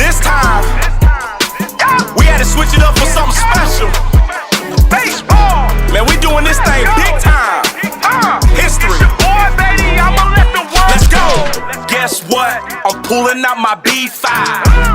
This time, we had to switch it up for something special. Baseball, man, we doing this thing big time. History. Let's go. Guess what? I'm pulling out my B5.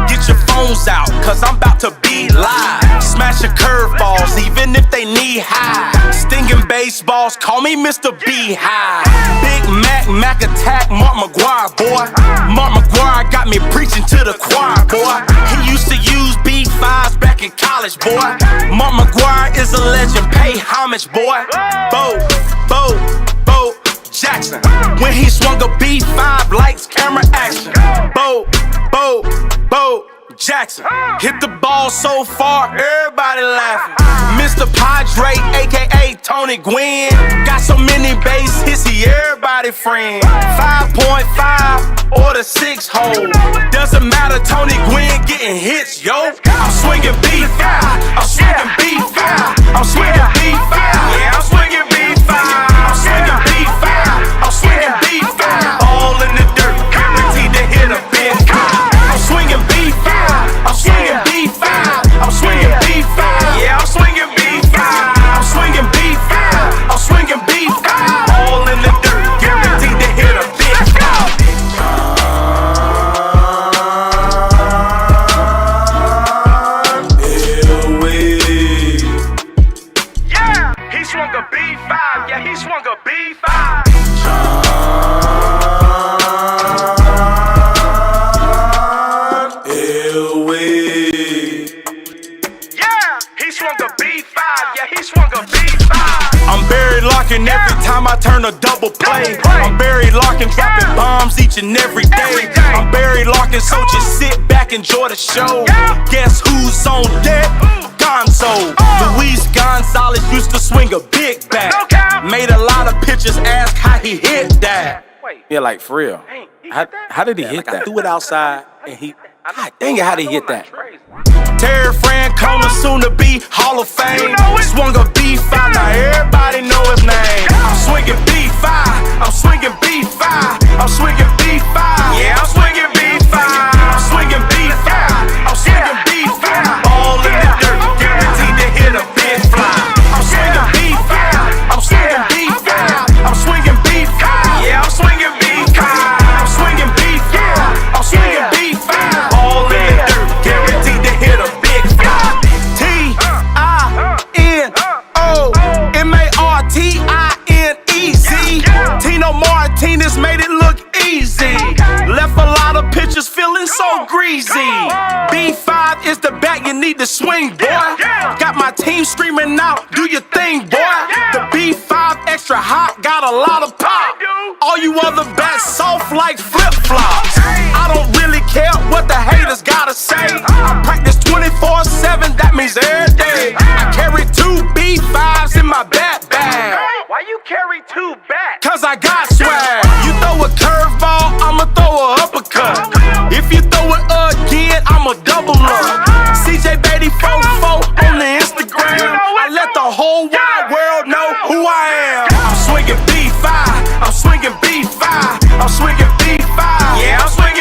Get your phones out, cause I'm about to be live. Smashing curveballs, even if they knee high. Stinging baseballs, call me Mr. Beehive. Big Mac attack, Mark McGuire, boy. Mark McGuire got me preaching to the choir, boy. He used to use B5s back in college, boy. Mark McGuire is a legend, pay homage, boy. Bo Jackson, when he swung a B5, lights, camera, action. Bo Jackson, hit the ball so far, everybody laughing. Mr. Padre, aka Tony Gwynn, got so many base hits, he everybody friend. 5.5 or the 6 hole, doesn't matter, Tony Gwynn getting hits, yo. I'm swinging B5, I'm swinging B5, I'm swinging B5, yeah, I'm swinging B5, I'm swinging B5, I'm swinging B5, all in the dirt, guaranteed to hit a big car. I'm swinging B5, I'm swinging B5, I'm swinging B5, yeah, I'm swinging B5, I'm swinging B5, I'm swinging B5, all in the dirt, guaranteed to hit a big car. Yeah, he swung a B5, yeah, he swung a B5. I'm buried locking every time I turn a double play. I'm buried locking, dropping bombs each and every day. I'm buried locking, so just sit back, enjoy the show. Guess who's on deck? Gonzo. Luis Gonzalez used to swing a big bat. Made a lot of pitchers ask how he hit that. Yeah, like for real. How did he hit that? I threw it outside and he. God dang it, how did he hit that? Terry Francona, soon to be Hall of Fame. Swung a B5, now everybody know his name. I'm swinging B5, I'm swinging B5, I'm swinging B5, yeah, I'm swinging B5, I'm swinging B5, I'm swinging B5, all in the dirt, guaranteed to hit a big fly. I'm swinging B5, I'm swinging B5, I'm swinging B5, yeah, I'm swinging B5, I'm swinging B5, I'm swinging B5, all in the dirt, guaranteed to hit a big fly. T-I-N-O-M-A-R-T-I-N-E-Z. Tino Martinez made it look easy. Left a lot of pitchers feeling so greasy. B5 is the bat you need to swing, boy. Got my team screaming out, do your thing, boy. The B5 extra hot, got a lot of pop. All you other bats soft like flip-flops. I don't really care what the haters gotta say. I practice 24/7, that means every day. I carry 2 B5s in my bat bag. Why you carry 2 bats? Cause I got swag. You throw a curveball, I'ma throw a uppercut. If you throw it again, I'ma double up. CJ Beatty 44 on the Instagram. I let the whole wide world know who I am. I'm swinging B5, I'm swinging B5, I'm swinging B5, yeah, I'm swinging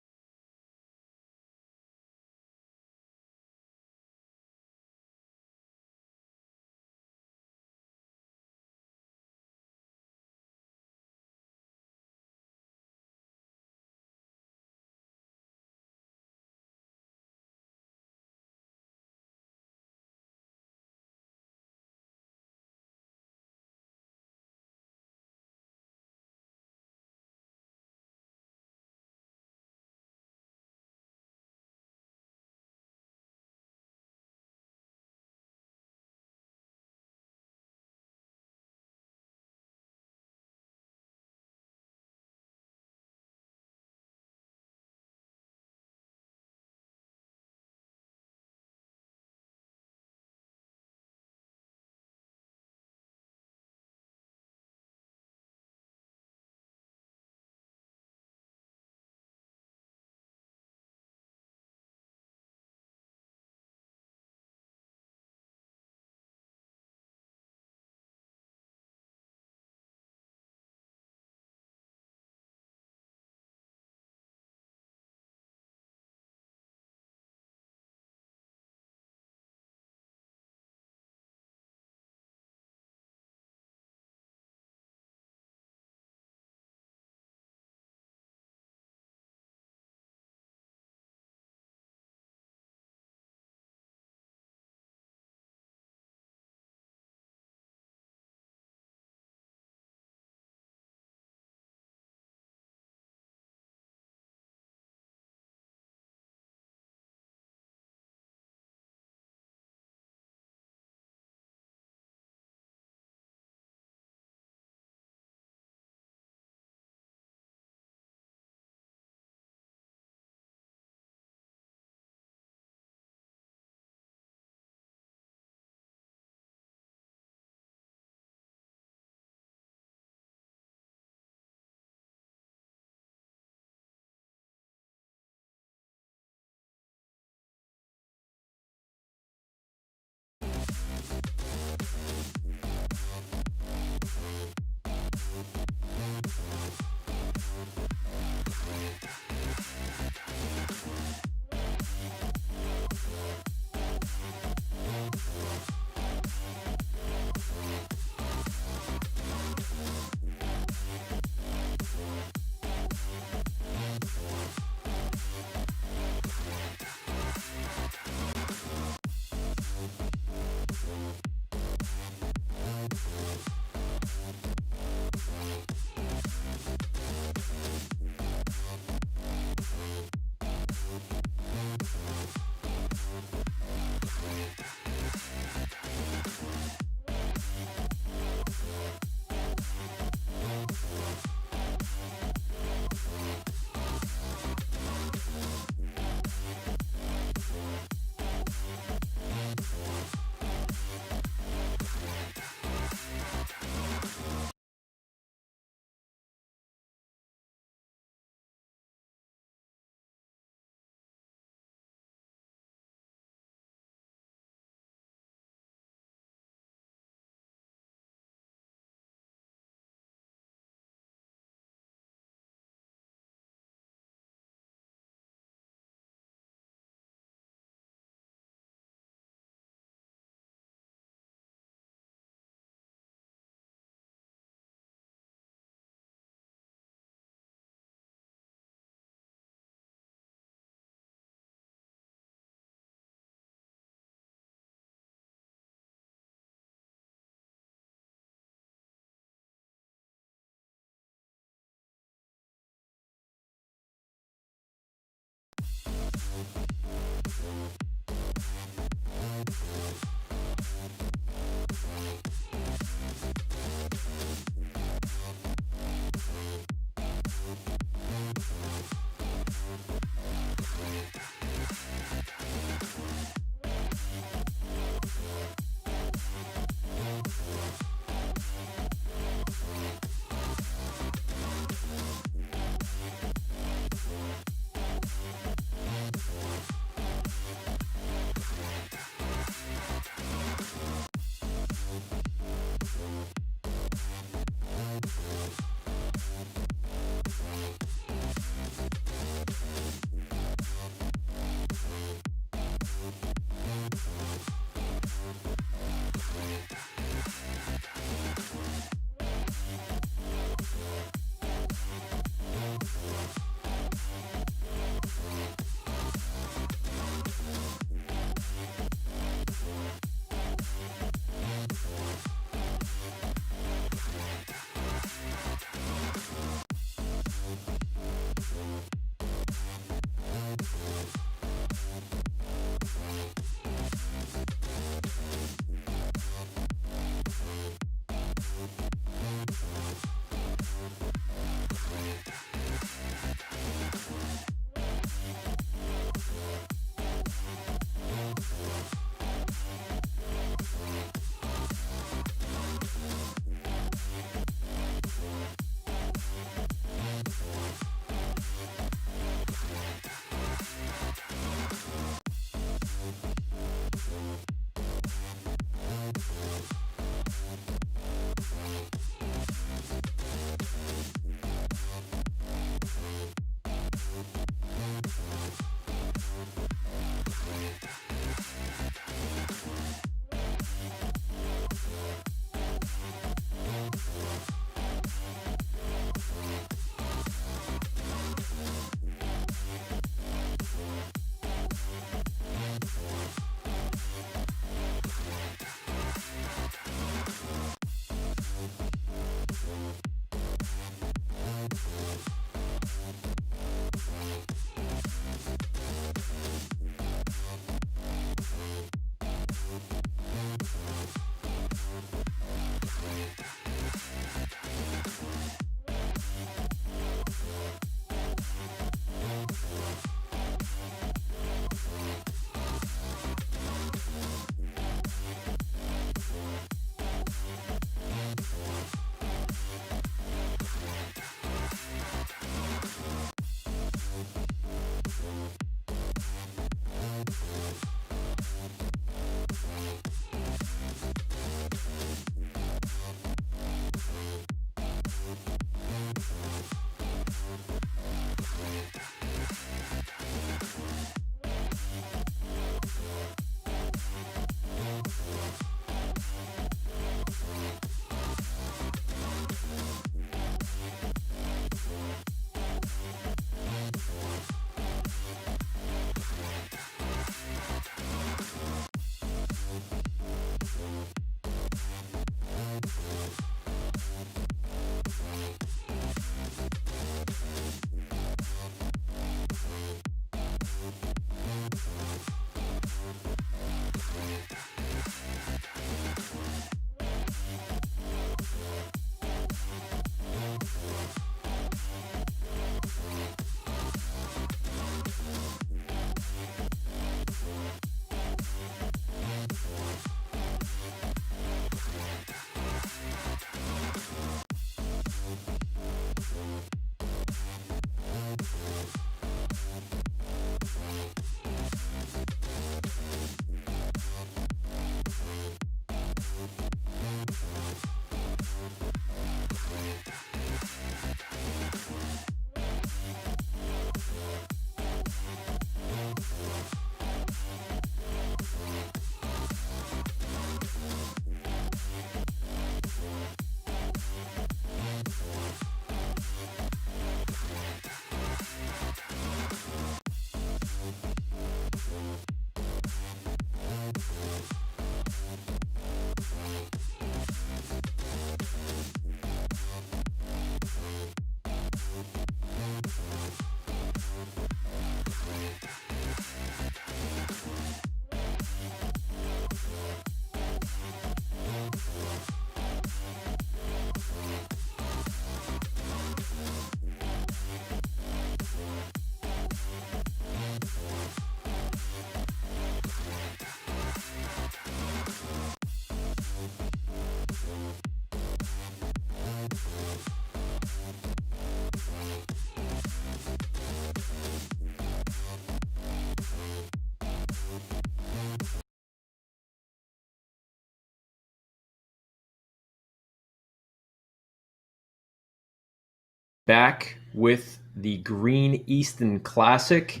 Back with the Green Easton Classic.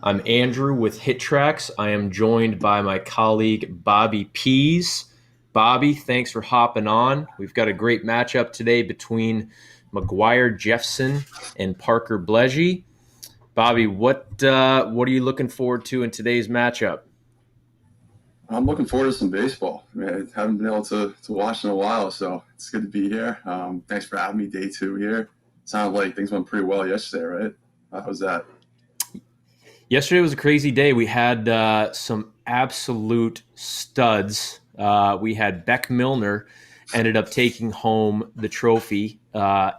I'm Andrew with Hit Tracks. I am joined by my colleague Bobby Pease. Bobby, thanks for hopping on. We've got a great matchup today between McGuire Jeffson and Parker Blegy. Bobby, what are you looking forward to in today's matchup? I'm looking forward to some baseball. I mean, I haven't been able to watch in a while, so it's good to be here. Thanks for having me, day two here. Sounded like things went pretty well yesterday, right? How was that? Yesterday was a crazy day. We had some absolute studs. We had Beck Milner ended up taking home the trophy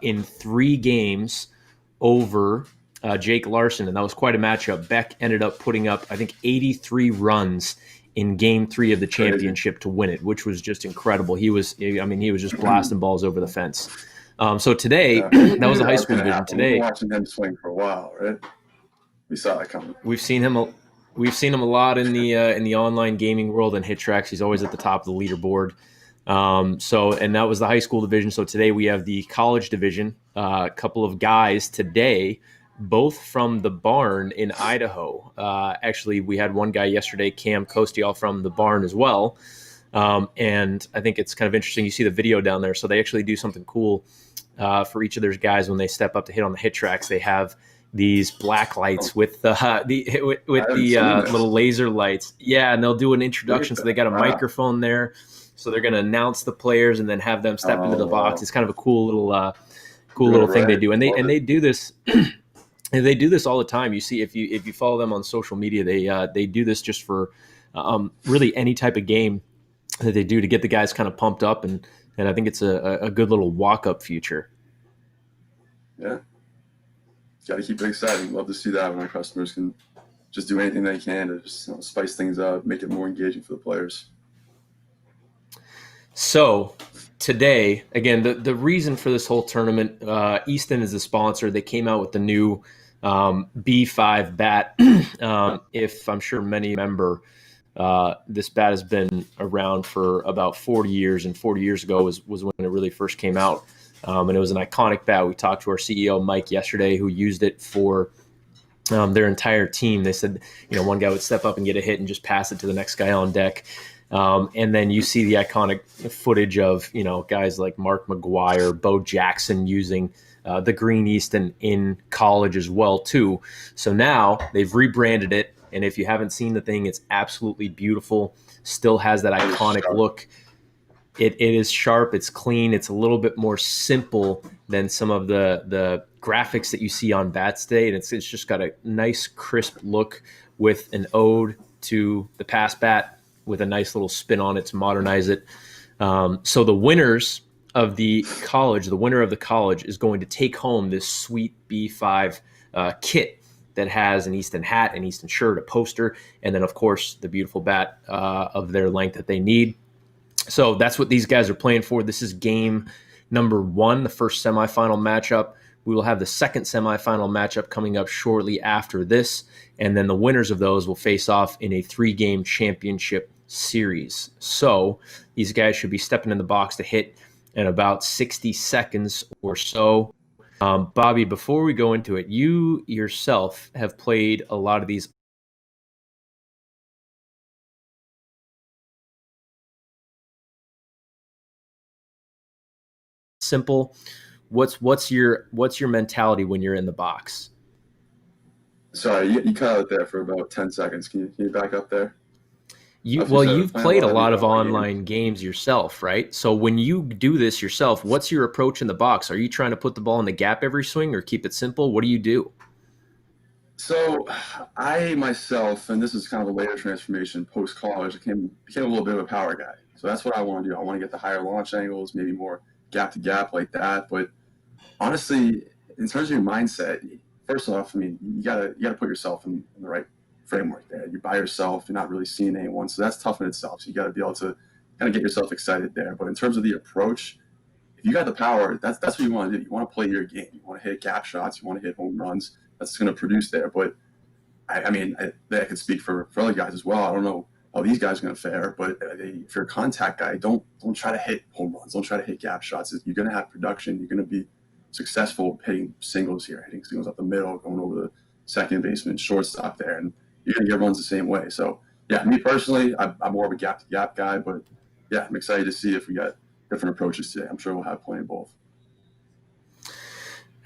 in 3 games over Jake Larson, and that was quite a matchup. Beck ended up putting up, I think, 83 runs in Game 3 of the Crazy. championship to win it, which was just incredible. He was just blasting balls over the fence. So today, Yeah, that we was knew the that high was school going to division. happen. We've been Today, watching him swing for a while, right? We saw that coming. We've seen him. We've seen him a lot in the online gaming world and Hit Tracks. He's always at the top of the leaderboard. And that was the high school division. So today we have the college division. A couple of guys today, both from the barn in Idaho. Actually, we had one guy yesterday, Cam Kostial, from the barn as well. And I think it's kind of interesting. You see the video down there. So they actually do something cool for each of their guys when they step up to hit on the Hit Tracks. They have these black lights with I haven't the seen this. little laser lights. Yeah, and they'll do an Look introduction. at So they that. got a Wow. microphone there. So they're going to announce the players and then have them step into the box. Oh, It's kind of a cool good, little thing they right? do, and Love it. they do this. They do this all the time. You see, if you follow them on social media, they do this just for really any type of game that they do to get the guys kind of pumped up, and I think it's a good little walk up feature. Yeah, got to keep it exciting. Love to see that when our customers can just do anything they can to just spice things up, make it more engaging for the players. So today, again, the reason for this whole tournament, Easton is the sponsor. They came out with the new B5 bat. If I'm sure many remember, this bat has been around for about 40 years, and 40 years ago was when it really first came out. And it was an iconic bat. We talked to our CEO, Mike, yesterday, who used it for their entire team. They said, one guy would step up and get a hit and just pass it to the next guy on deck. And then you see the iconic footage of, guys like Mark McGuire, Bo Jackson using the Green Easton in college as well, too. So now they've rebranded it. And if you haven't seen the thing, it's absolutely beautiful. Still has that It is iconic sharp. look. It is sharp. It's clean. It's a little bit more simple than some of the graphics that you see on bats today. And it's just got a nice, crisp look with an ode to the past bat with a nice little spin on it to modernize it. So the winner of the college is going to take home this sweet B5 kit that has an Easton hat, an Easton shirt, a poster, and then, of course, the beautiful bat of their length that they need. So that's what these guys are playing for. This is game number 1, the first semifinal matchup. We will have the second semifinal matchup coming up shortly after this, and then the winners of those will face off in a 3-game championship series. So these guys should be stepping in the box to hit in about 60 seconds or so. Bobby, before we go into it, you yourself have played a lot of these simple. What's your mentality when you're in the box? Sorry, you cut out there for about 10 seconds. Can you back up there? You If you well, said you've playing a played a lot of the lot of online games. online games yourself, right? So when you do this yourself, what's your approach in the box? Are you trying to put the ball in the gap every swing or keep it simple? What do you do? So I myself, and this is kind of a later transformation post college, became a little bit of a power guy. So that's what I want to do. I want to get the higher launch angles, maybe more gap to gap like that. But honestly, in terms of your mindset, first off, I mean, you gotta put yourself in the right framework there. You're by yourself. You're not really seeing anyone, so that's tough in itself. So you got to be able to kind of get yourself excited there. But in terms of the approach, if you got the power, that's what you want to do. You want to play your game. You want to hit gap shots. You want to hit home runs. That's going to produce there. But I could speak for other guys as well. I don't know how these guys are going to fare, but if you're a contact guy, don't try to hit home runs. Don't try to hit gap shots. You're going to have production. You're going to be successful hitting singles here, hitting singles up the middle, going over the second baseman, shortstop there, and you're going to get runs the same way. So, yeah, me personally, I'm more of a gap-to-gap guy, but, yeah, I'm excited to see if we got different approaches today. I'm sure we'll have plenty of both.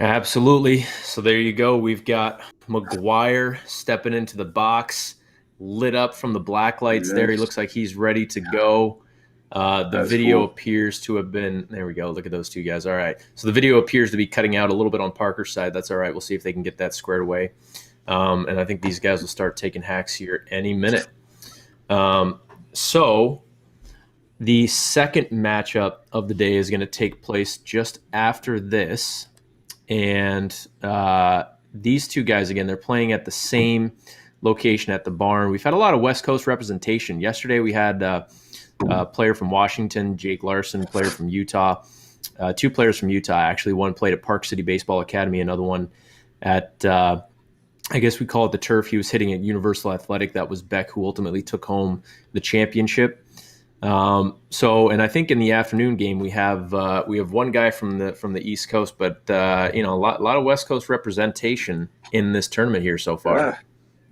Absolutely. So there you go. We've got McGuire stepping into the box, lit up from the black lights there. He looks like he's ready to go. The video appears to have been – there we go. Look at those two guys. All right. So the video appears to be cutting out a little bit on Parker's side. That's all right. We'll see if they can get that squared away. And I think these guys will start taking hacks here any minute. So the second matchup of the day is going to take place just after this. And these two guys, again, they're playing at the same location at the barn. We've had a lot of West Coast representation. Yesterday we had a player from Washington, Jake Larson, player from Utah. Two players from Utah, actually. One played at Park City Baseball Academy, another one at, I guess we call it the Turf. He was hitting at Universal Athletic. That was Beck, who ultimately took home the championship. And I think in the afternoon game we have one guy from the East Coast, but a lot of West Coast representation in this tournament here so far. Yeah,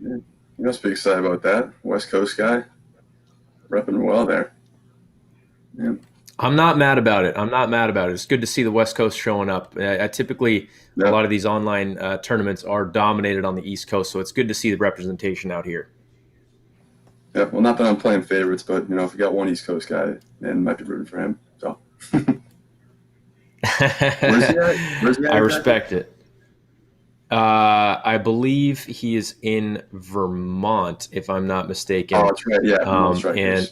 you must be excited about that. West Coast guy, repping well there. Yeah. I'm not mad about it. It's good to see the West Coast showing up. I typically a lot of these online tournaments are dominated on the East Coast, so it's good to see the representation out here. Yeah, well, not that I'm playing favorites, but if we got one East Coast guy, then might be rooting for him. So, where's he at? I respect it. I believe he is in Vermont, if I'm not mistaken. Oh, that's right. Yeah, and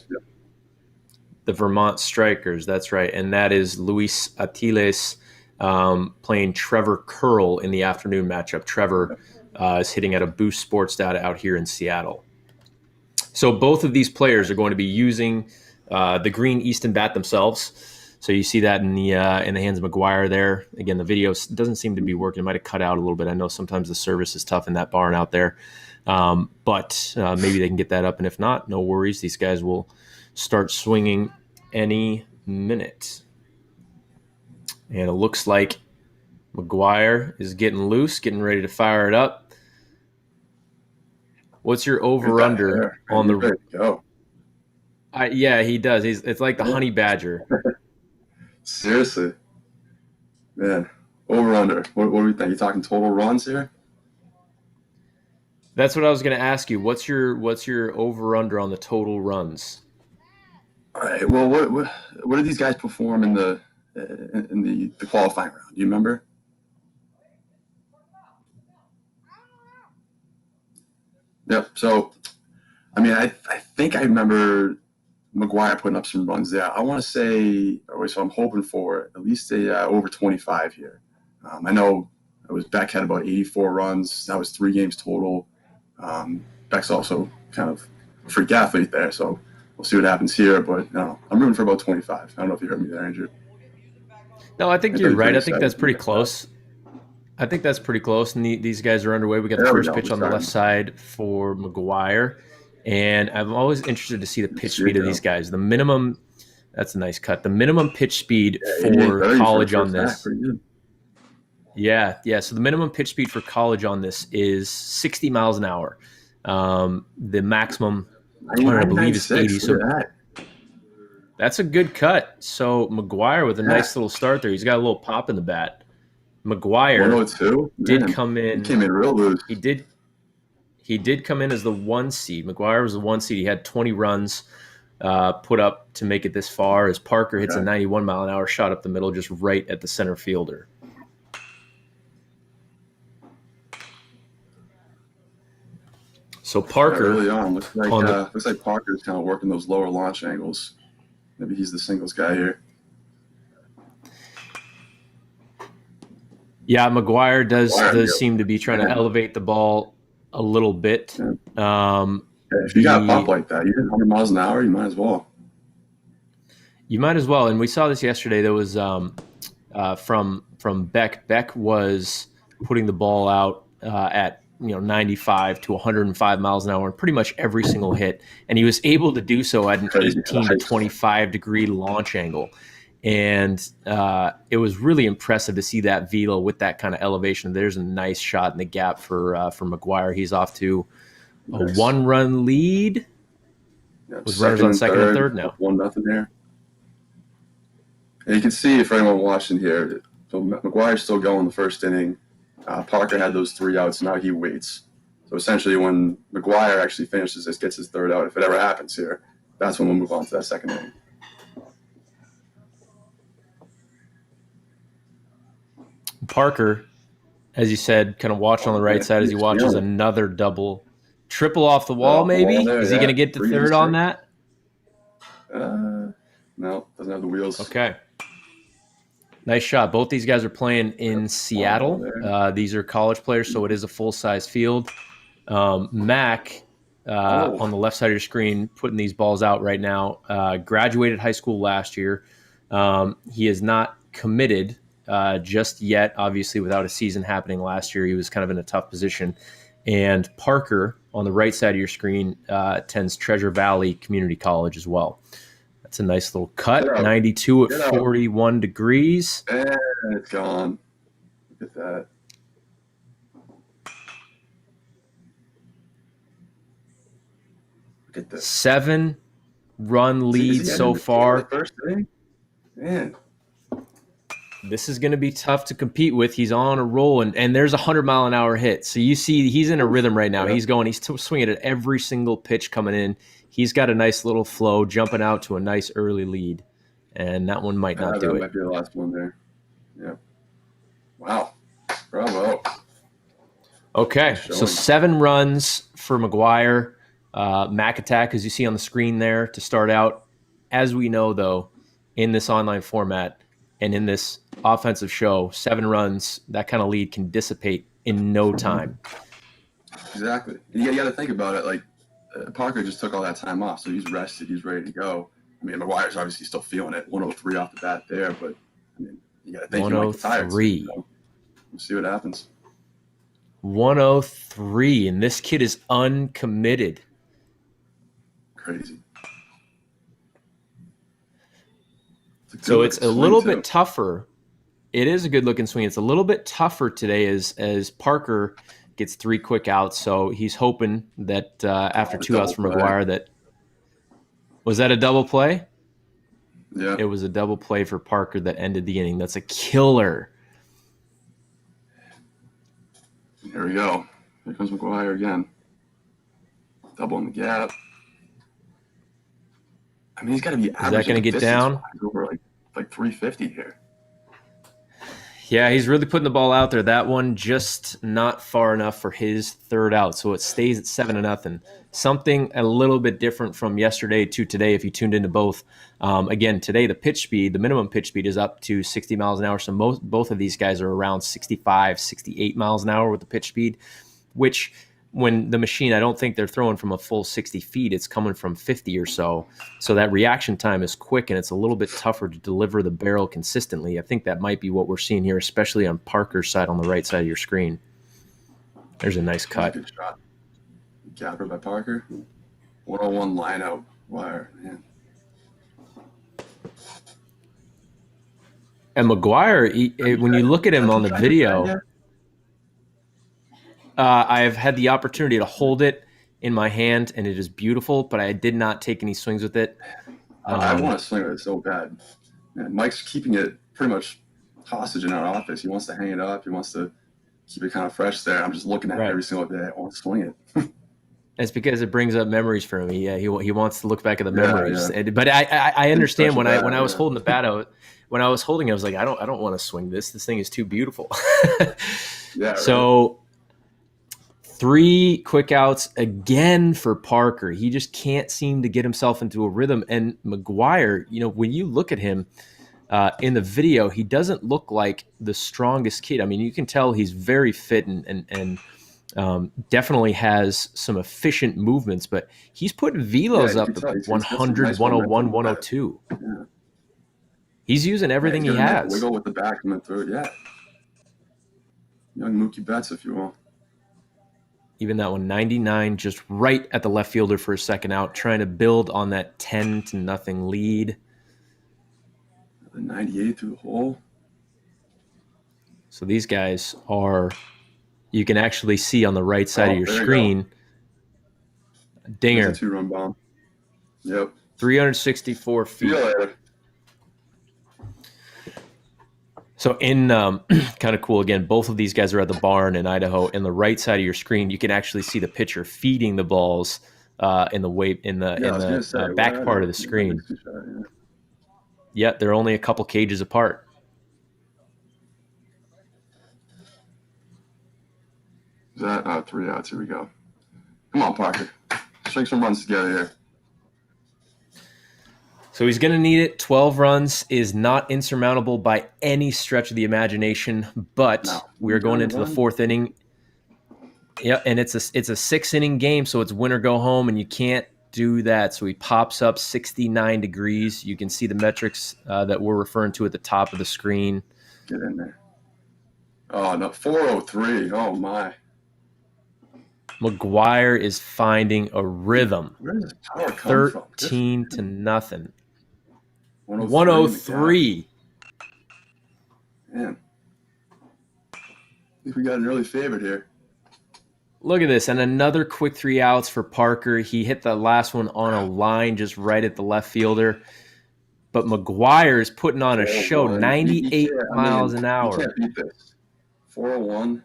the Vermont Strikers. That's right, and that is Luis Atiles playing Trevor Curl in the afternoon matchup. Trevor is hitting at a Boost Sports Data out here in Seattle. So both of these players are going to be using the green Easton bat themselves. So you see that in the hands of McGuire there. Again, the video doesn't seem to be working. It might have cut out a little bit. I know sometimes the service is tough in that barn out there. But maybe they can get that up. And if not, no worries. These guys will start swinging any minute. And it looks like McGuire is getting loose, getting ready to fire it up. What's your over-under on the – go? Yeah, he does. It's like the honey badger. Seriously. Man, over-under. What do we think? You talking total runs here? That's what I was going to ask you. What's your over-under on the total runs? All right. Well, what did these guys perform in the qualifying round? Do you remember? Yep. So, I think I remember McGuire putting up some runs there. I want to say, so I'm hoping for at least over 25 here. I know it was Beck had about 84 runs. That was 3 games total. Beck's also kind of a freak athlete there, so we'll see what happens here. But I'm rooting for about 25. I don't know if you heard me there, Andrew. No, I think you're right. I think that's pretty close. And these guys are underway. We got the first pitch on the left side for McGuire. And I'm always interested to see the pitch speed of these guys. The minimum – that's a nice cut. The minimum pitch speed for college on this – yeah. So the minimum pitch speed for college on this is 60 miles an hour. The maximum, I believe, is 80. So that's a good cut. So McGuire with a nice little start there. He's got a little pop in the bat. McGuire did come in. He came in real loose. He did come in as the 1 seed. McGuire was the 1 seed. He had 20 runs put up to make it this far as Parker hits a 91 mile an hour shot up the middle, just right at the center fielder. So Parker early on looks like Parker's kind of working those lower launch angles. Maybe he's the singles guy here. Yeah, McGuire does seem to be trying to elevate the ball a little bit. If you got a pop like that, you hit 100 miles an hour, you might as well. And we saw this yesterday. There was from Beck. Beck was putting the ball out at 95 to 105 miles an hour in pretty much every single hit, and he was able to do so at an 18 to 25 degree launch angle. And it was really impressive to see that velo with that kind of elevation. There's a nice shot in the gap for McGuire. He's off to a Nice. 1-run lead with runners on second and third now. 1-0 here. And you can see, for anyone watching here, so McGuire's still going the first inning. Parker had those 3 outs. Now he waits. So essentially, when McGuire actually finishes this, gets his 3rd out, if it ever happens here, that's when we'll move on to that second inning. Parker, as you said, kind of watch on the right side as he watches another double. Triple off the wall, maybe? Is he going to get to 3rd on that? No, doesn't have the wheels. Okay. Nice shot. Both these guys are playing in Seattle. These are college players, so it is a full-size field. Mac, on the left side of your screen, putting these balls out right now, graduated high school last year. He is not committed just yet, obviously, without a season happening last year. He was kind of in a tough position. And Parker, on the right side of your screen, attends Treasure Valley Community College as well. That's a nice little cut. 92 at 41 degrees. And it's gone. Look at that. Look at this. 7-run lead so far. First inning? Man. This is going to be tough to compete with. He's on a roll, and there's a 100-mile-an-hour hit. So you see he's in a rhythm right now. He's swinging at every single pitch coming in. He's got a nice little flow, jumping out to a nice early lead. And that one might not do it. That might be the last one there. Yeah. Wow. Bravo. Okay, so 7 runs for McGuire. Mac attack, as you see on the screen there, to start out. As we know, though, in this online format and in this offensive show, 7 runs, that kind of lead can dissipate in no time. Exactly. And you got to think about it. Like, Parker just took all that time off, so he's rested. He's ready to go. I mean, McGuire's obviously still feeling it. 103 off the bat there, but I mean, you got to think 103. You know? We'll see what happens. 103, and this kid is uncommitted. Crazy. So it's a little bit tougher. It is a good-looking swing. It's a little bit tougher today as Parker gets 3 quick outs. So he's hoping that after 2 outs from McGuire that – was that a double play? Yeah. It was a double play for Parker that ended the inning. That's a killer. Here we go. Here comes McGuire again. Double in the gap. I mean, he's got to be averaging. Is that going to get down? Over like 350 here. Yeah, he's really putting the ball out there. That one just not far enough for his 3rd out, so it stays at 7-0. Something a little bit different from yesterday to today if you tuned into both. Again, today the minimum pitch speed is up to 60 miles an hour, so both of these guys are around 65, 68 miles an hour with the pitch speed, which when the machine, I don't think they're throwing from a full 60 feet. It's coming from 50 or so. So that reaction time is quick, and it's a little bit tougher to deliver the barrel consistently. I think that might be what we're seeing here, especially on Parker's side on the right side of your screen. There's a nice cut. Good shot. Gapper by Parker. 101 line out wire. Man. And McGuire, when you look at him on the video, I've had the opportunity to hold it in my hand, and it is beautiful, but I did not take any swings with it. I want to swing with it so bad. Man, Mike's keeping it pretty much hostage in our office. He wants to hang it up. He wants to keep it kind of fresh there. I'm just looking at it every single day. I want to swing it. It's because it brings up memories for him. He wants to look back at the memories. Yeah. But I understand when I was holding the bat out, when I was holding it, I was like, I don't want to swing this. This thing is too beautiful. Yeah. Right. So 3 quick outs again for Parker. He just can't seem to get himself into a rhythm. And McGuire, when you look at him in the video, he doesn't look like the strongest kid. I mean, you can tell he's very fit and definitely has some efficient movements, but he's putting velos up to 100, 101, 102. Yeah. He's using everything he has. Wiggle with the back coming through. Yeah. Young Mookie Betts, if you will. Even that one, 99, just right at the left fielder for a second out, trying to build on that 10-0 lead. The 98 through the hole. So these guys are, you can actually see on the right side of your There you screen, dinger. There's a 2-run bomb. Yep. 364 See you feet. later. So in kind of cool, again, both of these guys are at the barn in Idaho. In the right side of your screen, you can actually see the pitcher feeding the balls in the back part of the screen. Yeah, they're only a couple cages apart. Is that 3 outs? Here we go. Come on, Parker. String some runs together here. So he's going to need it. 12 runs is not insurmountable by any stretch of the imagination, but we're going into the 4th inning. Yeah, and it's a 6-inning game, so it's win or go home, and you can't do that. So he pops up 69 degrees. You can see the metrics that we're referring to at the top of the screen. Get in there. Oh, no, 403. Oh, my. McGuire is finding a rhythm. Where does this power come 13 to nothing. 103. Man. I think we got an early favorite here. Look at this. And another quick 3 outs for Parker. He hit the last one on a line just right at the left fielder. But McGuire is putting on a show, 98 miles an hour. You can't beat this. 401.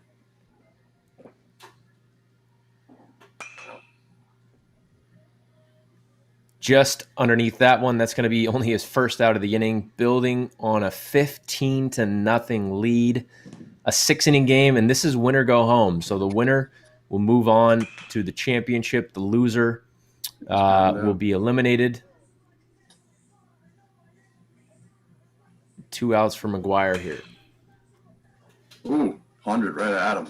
Just underneath that one, that's going to be only his first out of the inning, building on a 15 to nothing lead, a 6-inning game, and this is win or go home. So the winner will move on to the championship. The loser will be eliminated. 2 outs for McGuire here. Ooh, 100 right at him.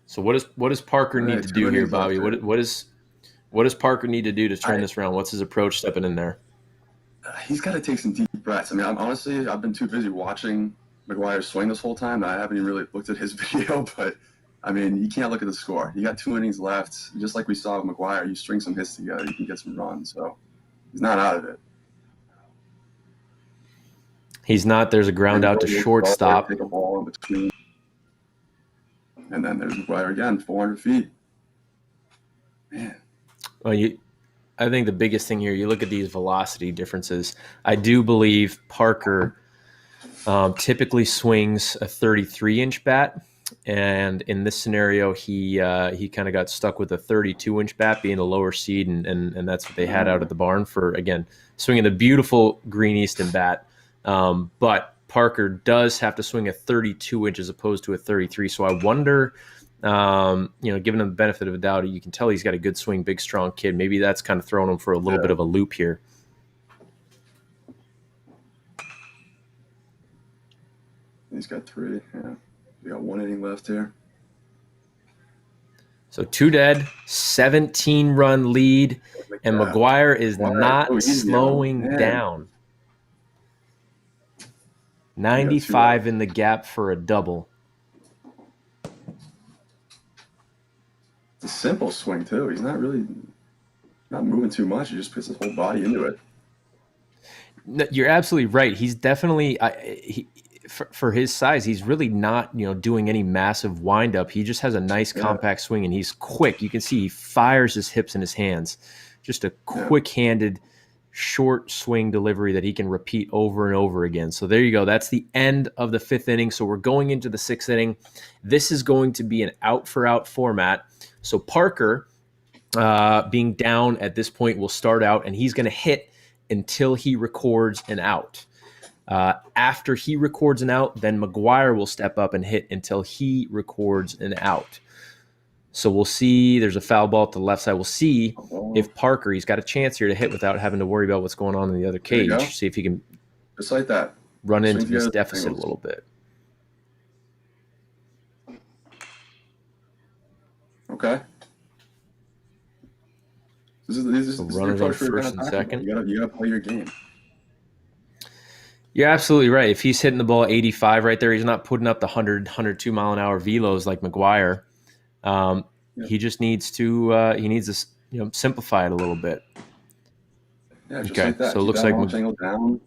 So what does Parker need to do here, Bobby? What does Parker need to do to turn this around? What's his approach stepping in there? He's got to take some deep breaths. I mean, honestly, I've been too busy watching McGuire swing this whole time that I haven't even really looked at his video. But, I mean, you can't look at the score. You got 2 innings left. Just like we saw with McGuire, you string some hits together, you can get some runs. So he's not out of it. He's not. There's a ground out to shortstop. Take a ball in between. And then there's McGuire again, 400 feet. Man. Well, I think the biggest thing here, you look at these velocity differences. I do believe Parker typically swings a 33-inch bat, and in this scenario, he kind of got stuck with a 32-inch bat, being a lower seed, and that's what they had out at the barn for, again, swinging the beautiful green Easton bat. But Parker does have to swing a 32-inch as opposed to a 33. So I wonder, given him the benefit of the doubt, you can tell he's got a good swing, big, strong kid. Maybe that's kind of throwing him for a little bit of a loop here. He's got 3. Yeah, we got 1 inning left here. So 2 dead, 17-run lead, and McGuire is not slowing down. 95 in the gap for a double. It's a simple swing, too. He's not moving too much. He just puts his whole body into it. No, you're absolutely right. He's definitely for his size, he's really not doing any massive windup. He just has a nice compact swing, and he's quick. You can see he fires his hips and his hands. Just a quick-handed, short swing delivery that he can repeat over and over again. So there you go. That's the end of the 5th inning. So we're going into the 6th inning. This is going to be an out-for-out format. So Parker, being down at this point, will start out, and he's going to hit until he records an out. After he records an out, then McGuire will step up and hit until he records an out. So we'll see. There's a foul ball to the left side. We'll see if Parker, he's got a chance here to hit without having to worry about what's going on in the other cage. See if he can just like that run into this deficit a little bit. Okay. This is runners on first and second. You gotta play your game. You're absolutely right. If he's hitting the ball 85 right there, he's not putting up the 102 mile an hour velos like McGuire. He just needs to simplify it a little bit. Yeah, just Okay, like that. so it Keep looks that like launch angle down.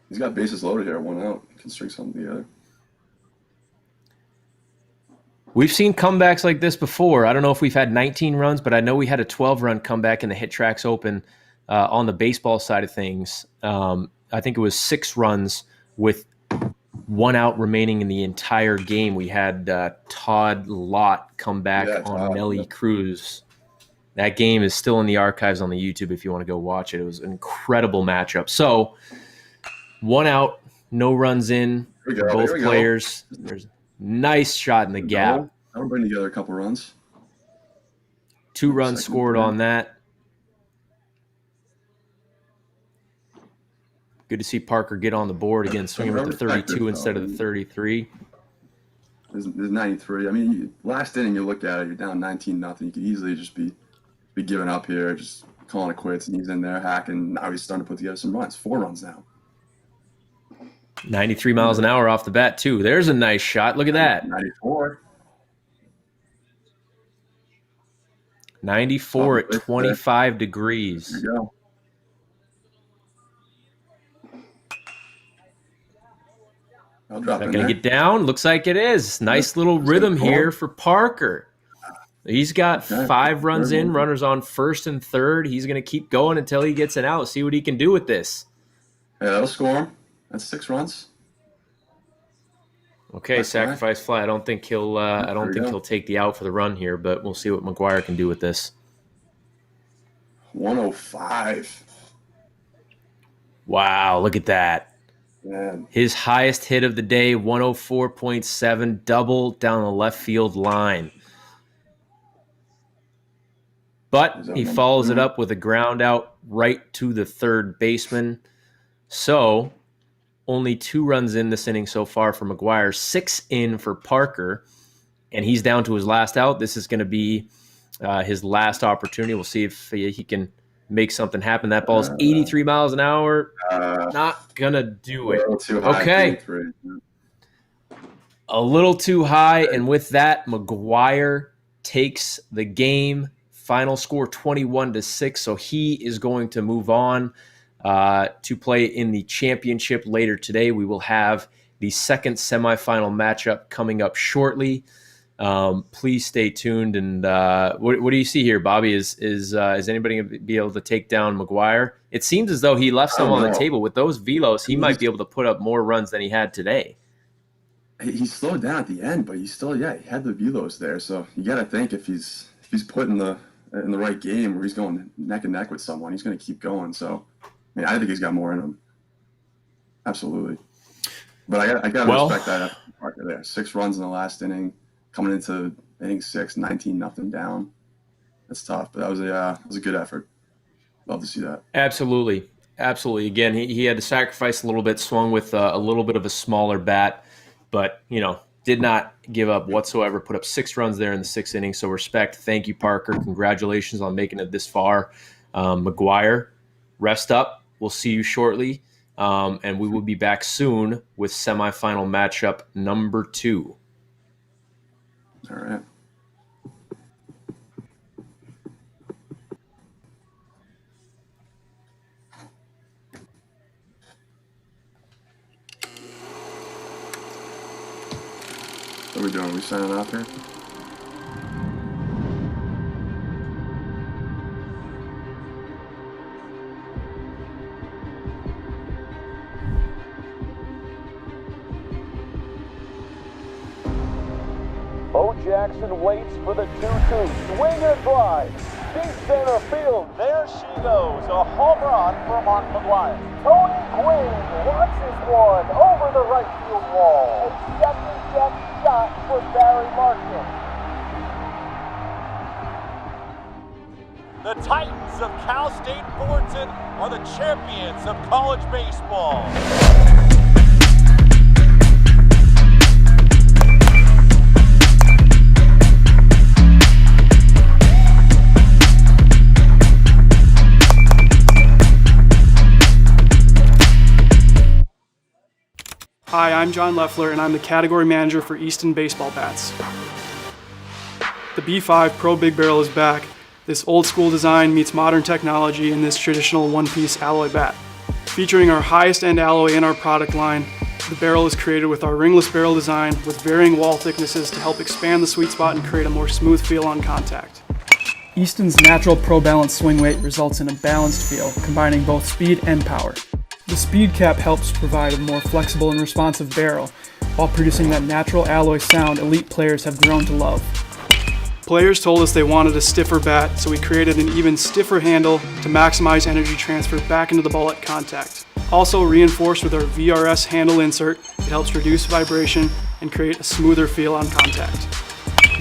He's got bases loaded here, 1 out. Can string something together. we've seen comebacks like this before. I don't know if we've had 19 runs, but I know we had a 12-run comeback in the Hit Tracks Open on the baseball side of things. I think it was 6 runs with 1 out remaining in the entire game. We had Todd Lott come back on Nelly Cruz. That game is still in the archives on the YouTube if you want to go watch it. It was an incredible matchup. So 1 out, no runs in for both players. There's a nice shot in the gap. I'll bring together a couple runs. 2 runs scored on that. Good to see Parker get on the board again, swinging with the 32 instead of the 33. There's 93. I mean, last inning, you look at it, you're down 19-0. You could easily just be giving up here, just calling it quits, and he's in there hacking. Now he's starting to put together some runs. 4 runs now. 93 miles an hour off the bat, too. There's a nice shot. Look at that. 94. 94 at 25 degrees. There you go. I'll drop Is that going to get down? Looks like it is. Nice little rhythm here for Parker. He's got 5 runs in, runners on first and third. He's going to keep going until he gets an out. See what he can do with this. Yeah, that'll score him. That's 6 runs. Okay, that's sacrifice fly. I don't think he'll. I don't think he'll take the out for the run here, but we'll see what McGuire can do with this. 105. Wow, look at that. Man. His highest hit of the day, 104.7, double down the left field line. But he follows it up with a ground out right to the third baseman. So only 2 runs in this inning so far for McGuire, 6 in for Parker, and he's down to his last out. This is going to be his last opportunity. We'll see if he can make something happen. That ball's 83 miles an hour. Not going to do it. Okay. A little too high, and with that, McGuire takes the game. Final score 21-6, so he is going to move on to play in the championship later today. We will have the second semifinal matchup coming up shortly. Please stay tuned. And what do you see here, Bobby? Is anybody going to be able to take down McGuire? It seems as though he left some on the table. With those velos, he might be able to put up more runs than he had today. He slowed down at the end, but he still, he had the velos there. So you got to think if he's put in the right game where he's going neck and neck with someone, he's going to keep going. So, I mean, I think he's got more in him. Absolutely. But I got to respect that Parker there. 6 runs in the last inning, coming into inning 6, 19-0 down. That's tough, but that was a good effort. Love to see that. Absolutely. Again, he had to sacrifice a little bit, swung with a little bit of a smaller bat, but, did not give up whatsoever, put up 6 runs there in the 6th inning. So respect. Thank you, Parker. Congratulations on making it this far. McGuire, rest up. We'll see you shortly. And we will be back soon with semifinal matchup number 2. All right. What are we doing? Are we signing off here? Bo Jackson waits for the 2-2. Swing and drive. Deep center field. There she goes. A home run for Mark McGuire. Tony Gwynn launches one over the right field wall. A second-deck shot for Barry Larkin. The Titans of Cal State Fullerton are the champions of college baseball. Hi, I'm John Leffler, and I'm the category manager for Easton Baseball Bats. The B5 Pro Big Barrel is back. This old school design meets modern technology in this traditional one-piece alloy bat. Featuring our highest end alloy in our product line, the barrel is created with our ringless barrel design with varying wall thicknesses to help expand the sweet spot and create a more smooth feel on contact. Easton's natural Pro Balance swing weight results in a balanced feel, combining both speed and power. The speed cap helps provide a more flexible and responsive barrel, while producing that natural alloy sound elite players have grown to love. Players told us they wanted a stiffer bat, so we created an even stiffer handle to maximize energy transfer back into the ball at contact. Also reinforced with our VRS handle insert, it helps reduce vibration and create a smoother feel on contact.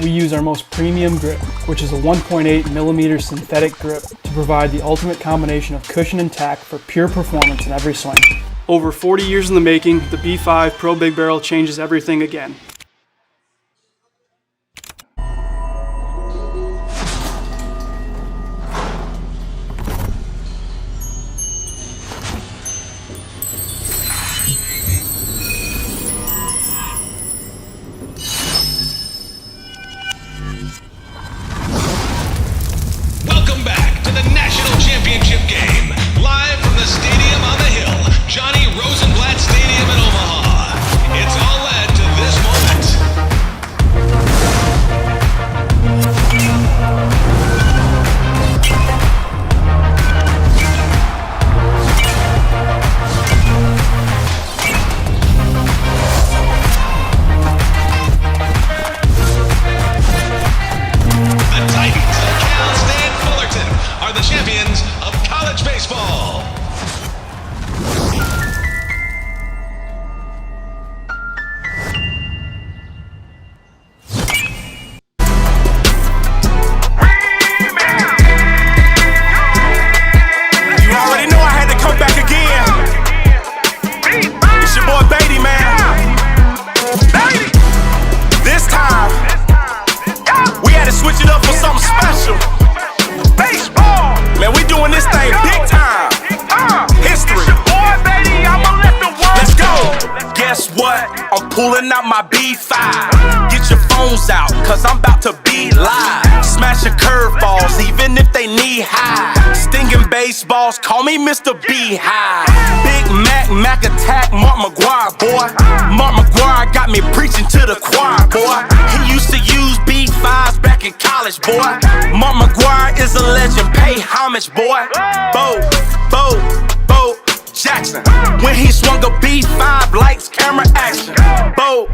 We use our most premium grip, which is a 1.8mm synthetic grip, to provide the ultimate combination of cushion and tack for pure performance in every swing. Over 40 years in the making, the B5 Pro Big Barrel changes everything again. Welcome back to the National Championship game, live from the Stadium on the Hill, Johnny Rosenblatt Stadium in Omaha. It's all led to this moment. The Titans of Cal State Fullerton are the champions of college baseball. You already know I had to come back again. It's your boy Beatty, man. This time, we had to switch it up for something special. Baseball! Man, we doing this thing big time. History. Let's go! Guess what? I'm pulling out my B5. Get your phones out, cause I'm about to be live. Smashing curveballs, even if they knee high. Stinging baseballs, call me Mr. Beehive. Big Mac attack, Mark McGuire, boy. Mark McGuire got me preaching to the choir, boy. He used to use B5s back in college, boy. Mark McGuire is a legend, pay homage, boy. Bo Jackson, when he swung a B5, lights, camera, action. Bo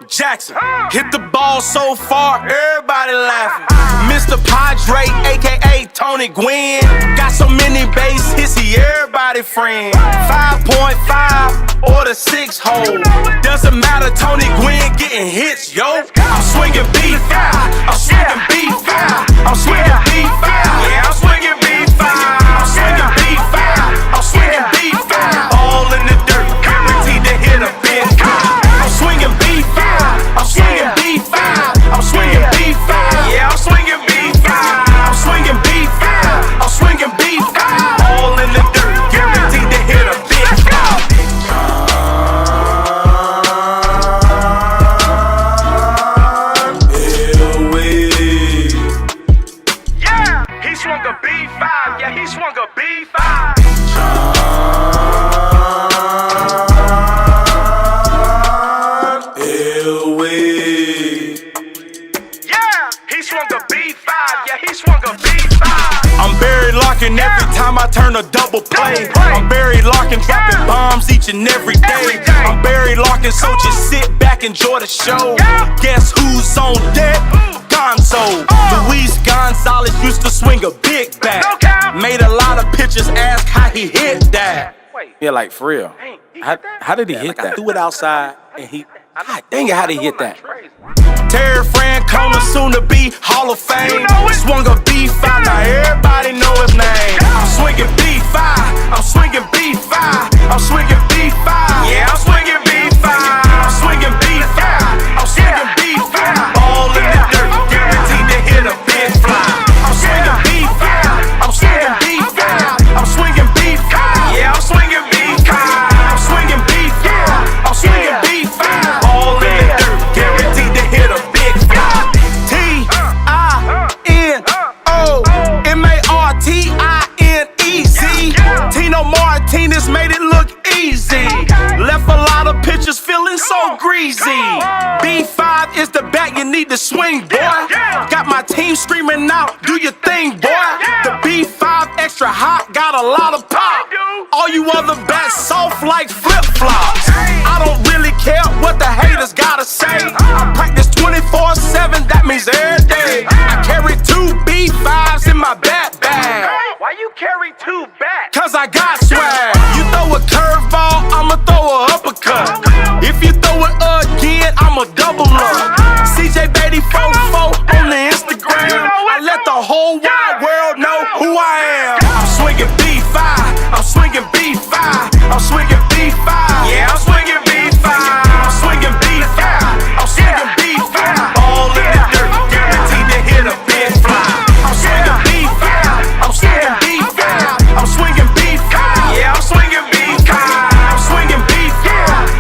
Jackson, hit the ball so far, everybody laughing. Mr. Padre, aka Tony Gwynn, got so many base hits, he everybody friend. 5.5 or the 6 hole, doesn't matter, Tony Gwynn getting hits, yo. I'm swinging B5, I'm swinging B5, I'm swinging B5, yeah, I'm swinging B5, I'm swinging B5, I'm swinging B5, all in the dirt, guaranteed to hit a big guy. I'm swinging B5, I'm swinging B5, I'm swinging B5, yeah, I'm swinging B5, I'm swinging B5, I'm swinging B5, all in the dirt, guaranteed to hit a big guy. Yeah, he swung a B5, yeah, he swung a B5. I'm buried locking every time I turn a double play. I'm buried locking, dropping bombs each and every day. I'm buried locking, so just sit back, enjoy the show. Guess who's on deck? Gonzo. Luis Gonzalez used to swing a big bat. Made a lot of pitchers ask how he hit that. Yeah, like for real. How did he hit that? I threw it outside and he. God dang it, how did he hit that? Terry Francona, soon to be Hall of Fame. Swung a B5, now everybody know his name. I'm swinging B5, I'm swinging B5, I'm swinging B5, yeah, I'm swinging B5, I'm swinging B5, I'm swinging B5, all in the dirt, guaranteed to hit a big fly. I'm swinging B5, I'm swinging B5, I'm swinging B5, yeah, I'm swinging B5, I'm swinging B5, I'm swinging B5, all in the dirt, guaranteed to hit a big fly. greasy. B5 is the bat you need to swing, boy. Got my team screaming out, do your thing, boy. The B5 extra hot, got a lot of pop. All you other bats soft like flip-flops. I don't really care what the haters gotta say. I practice 24/7, that means every day. I carry 2 B5s in my bat bag. Why you carry 2 bats? Cause I got swag. You throw a curveball, I'ma throw a uppercut. If you throw it again, I'ma double up. CJ Beatty 44 on the Instagram. I let the whole wide world know who I am. I'm swinging B5, I'm swinging B5, I'm swinging B5. Yeah, I'm swinging B5, I'm swinging B5, I'm swinging B5. Ball in the dirt, guaranteed to hit a big fly. I'm swinging B5, I'm swinging B5, I'm swinging B5. Yeah, I'm swinging B5, I'm swinging B5,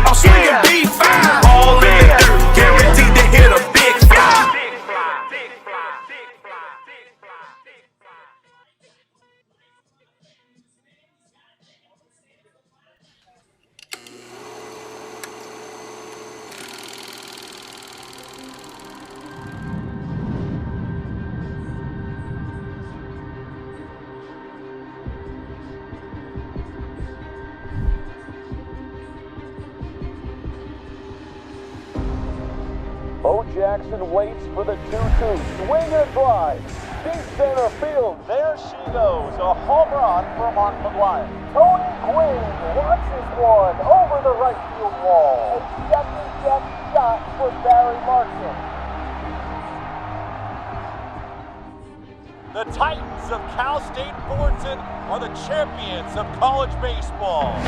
I'm swinging B5. Ball in the dirt, guaranteed to hit a big fly. Bo Jackson waits for the 2-2. Swing and drive. Deep center field. There she goes. A home run for Mark McGuire. Tony Gwynn launches one over the right field wall. A second-step shot for Barry Larkin. The Titans of Cal State Fullerton are the champions of college baseball.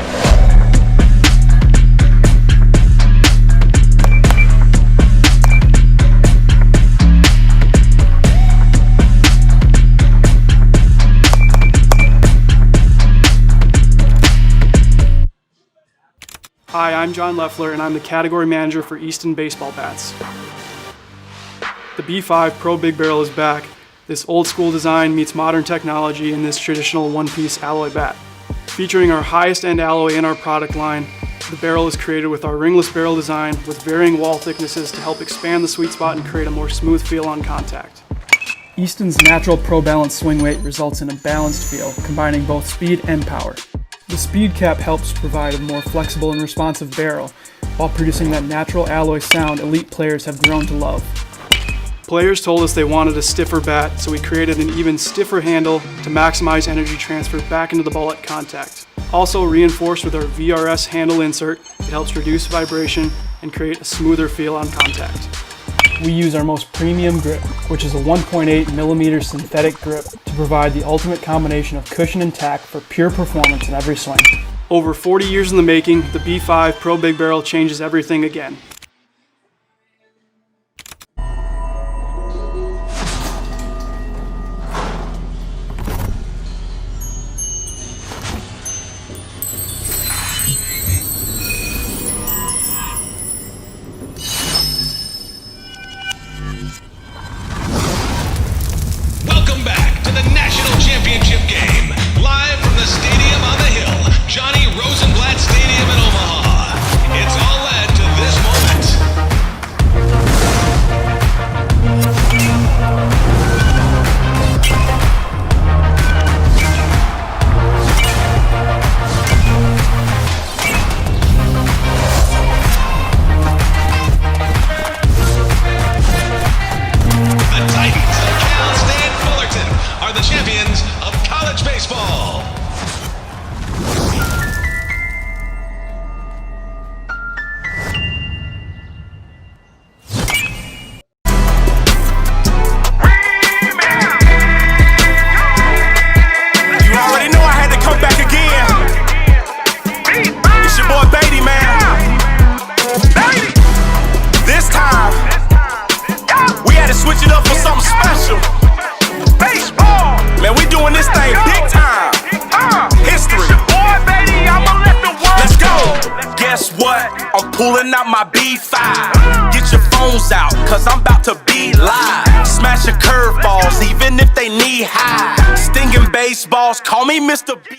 Hi, I'm John Leffler, and I'm the category manager for Easton baseball bats. The B5 Pro Big Barrel is back. This old school design meets modern technology in this traditional one-piece alloy bat. Featuring our highest end alloy in our product line, the barrel is created with our ringless barrel design with varying wall thicknesses to help expand the sweet spot and create a more smooth feel on contact. Easton's natural Pro Balance swing weight results in a balanced feel, combining both speed and power. The speed cap helps provide a more flexible and responsive barrel, while producing that natural alloy sound elite players have grown to love. Players told us they wanted a stiffer bat, so we created an even stiffer handle to maximize energy transfer back into the ball at contact. Also reinforced with our VRS handle insert, it helps reduce vibration and create a smoother feel on contact. We use our most premium grip, which is a 1.8mm synthetic grip, to provide the ultimate combination of cushion and tack for pure performance in every swing. Over 40 years in the making, the B5 Pro Big Barrel changes everything again. Welcome back to the National Championship game. Live from the Stadium on the Hill, Johnny Rosenblatt Stadium in Omaha. It's all led to this moment. The Titans of Cal State Fullerton are the champions of college baseball. You already know I had to come back again. It's your boy Beatty, man. This time, we had to switch it up for something special. Baseball! Man, we doing this thing big time. History. Let's go! Guess what? I'm pulling out my B5. Get your phones out, cause I'm about to be live. Smash your curveballs, even if they knee high. Stinging baseballs, call me Mr. B.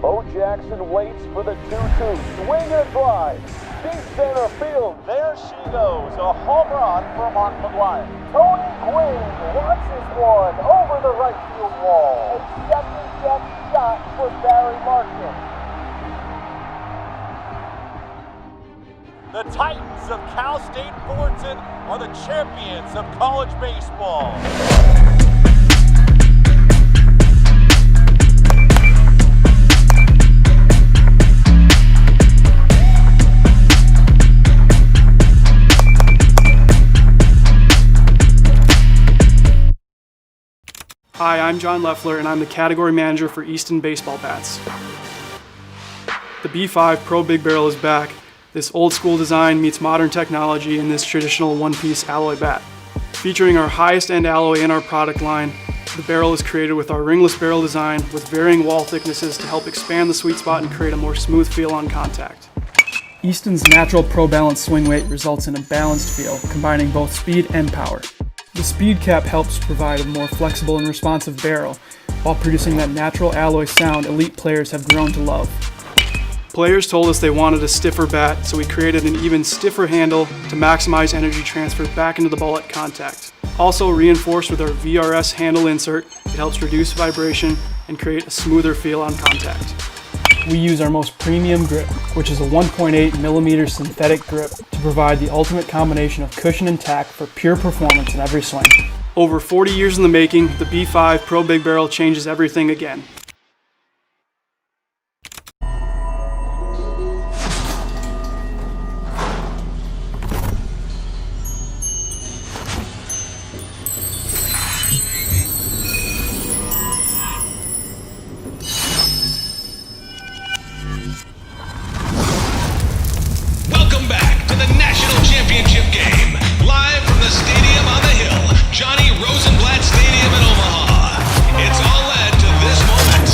Bo Jackson waits for the 2-2. Swing and drive. Deep center field. There she goes. A home run for Mark McGuire. Tony Gwynn launches one over the right field wall. A second-guess shot for Barry Larkin. The Titans of Cal State Fullerton are the champions of college baseball. Hi, I'm John Leffler, and I'm the category manager for Easton baseball bats. The B5 Pro Big Barrel is back. This old school design meets modern technology in this traditional one-piece alloy bat. Featuring our highest end alloy in our product line, the barrel is created with our ringless barrel design with varying wall thicknesses to help expand the sweet spot and create a more smooth feel on contact. Easton's natural Pro Balance swing weight results in a balanced feel, combining both speed and power. The speed cap helps provide a more flexible and responsive barrel, while producing that natural alloy sound elite players have grown to love. Players told us they wanted a stiffer bat, so we created an even stiffer handle to maximize energy transfer back into the ball at contact. Also reinforced with our VRS handle insert, it helps reduce vibration and create a smoother feel on contact. We use our most premium grip, which is a 1.8mm synthetic grip, to provide the ultimate combination of cushion and tack for pure performance in every swing. Over 40 years in the making, the B5 Pro Big Barrel changes everything again. Welcome back to the National Championship game. Live from the Stadium on the Hill, Johnny Rosenblatt Stadium in Omaha. It's all led to this moment.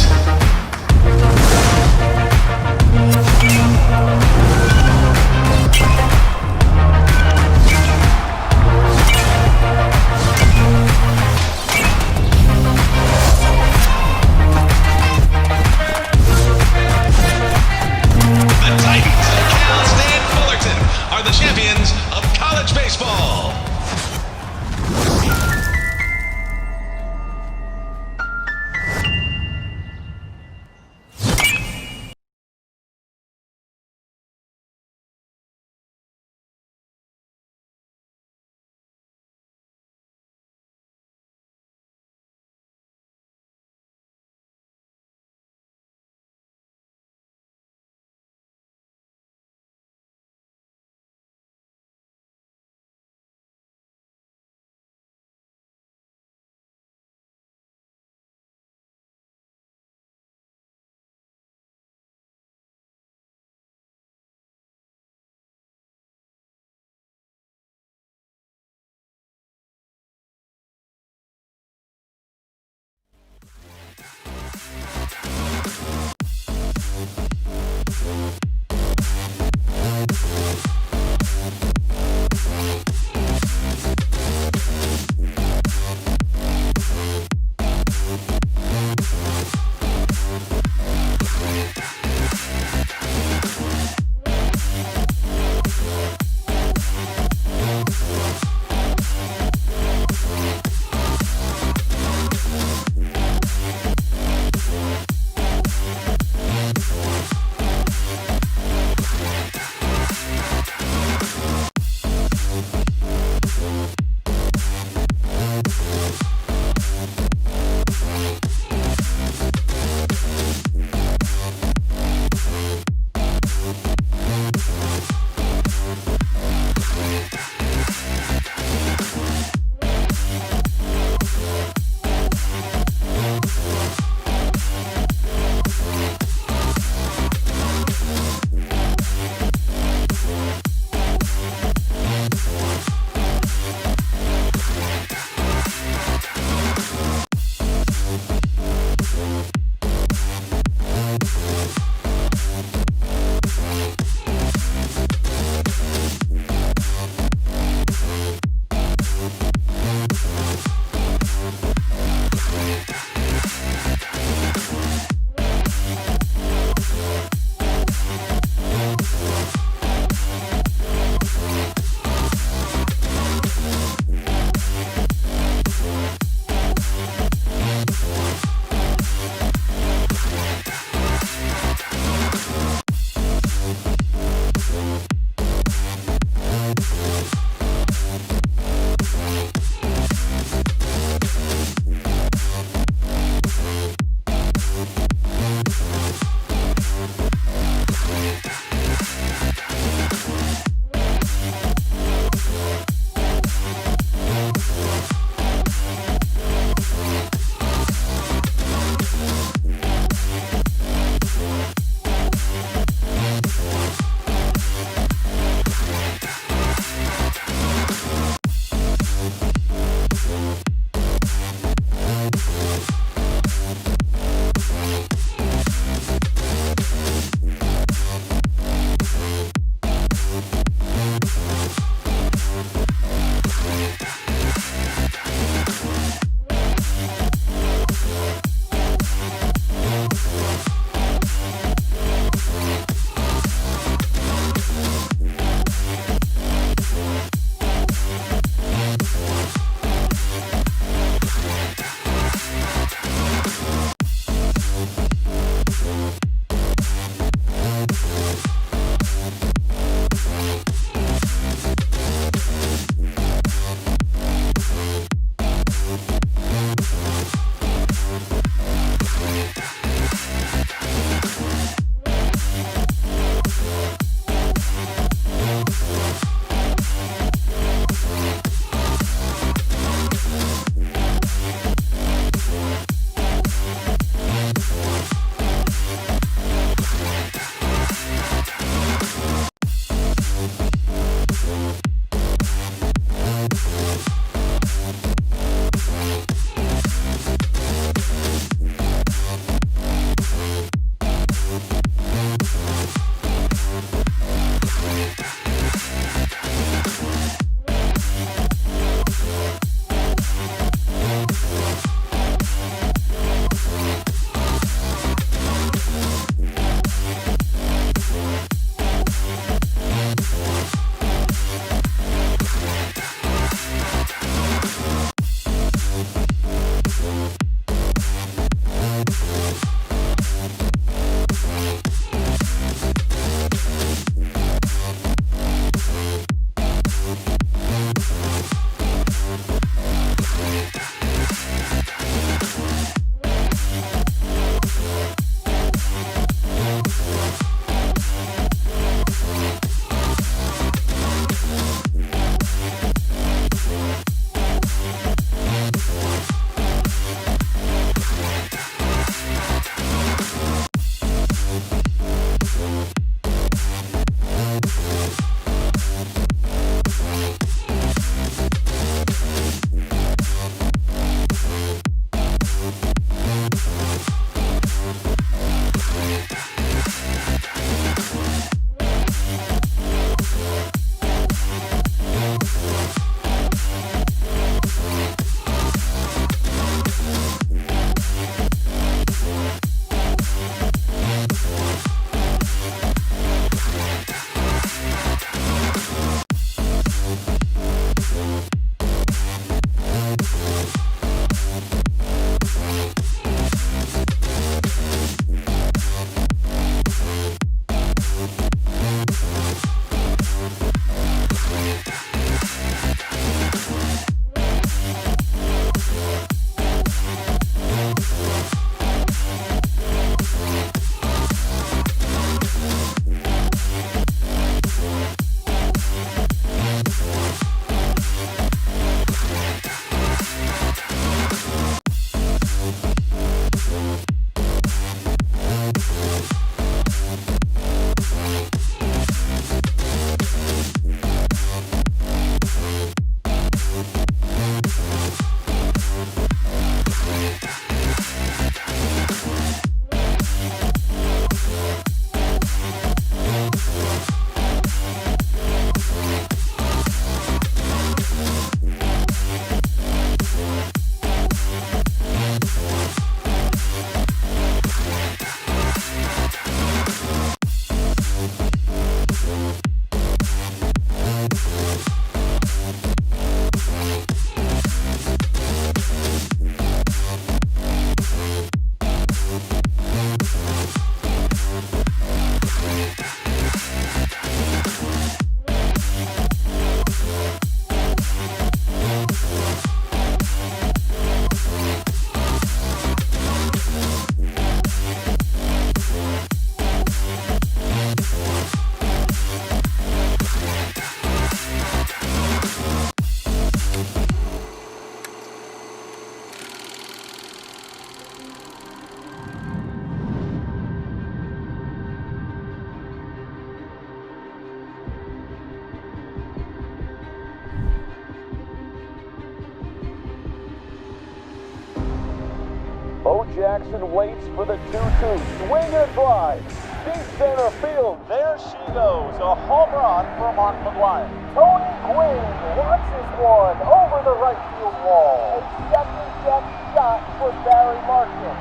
Jackson waits for the 2-2. Swing and a drive. Deep center field. There she goes. A home run for Mark McGuire. Tony Gwynn launches one over the right field wall. A second-deck shot for Barry Larkin.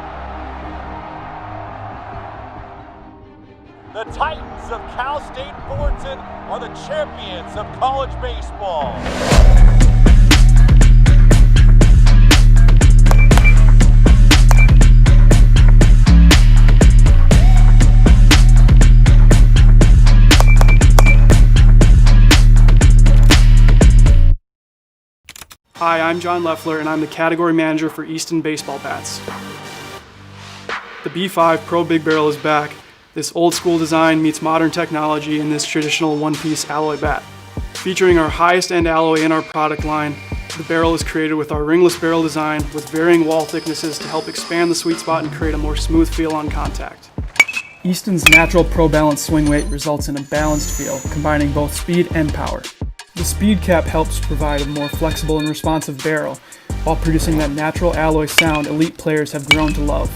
The Titans of Cal State Fullerton are the champions of college baseball. Hi, I'm John Leffler, and I'm the category manager for Easton baseball bats. The B5 Pro Big Barrel is back. This old school design meets modern technology in this traditional one-piece alloy bat. Featuring our highest end alloy in our product line, the barrel is created with our ringless barrel design with varying wall thicknesses to help expand the sweet spot and create a more smooth feel on contact. Easton's natural Pro Balance swing weight results in a balanced feel, combining both speed and power. The speed cap helps provide a more flexible and responsive barrel, while producing that natural alloy sound elite players have grown to love.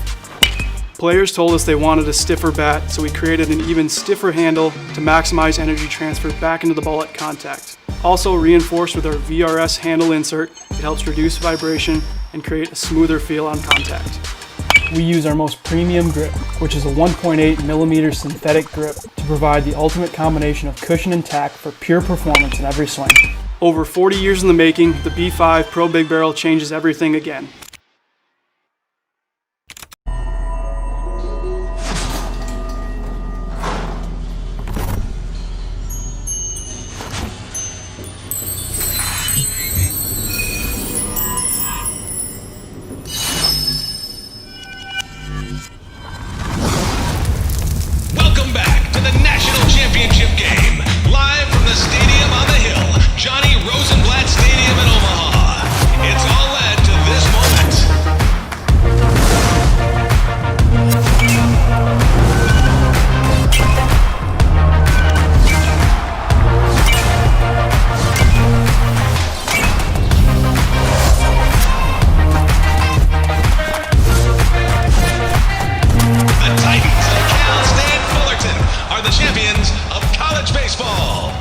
Players told us they wanted a stiffer bat, so we created an even stiffer handle to maximize energy transfer back into the ball at contact. Also reinforced with our VRS handle insert, it helps reduce vibration and create a smoother feel on contact. We use our most premium grip, which is a 1.8mm synthetic grip, to provide the ultimate combination of cushion and tack for pure performance in every swing. Over 40 years in the making, the B5 Pro Big Barrel changes everything again. Welcome back to the National Championship game. Live from the Stadium on the Hill, Johnny Rosenblatt Stadium in Omaha. It's all led to this moment. The Titans of Cal State Fullerton are the champions of college baseball.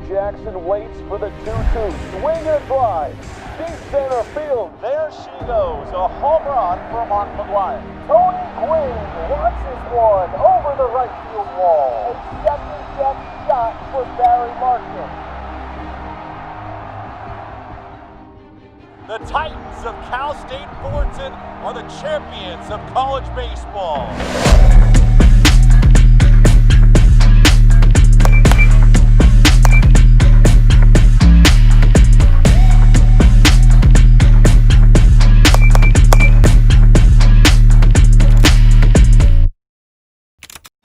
Jackson waits for the 2-2. Swing and drive. Deep center field. There she goes. A home run for Mark McGuire. Tony Gwynn launches one over the right field wall. A second-step shot for Barry Larkin. The Titans of Cal State Fullerton are the champions of college baseball.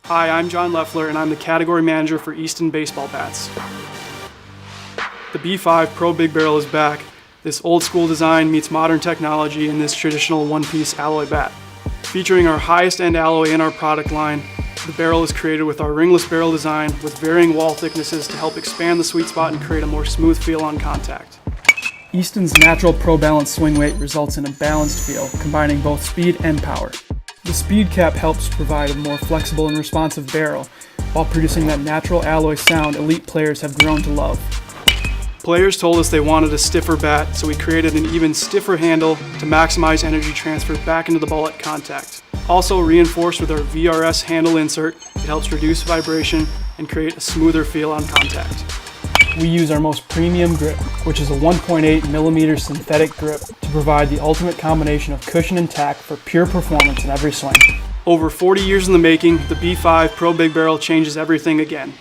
Hi, I'm John Leffler, and I'm the category manager for Easton baseball bats. The B5 Pro Big Barrel is back. This old school design meets modern technology in this traditional one-piece alloy bat. Featuring our highest end alloy in our product line, the barrel is created with our ringless barrel design with varying wall thicknesses to help expand the sweet spot and create a more smooth feel on contact. Easton's natural Pro Balance swing weight results in a balanced feel, combining both speed and power. The speed cap helps provide a more flexible and responsive barrel, while producing that natural alloy sound elite players have grown to love. Players told us they wanted a stiffer bat, so we created an even stiffer handle to maximize energy transfer back into the ball at contact. Also reinforced with our VRS handle insert, it helps reduce vibration and create a smoother feel on contact. We use our most premium grip, which is a 1.8mm synthetic grip to provide the ultimate combination of cushion and tack for pure performance in every swing. Over 40 years in the making, the B5 Pro Big Barrel changes everything again.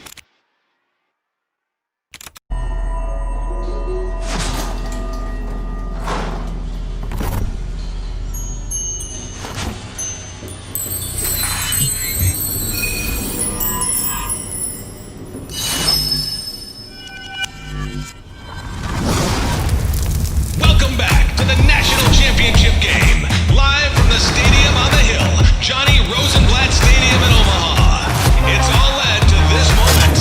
Welcome back to the National Championship game. Live from the Stadium on the Hill, Johnny Rosenblatt Stadium in Omaha. It's all led to this moment.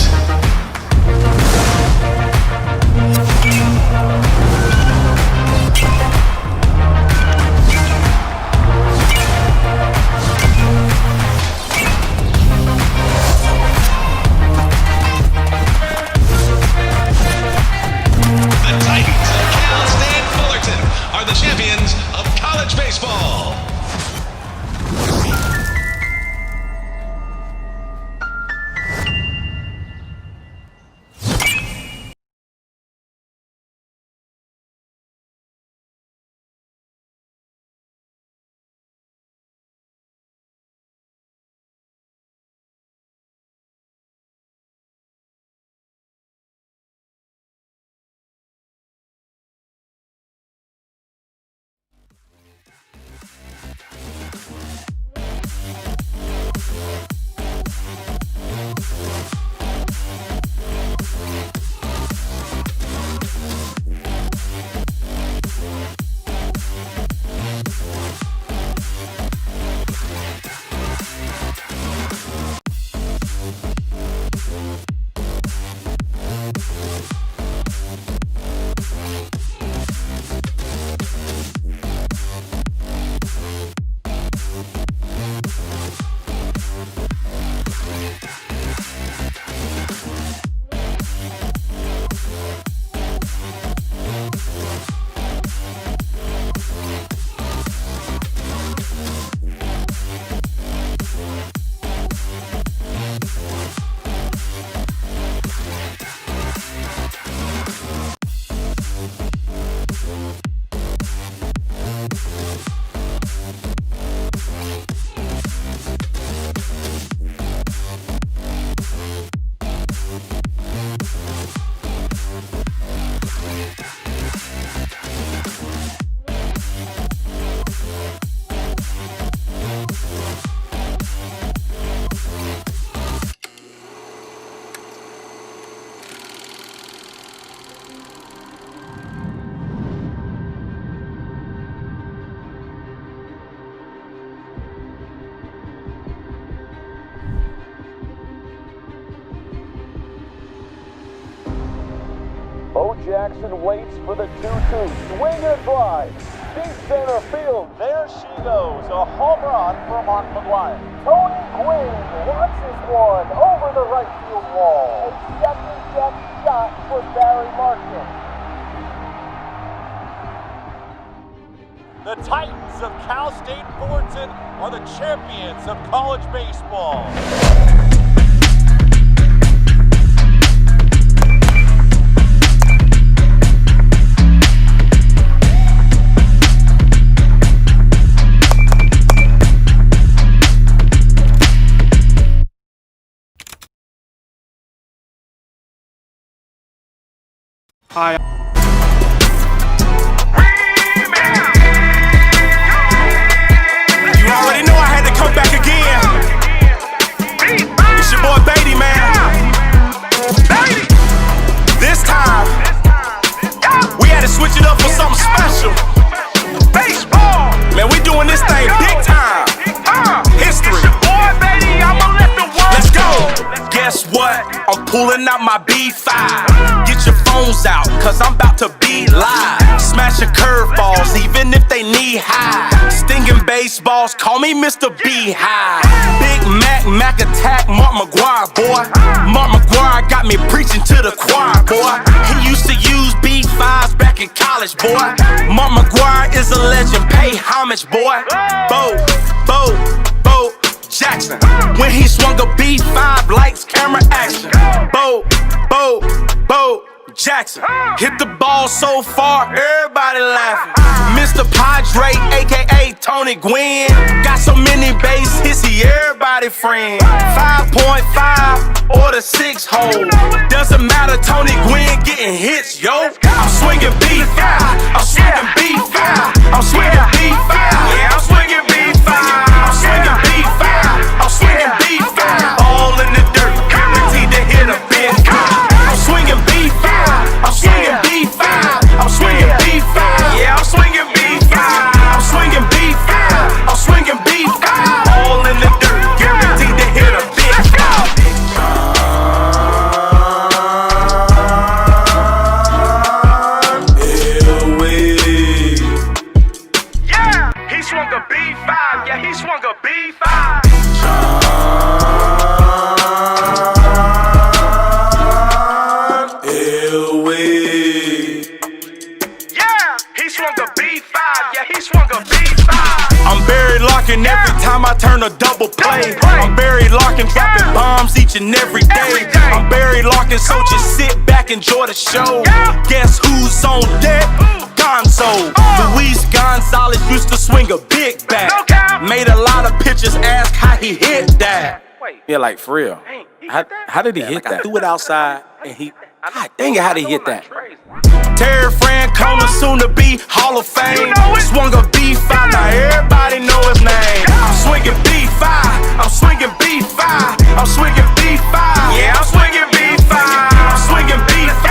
The Titans of Cal State Fullerton are the champions of college baseball. Bo Jackson waits for the 2-2. Swing and drive. Deep center field. There she goes. A home run for Mark McGuire. Tony Gwynn launches one over the right field wall. A second-step shot for Barry Larkin. The Titans of Cal State Fullerton are the champions of college baseball. Hi. You already know I had to come back again. It's your boy Beatty, man. This time, we had to switch it up for something special. Baseball. Man, we doing this thing big time. History. Let's go. Guess what? I'm pulling out my B5. Get your phones out, cause I'm about to be live. Smashing curveballs, even if they knee high. Stinging baseballs, call me Mr. B-High. Big Mac attack, Mark McGuire, boy. Mark McGuire got me preaching to the choir, boy. He used to use B5s back in college, boy. Mark McGuire is a legend, pay homage, boy. Bo Jackson, when he swung a B5, lights, camera, action. Bo Jackson, hit the ball so far, everybody laughing. Mr. Padre, aka Tony Gwynn, got so many base hits, he everybody friend. 5.5 or the 6 hole, doesn't matter, Tony Gwynn getting hits, yo. I'm swinging B5, I'm swinging B5, I'm swinging B5, yeah, I'm swinging B5, I'm swinging B5, I'm swinging B5, all in the dirt, guaranteed to hit a big car. I'm swinging B5, I'm swinging B5, I'm swinging B5, yeah, I'm swinging B5, I'm swinging B5, I'm swinging B5, all in the dirt, guaranteed to hit a big car. Yeah, he swung a B5, yeah, he swung a B5. I'm buried locking every time I turn a double play. I'm buried locking, dropping bombs each and every day. I'm buried locking, so just sit back, enjoy the show. Guess who's on deck? Gonzo. Luis Gonzalez used to swing a big bat. Made a lot of pitchers ask how he hit that. Yeah, like for real. How did he hit that? Threw it outside and he. God dang it, how did he hit that? Terry Francona, soon to be Hall of Fame. Swung a B5, now everybody know his name. I'm swinging B5, I'm swinging B5, I'm swinging B5, yeah, I'm swinging B5, I'm swinging B5,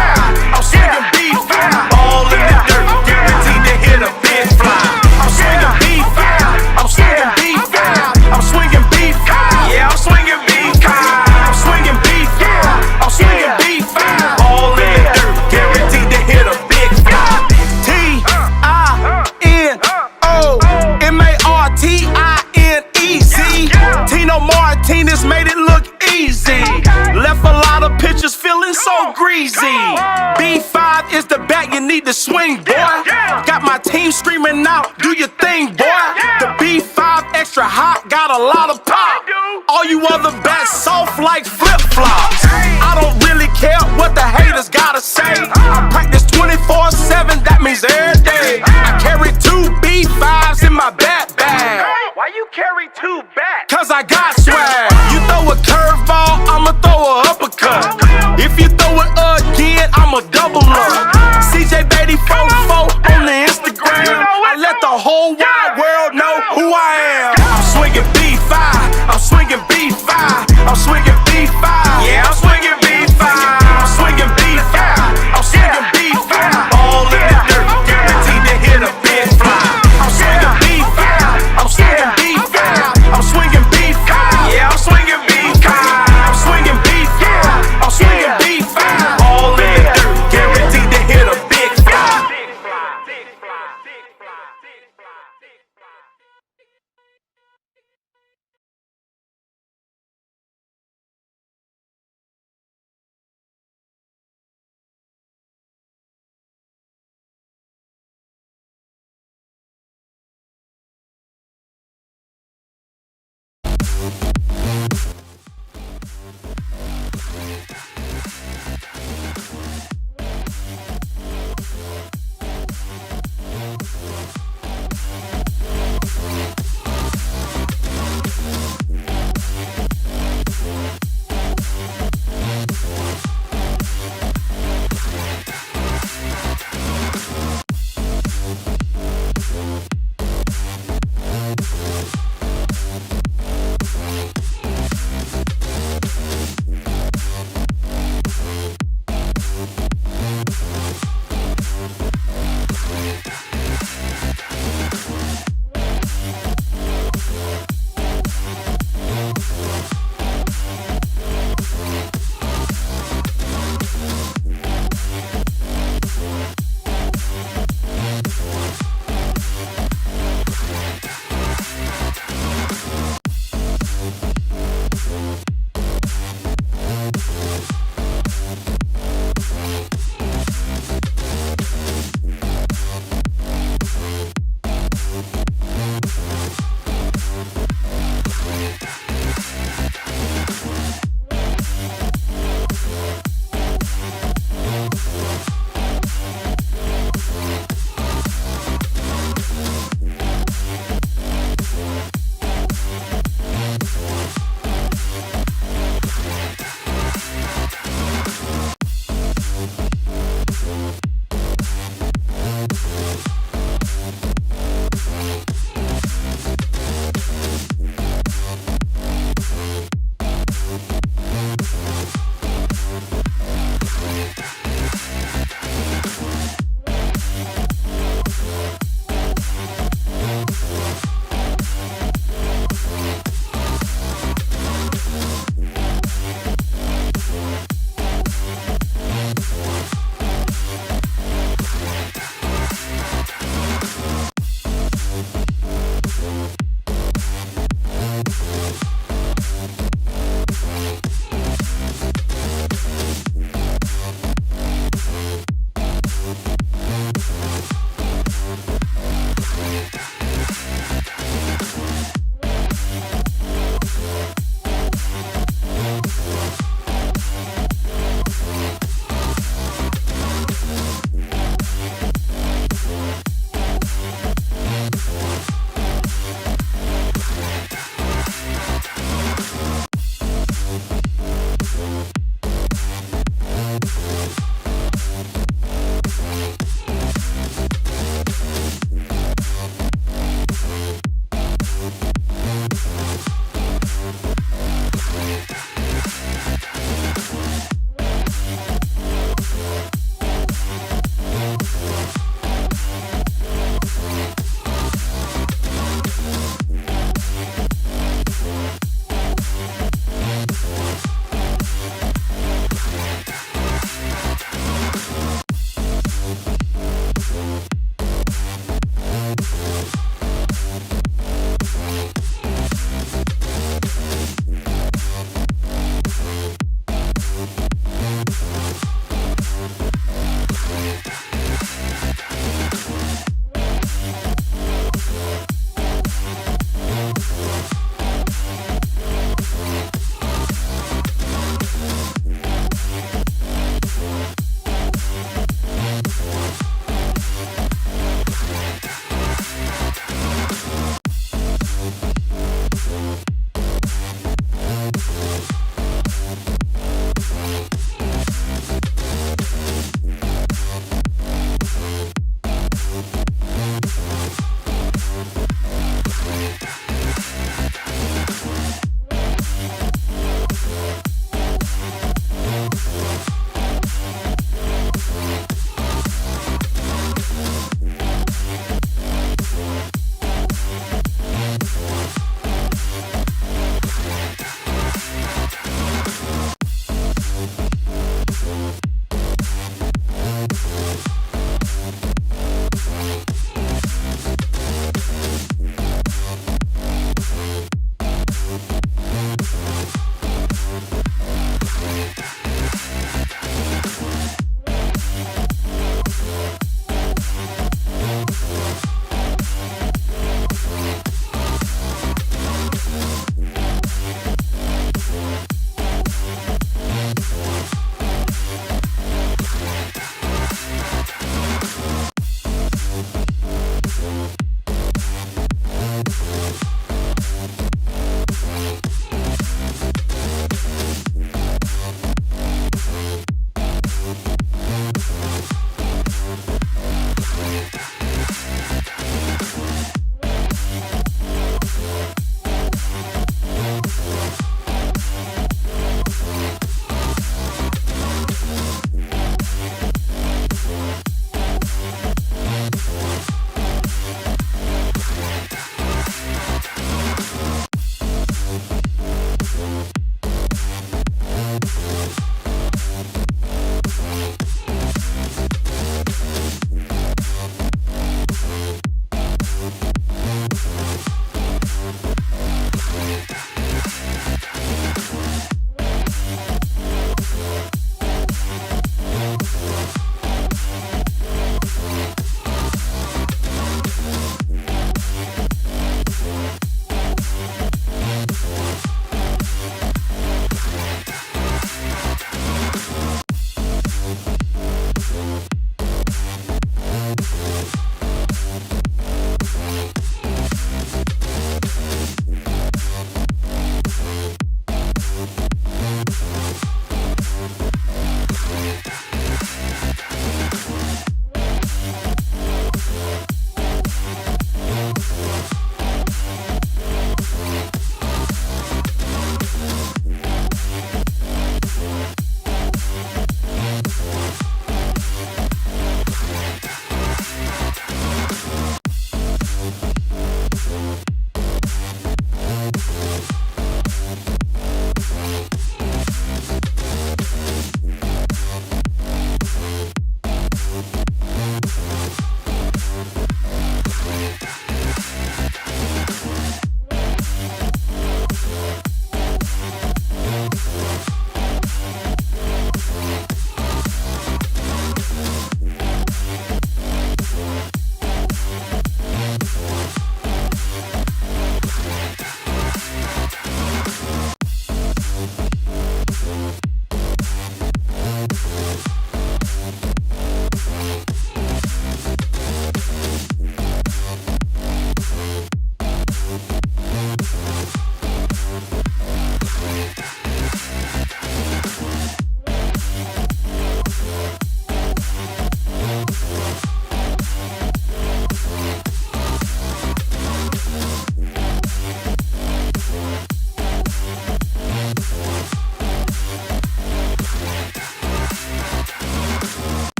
I'm swinging B5, all in the dirt, guaranteed to hit a big fly. I'm swinging B5, I'm swinging B5, I'm swinging B5, yeah, I'm swinging B5, I'm swinging B5, I'm swinging B5, all in the dirt, guaranteed to hit a big fly. T-I-N-O-M-A-R-T-I-N-E-Z. Tino Martinez made it look easy. Left a lot of pitchers feeling so greasy. B5 is the bat you need to swing, boy. Got my team screaming out, do your thing, boy. The B5 extra hot, got a lot of pop. All you other bats soft like flip-flops. I don't really care what the haters gotta say. I practice 24/7, that means every day. I carry 2 B5s in my bat bag. Why you carry 2 bats? Cause I got swag. You throw a curveball, I'ma throw a uppercut. If you throw it again, I'ma double up. CJ Beatty 44 on the Instagram. I let the whole wide world know who I am. I'm swinging B5, I'm swinging B5, I'm swinging B5, yeah, I'm swinging B5, I'm swinging B5, I'm swinging B5.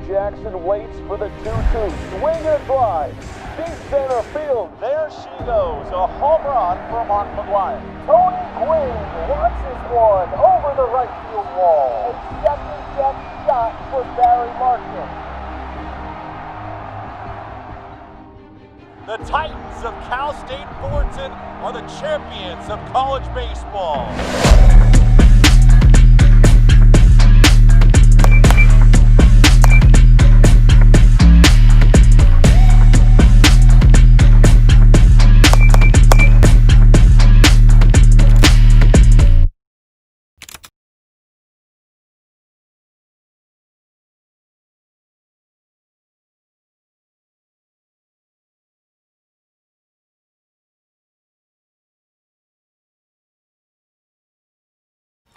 Jackson waits for the 2-2. Swing and drive. Deep center field. There she goes. A home run for Mark McGuire. Tony Gwynn launches one over the right field wall. A second-guess shot for Barry Larkin. The Titans of Cal State Fullerton are the champions of college baseball.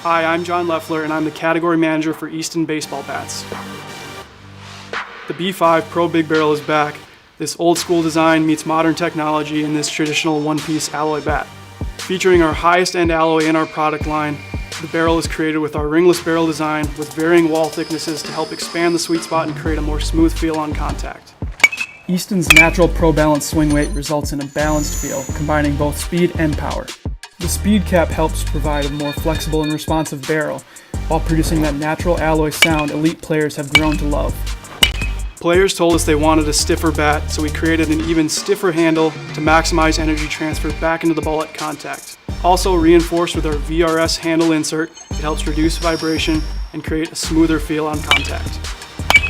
Hi, I'm John Leffler, and I'm the category manager for Easton baseball bats. The B5 Pro Big Barrel is back. This old school design meets modern technology in this traditional one-piece alloy bat. Featuring our highest end alloy in our product line, the barrel is created with our ringless barrel design with varying wall thicknesses to help expand the sweet spot and create a more smooth feel on contact. Easton's natural Pro Balance swing weight results in a balanced feel, combining both speed and power. The speed cap helps provide a more flexible and responsive barrel, while producing that natural alloy sound elite players have grown to love. Players told us they wanted a stiffer bat, so we created an even stiffer handle to maximize energy transfer back into the ball at contact. Also reinforced with our VRS handle insert, it helps reduce vibration and create a smoother feel on contact.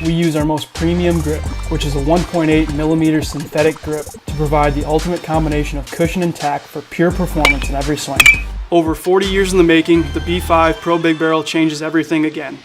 We use our most premium grip, which is a 1.8mm synthetic grip, to provide the ultimate combination of cushion and tack for pure performance in every swing. Over 40 years in the making, the B5 Pro Big Barrel changes everything again.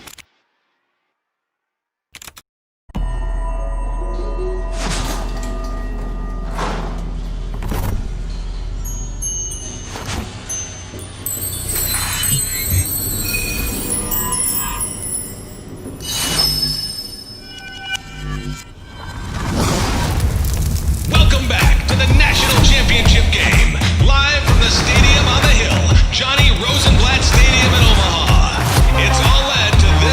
Welcome back to the National Championship game. Live from the Stadium on the Hill, Johnny Rosenblatt Stadium in Omaha. It's all led to this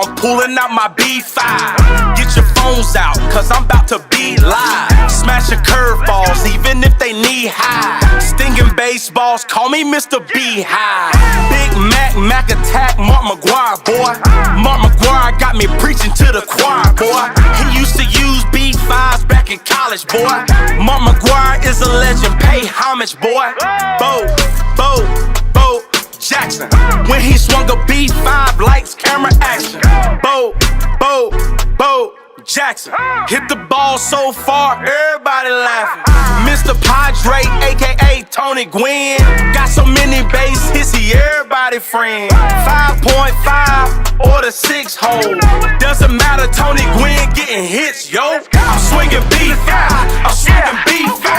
I'm pulling out my B5. Get your phones out, cause I'm about to be live. Smashing curveballs, even if they knee high. Stinging baseballs, call me Mr. Beehive. Big Mac attack, Mark McGuire, boy. Mark McGuire got me preaching to the choir, boy. He used to use B5s back in college, boy. Mark McGuire is a legend, pay homage, boy. Bo Jackson, when he swung a B5, lights, camera, action. Bo Jackson, hit the ball so far, everybody laughing. Mr. Padre, aka Tony Gwynn, got so many base hits, he everybody friend. 5.5 or the 6 hole, doesn't matter, Tony Gwynn getting hits, yo. I'm swinging B5, I'm swinging B5,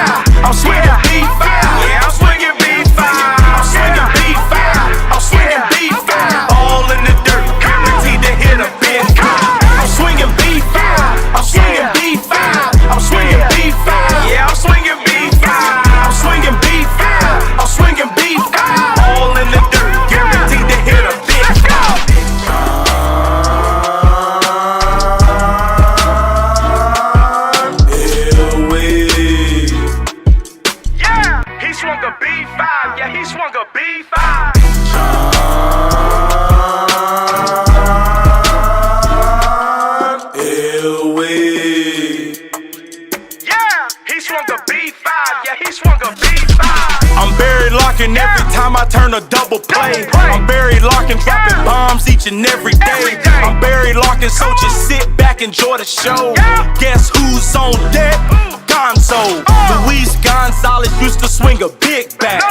I'm swinging B5, yeah, I'm swinging B5, I'm swinging B5, I'm swinging B5, all in the dirt, guaranteed to hit a big car. I'm swinging B5, I'm swinging B5, I'm swinging B5, yeah, I'm swinging B5, I'm swinging B5, I'm swinging B5, all in the dirt, guaranteed to hit a big car. Yeah, he swung a B5, yeah, he swung a B5. I'm buried locking every time I turn a double play. I'm buried locking, dropping bombs each and every day. I'm buried locking, so just sit back, enjoy the show. Guess who's on deck? Gonzo. Luis Gonzalez used to swing a big bat.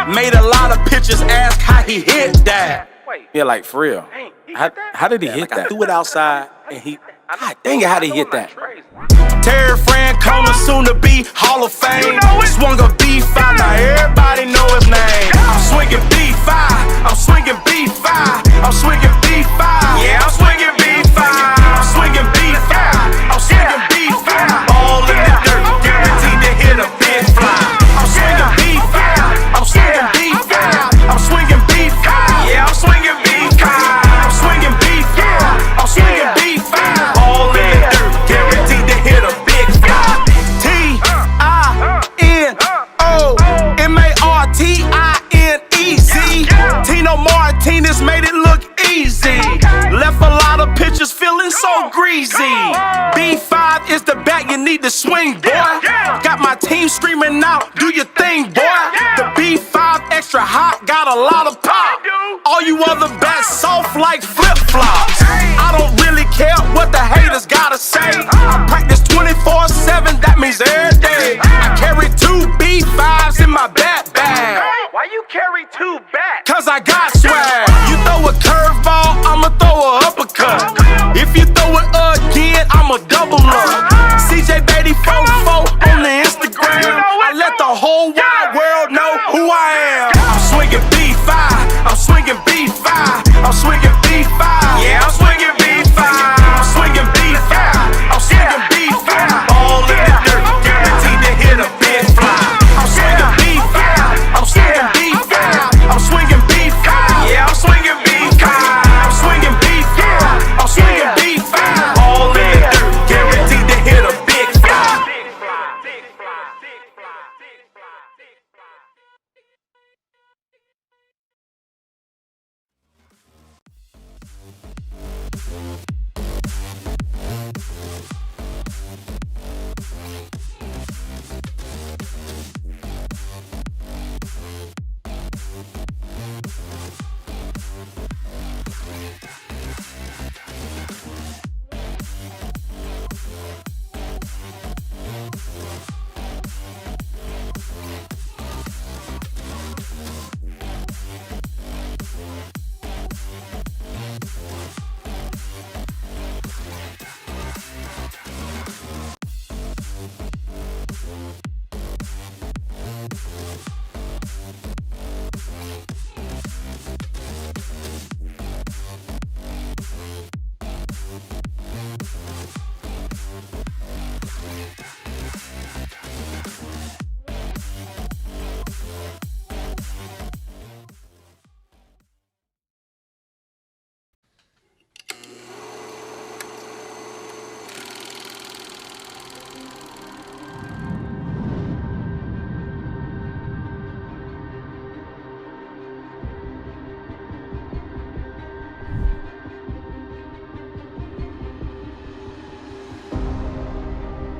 Made a lot of pitchers ask how he hit that. Yeah, like for real. How did he hit that? I threw it outside and he. God dang it, how did he hit that? Terry Francona, soon to be Hall of Fame. Swung a B5, now everybody know his name. I'm swinging B5, I'm swinging B5, I'm swinging B5, yeah, I'm swinging B5, I'm swinging B5, I'm swinging B5, all in the dirt, guaranteed to hit a big fly. I'm swinging B5, I'm swinging B5, I'm swinging B5, yeah, I'm swinging B5, I'm swinging B5, I'm swinging B5, all in the dirt, guaranteed to hit a big fly. T-I-N-O-M-A-R-T-I-N-E-Z. Tino Martinez made it look easy. Left a lot of pitchers feeling so greasy. B5 is the bat you need to swing, boy. Got my team screaming out, do your thing, boy. The B5 extra hot, got a lot of pop. All you other bats soft like flip-flops. I don't really care what the haters gotta say. I practice 24/7, that means every day. I carry 2 B5s in my bat bag. Why you carry 2 bats? Cause I got swag. You throw a curveball, I'ma throw a uppercut. If you throw it again, I'ma double up. CJ Beatty 44 on the Instagram. I let the whole wide world know who I am. I'm swinging B5, I'm swinging B5, I'm swinging B5, yeah, I'm swinging B5,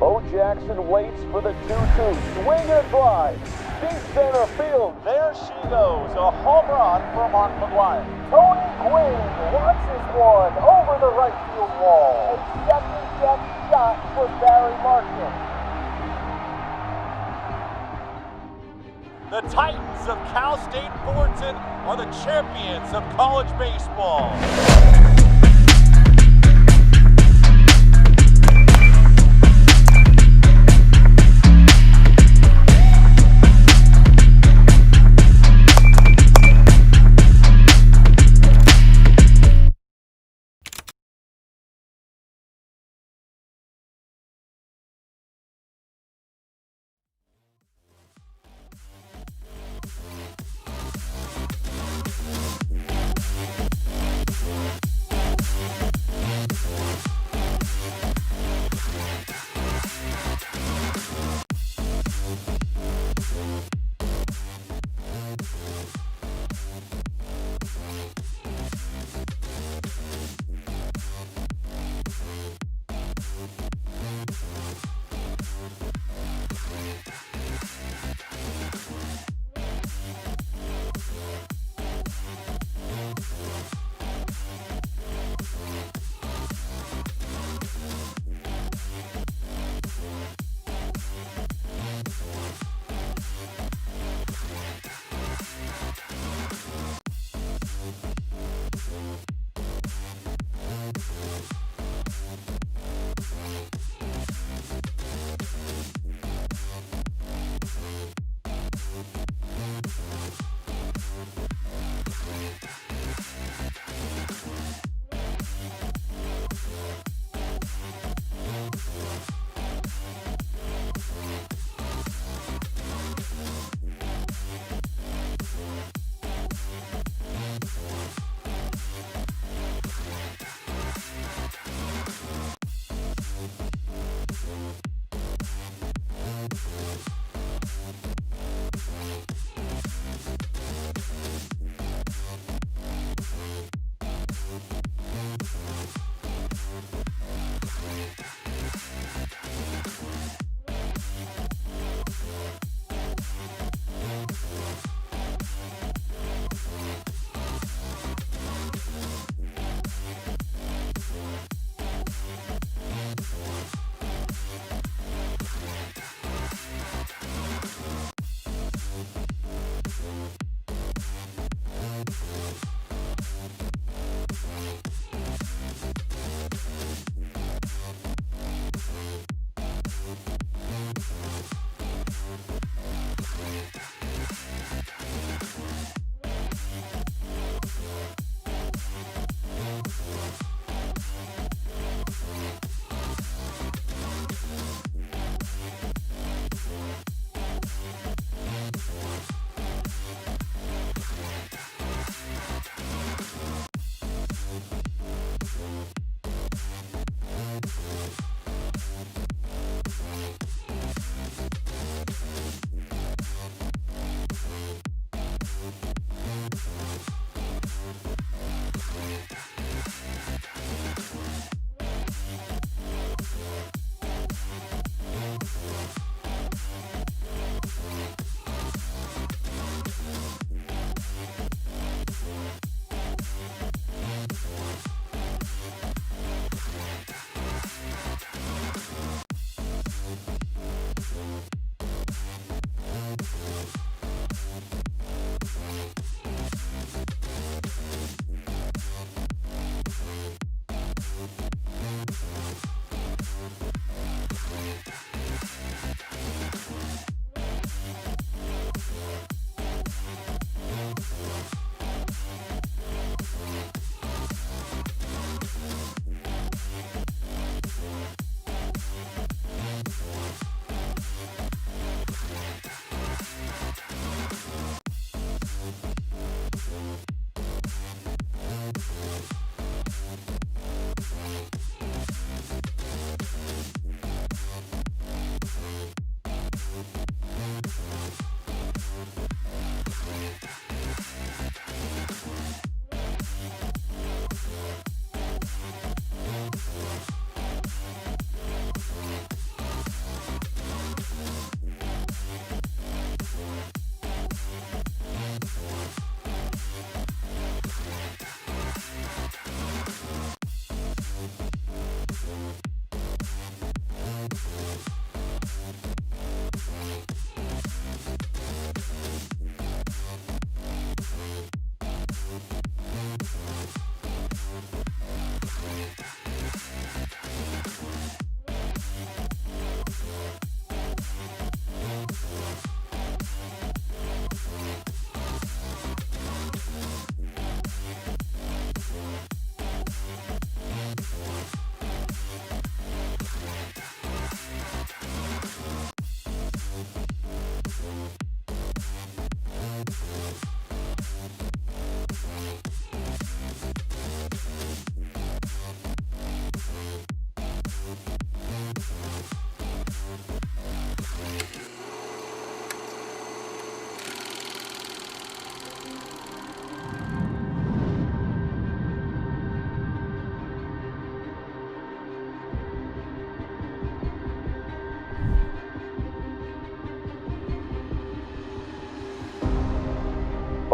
Bo Jackson waits for the 2-2. Swing and drive. Deep center field. There she goes. A home run for Mark McGuire. Tony Gwynn launches one over the right field wall. A second-guess shot for Barry Larkin. The Titans of Cal State Fullerton are the champions of college baseball.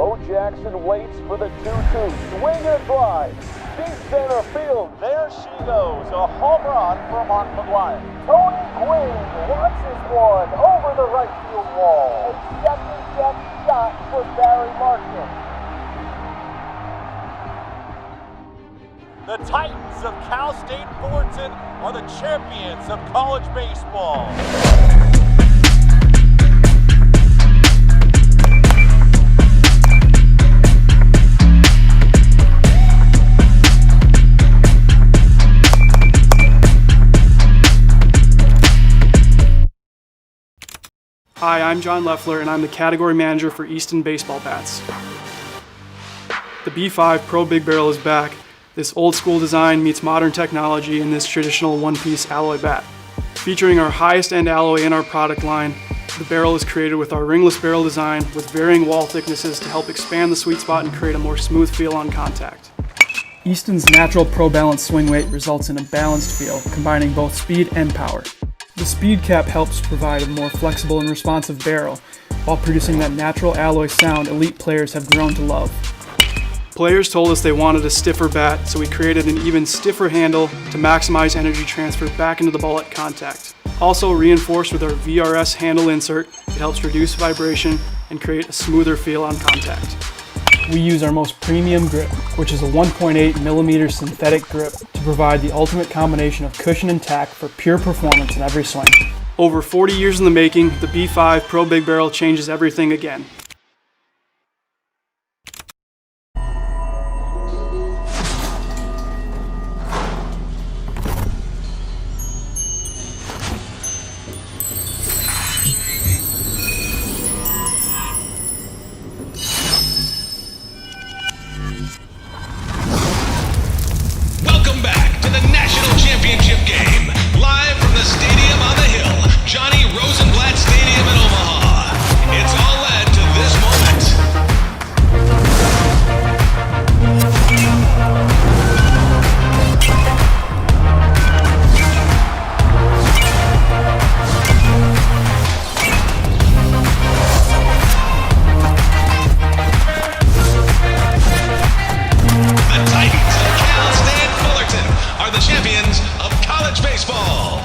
Bo Jackson waits for the 2-2. Swing and drive. Deep center field. There she goes. A home run for Mark McGuire. Tony Gwynn launches one over the right field wall. A second-step shot for Barry Larkin. The Titans of Cal State Fullerton are the champions of college baseball. Hi, I'm John Leffler, and I'm the category manager for Easton baseball bats. The B5 Pro Big Barrel is back. This old school design meets modern technology in this traditional one-piece alloy bat. Featuring our highest end alloy in our product line, the barrel is created with our ringless barrel design with varying wall thicknesses to help expand the sweet spot and create a more smooth feel on contact. Easton's natural Pro Balance swing weight results in a balanced feel, combining both speed and power. The speed cap helps provide a more flexible and responsive barrel, while producing that natural alloy sound elite players have grown to love. Players told us they wanted a stiffer bat, so we created an even stiffer handle to maximize energy transfer back into the ball at contact. Also reinforced with our VRS handle insert, it helps reduce vibration and create a smoother feel on contact. We use our most premium grip, which is a 1.8mm synthetic grip to provide the ultimate combination of cushion and tack for pure performance in every swing. Over 40 years in the making, the B5 Pro Big Barrel changes everything again. Welcome back to the National Championship game. Live from the Stadium on the Hill, Johnny Rosenblatt Stadium in Omaha. It's all led to this moment. The Titans of Cal State Fullerton are the champions of college baseball.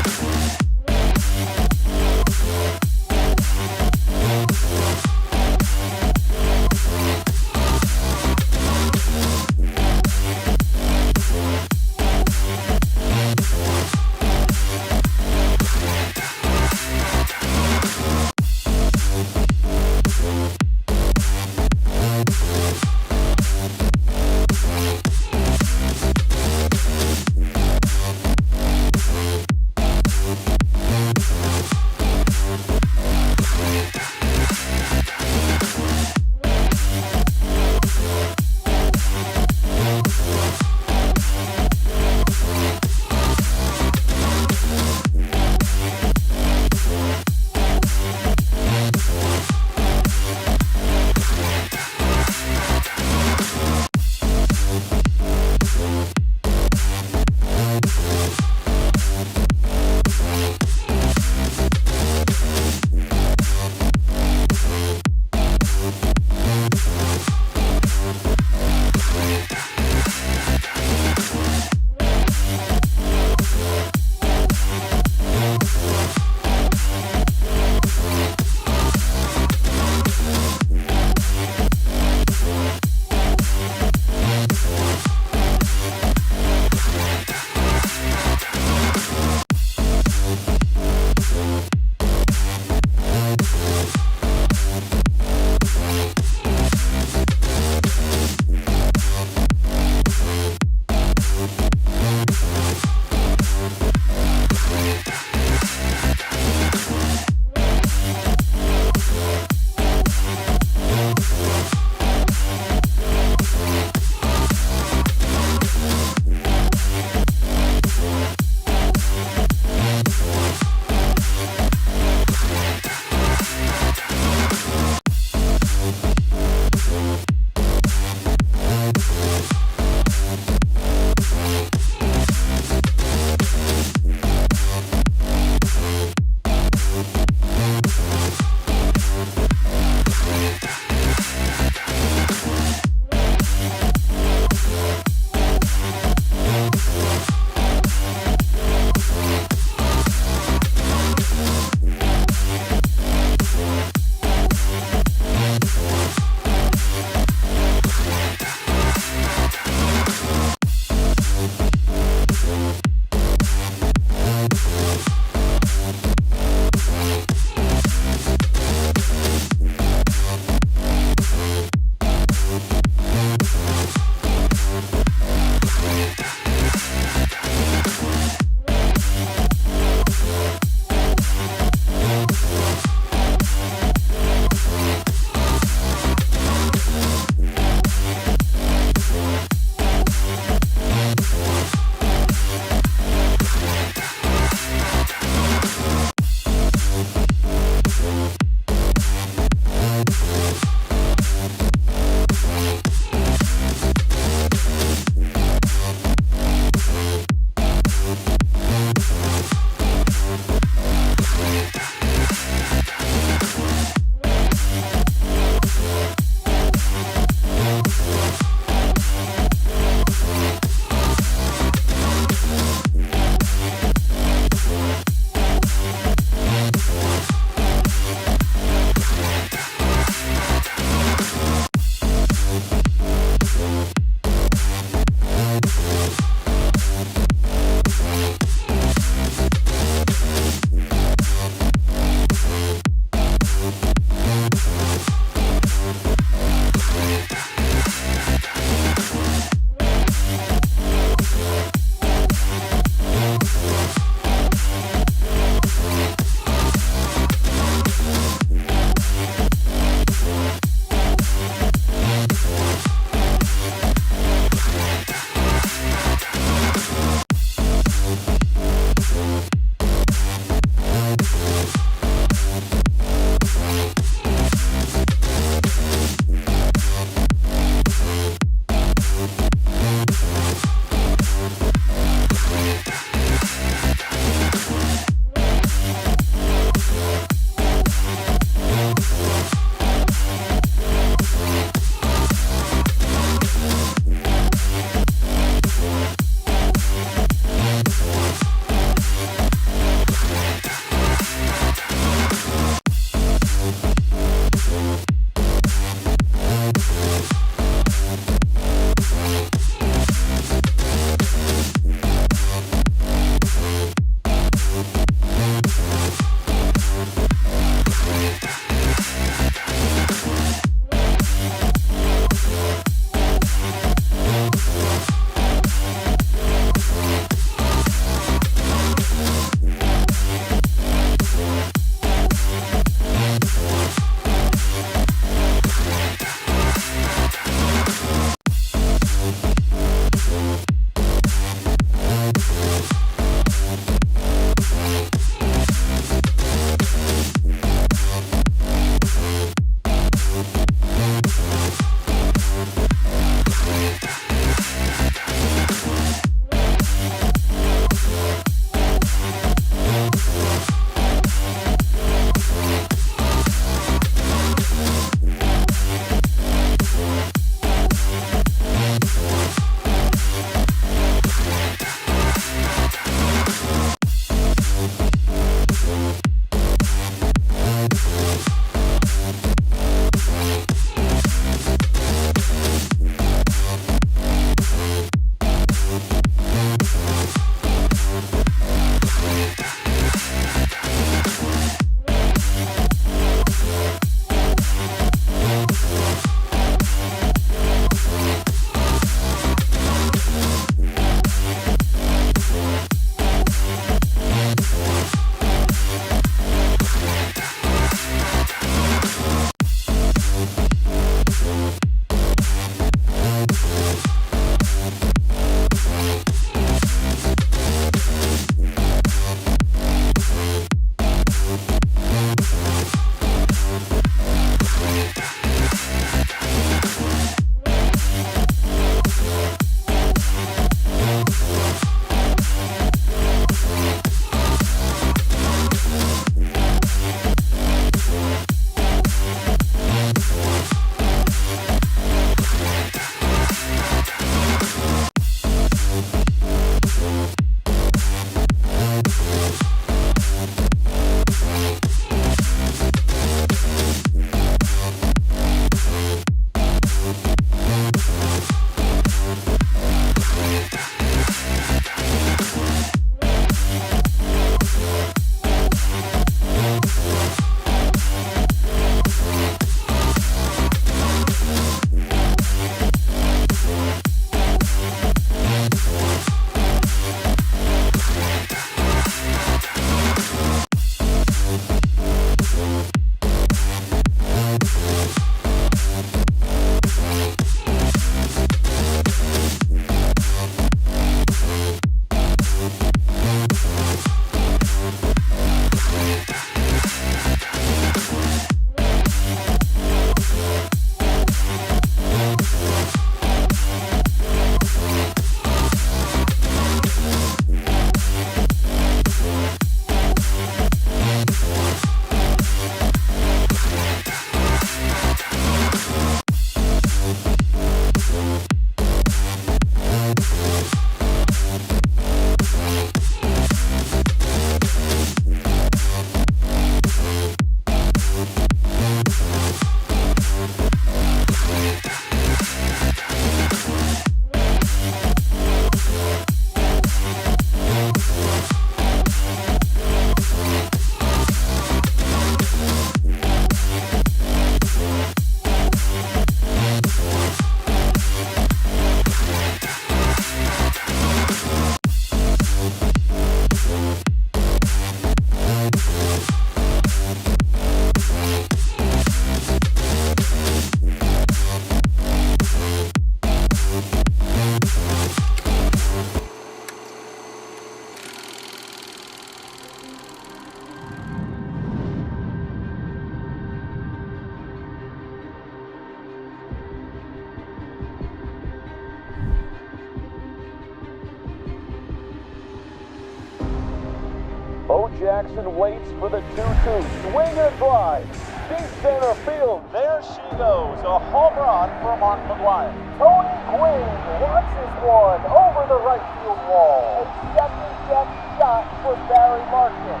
Bo Jackson waits for the 2-2. Swing and drive. Deep center field. There she goes. A home run for Mark McGuire. Tony Gwynn launches one over the right field wall. A second-step shot for Barry Larkin.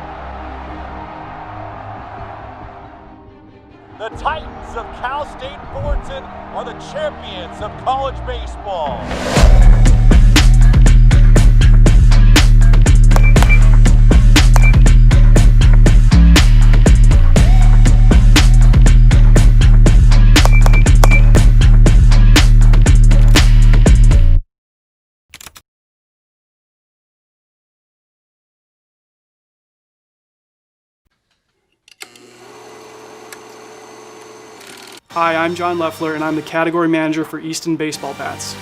The Titans of Cal State Fullerton are the champions of college baseball. Hi, I'm John Leffler, and I'm the category manager for Easton baseball bats.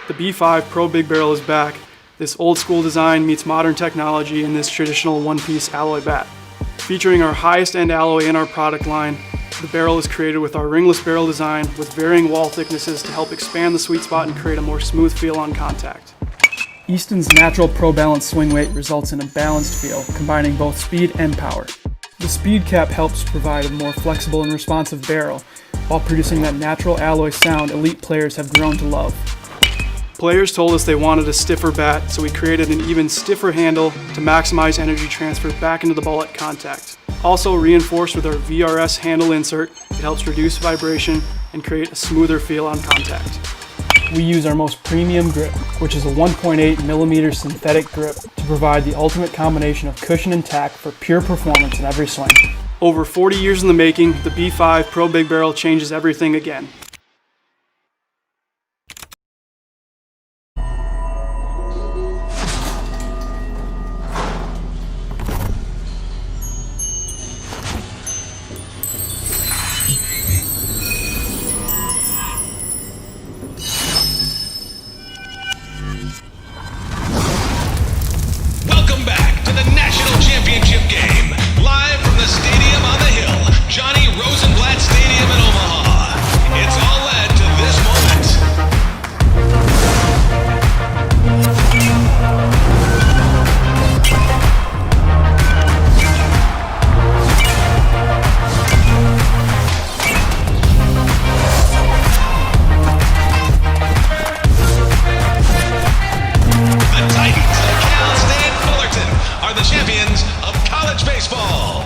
The B5 Pro Big Barrel is back. This old school design meets modern technology in this traditional one-piece alloy bat. Featuring our highest end alloy in our product line, the barrel is created with our ringless barrel design with varying wall thicknesses to help expand the sweet spot and create a more smooth feel on contact. Easton's natural Pro Balance swing weight results in a balanced feel, combining both speed and power. The speed cap helps provide a more flexible and responsive barrel, while producing that natural alloy sound elite players have grown to love. Players told us they wanted a stiffer bat, so we created an even stiffer handle to maximize energy transfer back into the ball at contact. Also reinforced with our VRS handle insert, it helps reduce vibration and create a smoother feel on contact. We use our most premium grip, which is a 1.8mm synthetic grip, to provide the ultimate combination of cushion and tack for pure performance in every swing. Over 40 years in the making, the B5 Pro Big Barrel changes everything again. Welcome back to the National Championship game. Live from the Stadium on the Hill, Johnny Rosenblatt Stadium in Omaha. It's all led to this moment. The Titans of Cal State Fullerton are the champions of college baseball.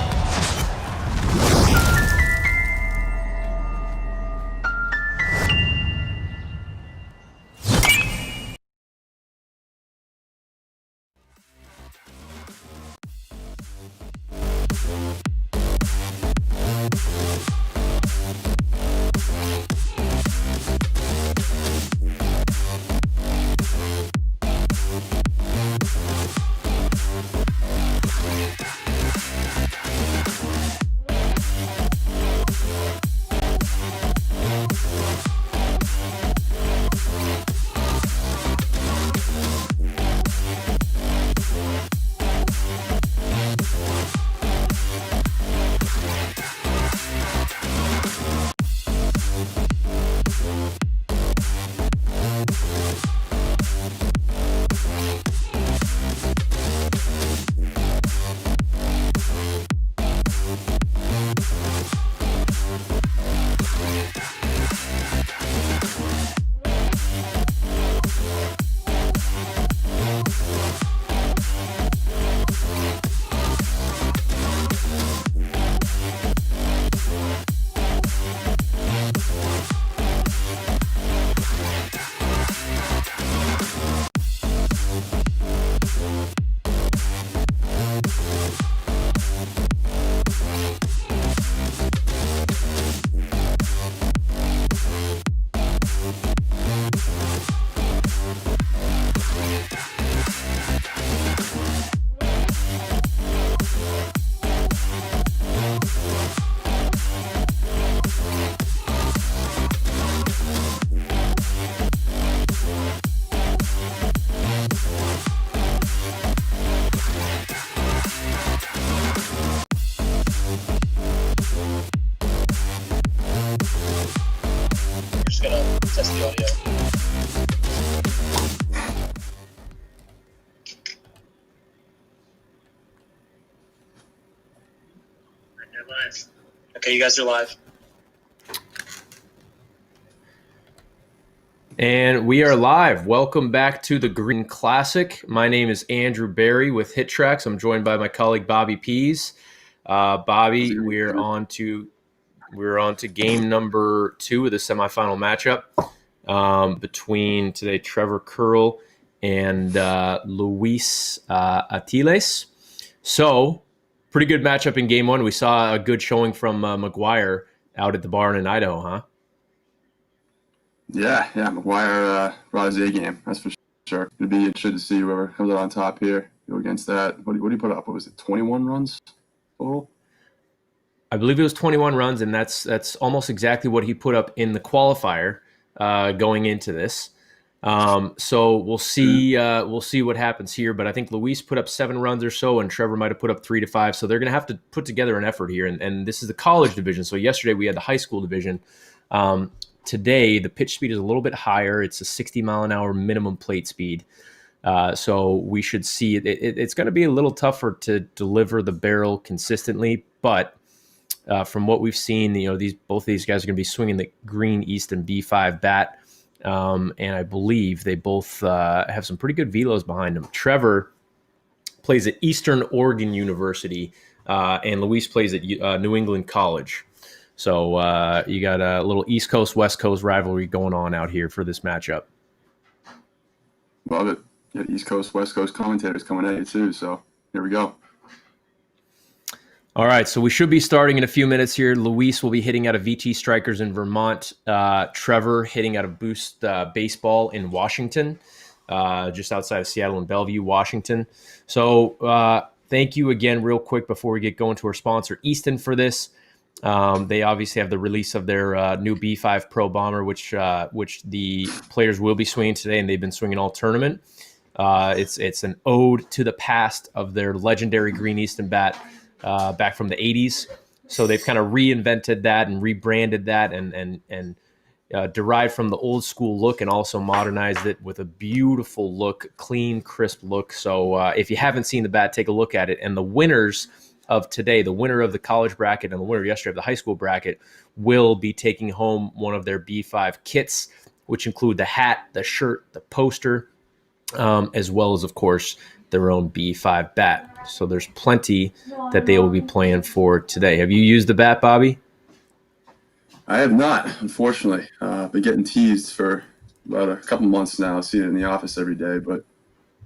Test the audio. Okay, you guys are live. And we are live. Welcome back to the Green Classic. My name is Andrew Barry with Hit Tracks. I'm joined by my colleague Bobby Pease. Bobby, we're on to game number 2 of the semifinal matchup between today Trevor Curl and Luis Atiles. So, pretty good matchup in game 1. We saw a good showing from McGuire out at the barn in Idaho, huh? Yeah, McGuire brought his A game, that's for sure. It'd be interesting to see whoever comes out on top here, go against that. What do you put up? What was it, 21 runs total? I believe it was 21 runs, and that's almost exactly what he put up in the qualifier going into this. So we'll see what happens here. But I think Luis put up 7 runs or so, and Trevor might have put up 3 to 5. So they're going to have to put together an effort here. And this is the college division. So yesterday we had the high school division. Today the pitch speed is a little bit higher. It's a 60-mile-an-hour minimum plate speed. So we should see it's going to be a little tougher to deliver the barrel consistently, but from what we've seen, both of these guys are going to be swinging the green Easton B5 bat, and I believe they both have some pretty good velos behind them. Trevor plays at Eastern Oregon University, and Luis plays at New England College. So you got a little East Coast, West Coast rivalry going on out here for this matchup. Love it. Yeah, East Coast, West Coast commentators coming at you too. So here we go. All right, so we should be starting in a few minutes here. Luis will be hitting out of VT Strikers in Vermont. Trevor hitting out of Boost Baseball in Washington, just outside of Seattle in Bellevue, Washington. So thank you again real quick before we get going to our sponsor, Easton, for this. They obviously have the release of their new B5 Pro Bomber, which the players will be swinging today, and they've been swinging all tournament. It's an ode to the past of their legendary green Easton bat back from the 80s. So they've kind of reinvented that and rebranded that and derived from the old school look and also modernized it with a beautiful look, clean, crisp look. So if you haven't seen the bat, take a look at it. And the winners of today, the winner of the college bracket and the winner yesterday of the high school bracket, will be taking home one of their B5 kits, which include the hat, the shirt, the poster, as well as, of course, their own B5 bat. So there's plenty that they will be playing for today. Have you used the bat, Bobby? I have not, unfortunately. I've been getting teased for about a couple months now. I see it in the office every day, but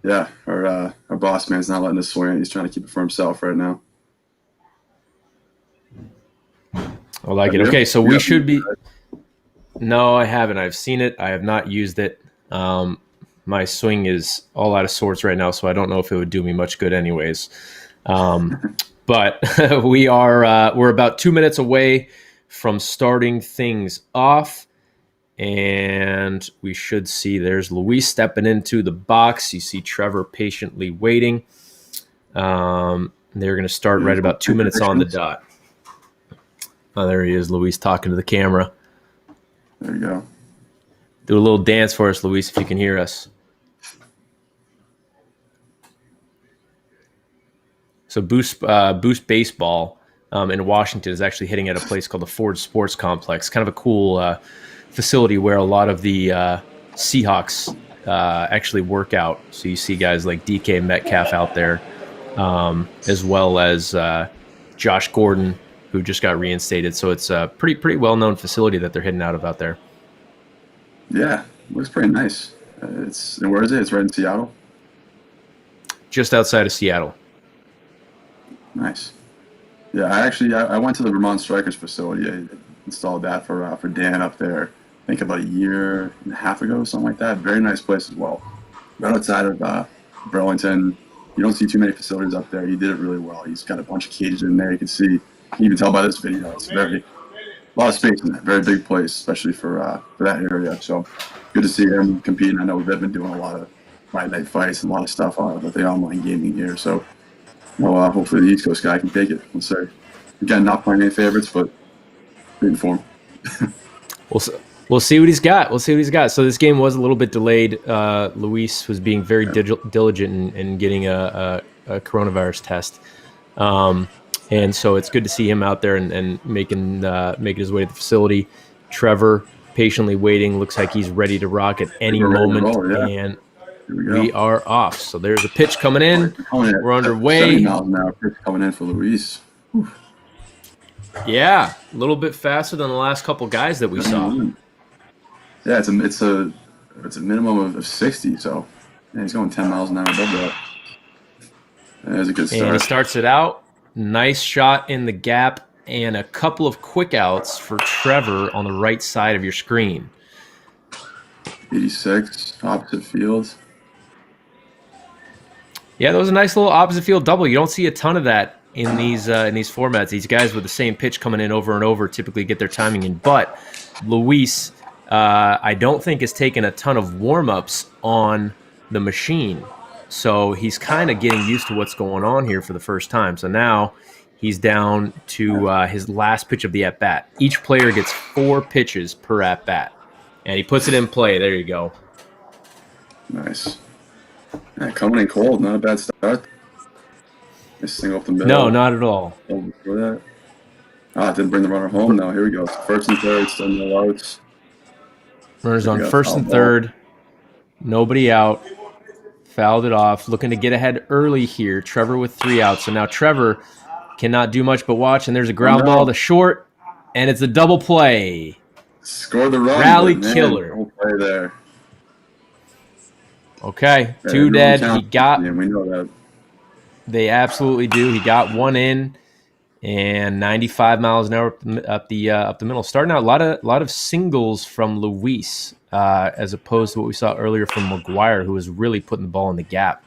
yeah, our boss man's not letting us swing. He's trying to keep it for himself right now. I like it. Okay, so we should be. No, I haven't. I've seen it. I have not used it. My swing is all out of sorts right now, so I don't know if it would do me much good, anyways. But we're about 2 minutes away from starting things off, and we should see there's Luis stepping into the box. You see Trevor patiently waiting. They're going to start right about 2 minutes on the dot. Oh, there he is, Luis, talking to the camera. There you go. Do a little dance for us, Luis, if you can hear us. So Boost Baseball in Washington is actually hitting at a place called the Ford Sports Complex. Kind of a cool facility where a lot of the Seahawks actually work out. So you see guys like DK Metcalf out there, as well as Josh Gordon, who just got reinstated. So it's a pretty well-known facility that they're hitting out of out there. Yeah, looks pretty nice. Where is it? It's right in Seattle? Just outside of Seattle. Nice. Yeah, I went to the Vermont Strikers facility. I installed that for Dan up there, I think about a year and a half ago, something like that. Very nice place as well. Right outside of Burlington. You don't see too many facilities up there. He did it really well. He's got a bunch of cages in there. You can even tell by this video. It's a lot of space in there. Very big place, especially for that area. So good to see him competing. I know they've been doing a lot of Fight Night Fights and a lot of stuff with the online gaming here. So hopefully the East Coast guy can take it. Let's say, again, not playing any favorites, but good form. We'll see what he's got. So this game was a little bit delayed. Luis was being very diligent in getting a coronavirus test. And so it's good to see him out there and making his way to the facility. Trevor patiently waiting. Looks like he's ready to rock at any We're ready to moment. roll, yeah. And Here we are off. So there's a pitch coming in. We're underway. 70 miles an hour pitch coming in for Luis. Whew. Yeah, a little bit faster than the last couple guys that we saw. Yeah, it's a minimum of 60. So yeah, he's going 10 miles an hour above that. There's a good start. And he starts it out. Nice shot in the gap and a couple of quick outs for Trevor on the right side of your screen. 86, opposite field. Yeah, that was a nice little opposite field double. You don't see a ton of that in these formats. These guys with the same pitch coming in over and over typically get their timing in. But Luis, I don't think has taken a ton of warm-ups on the machine. So he's kind of getting used to what's going on here for the first time. So now he's down to his last pitch of the at-bat. Each player gets 4 pitches per at-bat. And he puts it in play. There you go. Nice. Yeah, coming in cold, not a bad start. Nice thing off the middle. No, not at all. Before that. It didn't bring the runner home now. Here we go. First and third, still no outs. Runners on first and third. Nobody out. Fouled it off. Looking to get ahead early here. Trevor with 3 outs. So now Trevor cannot do much but watch. And there's a ground ball to short. And it's a double play. Score the run. Rally killer. Double play there. Okay. Yeah, 2 dead. counts. He got. Yeah, we know that. They absolutely do. He got 1 in. And 95 miles an hour up the middle. Starting out a lot of singles from Luis, as opposed to what we saw earlier from McGuire, who was really putting the ball in the gap.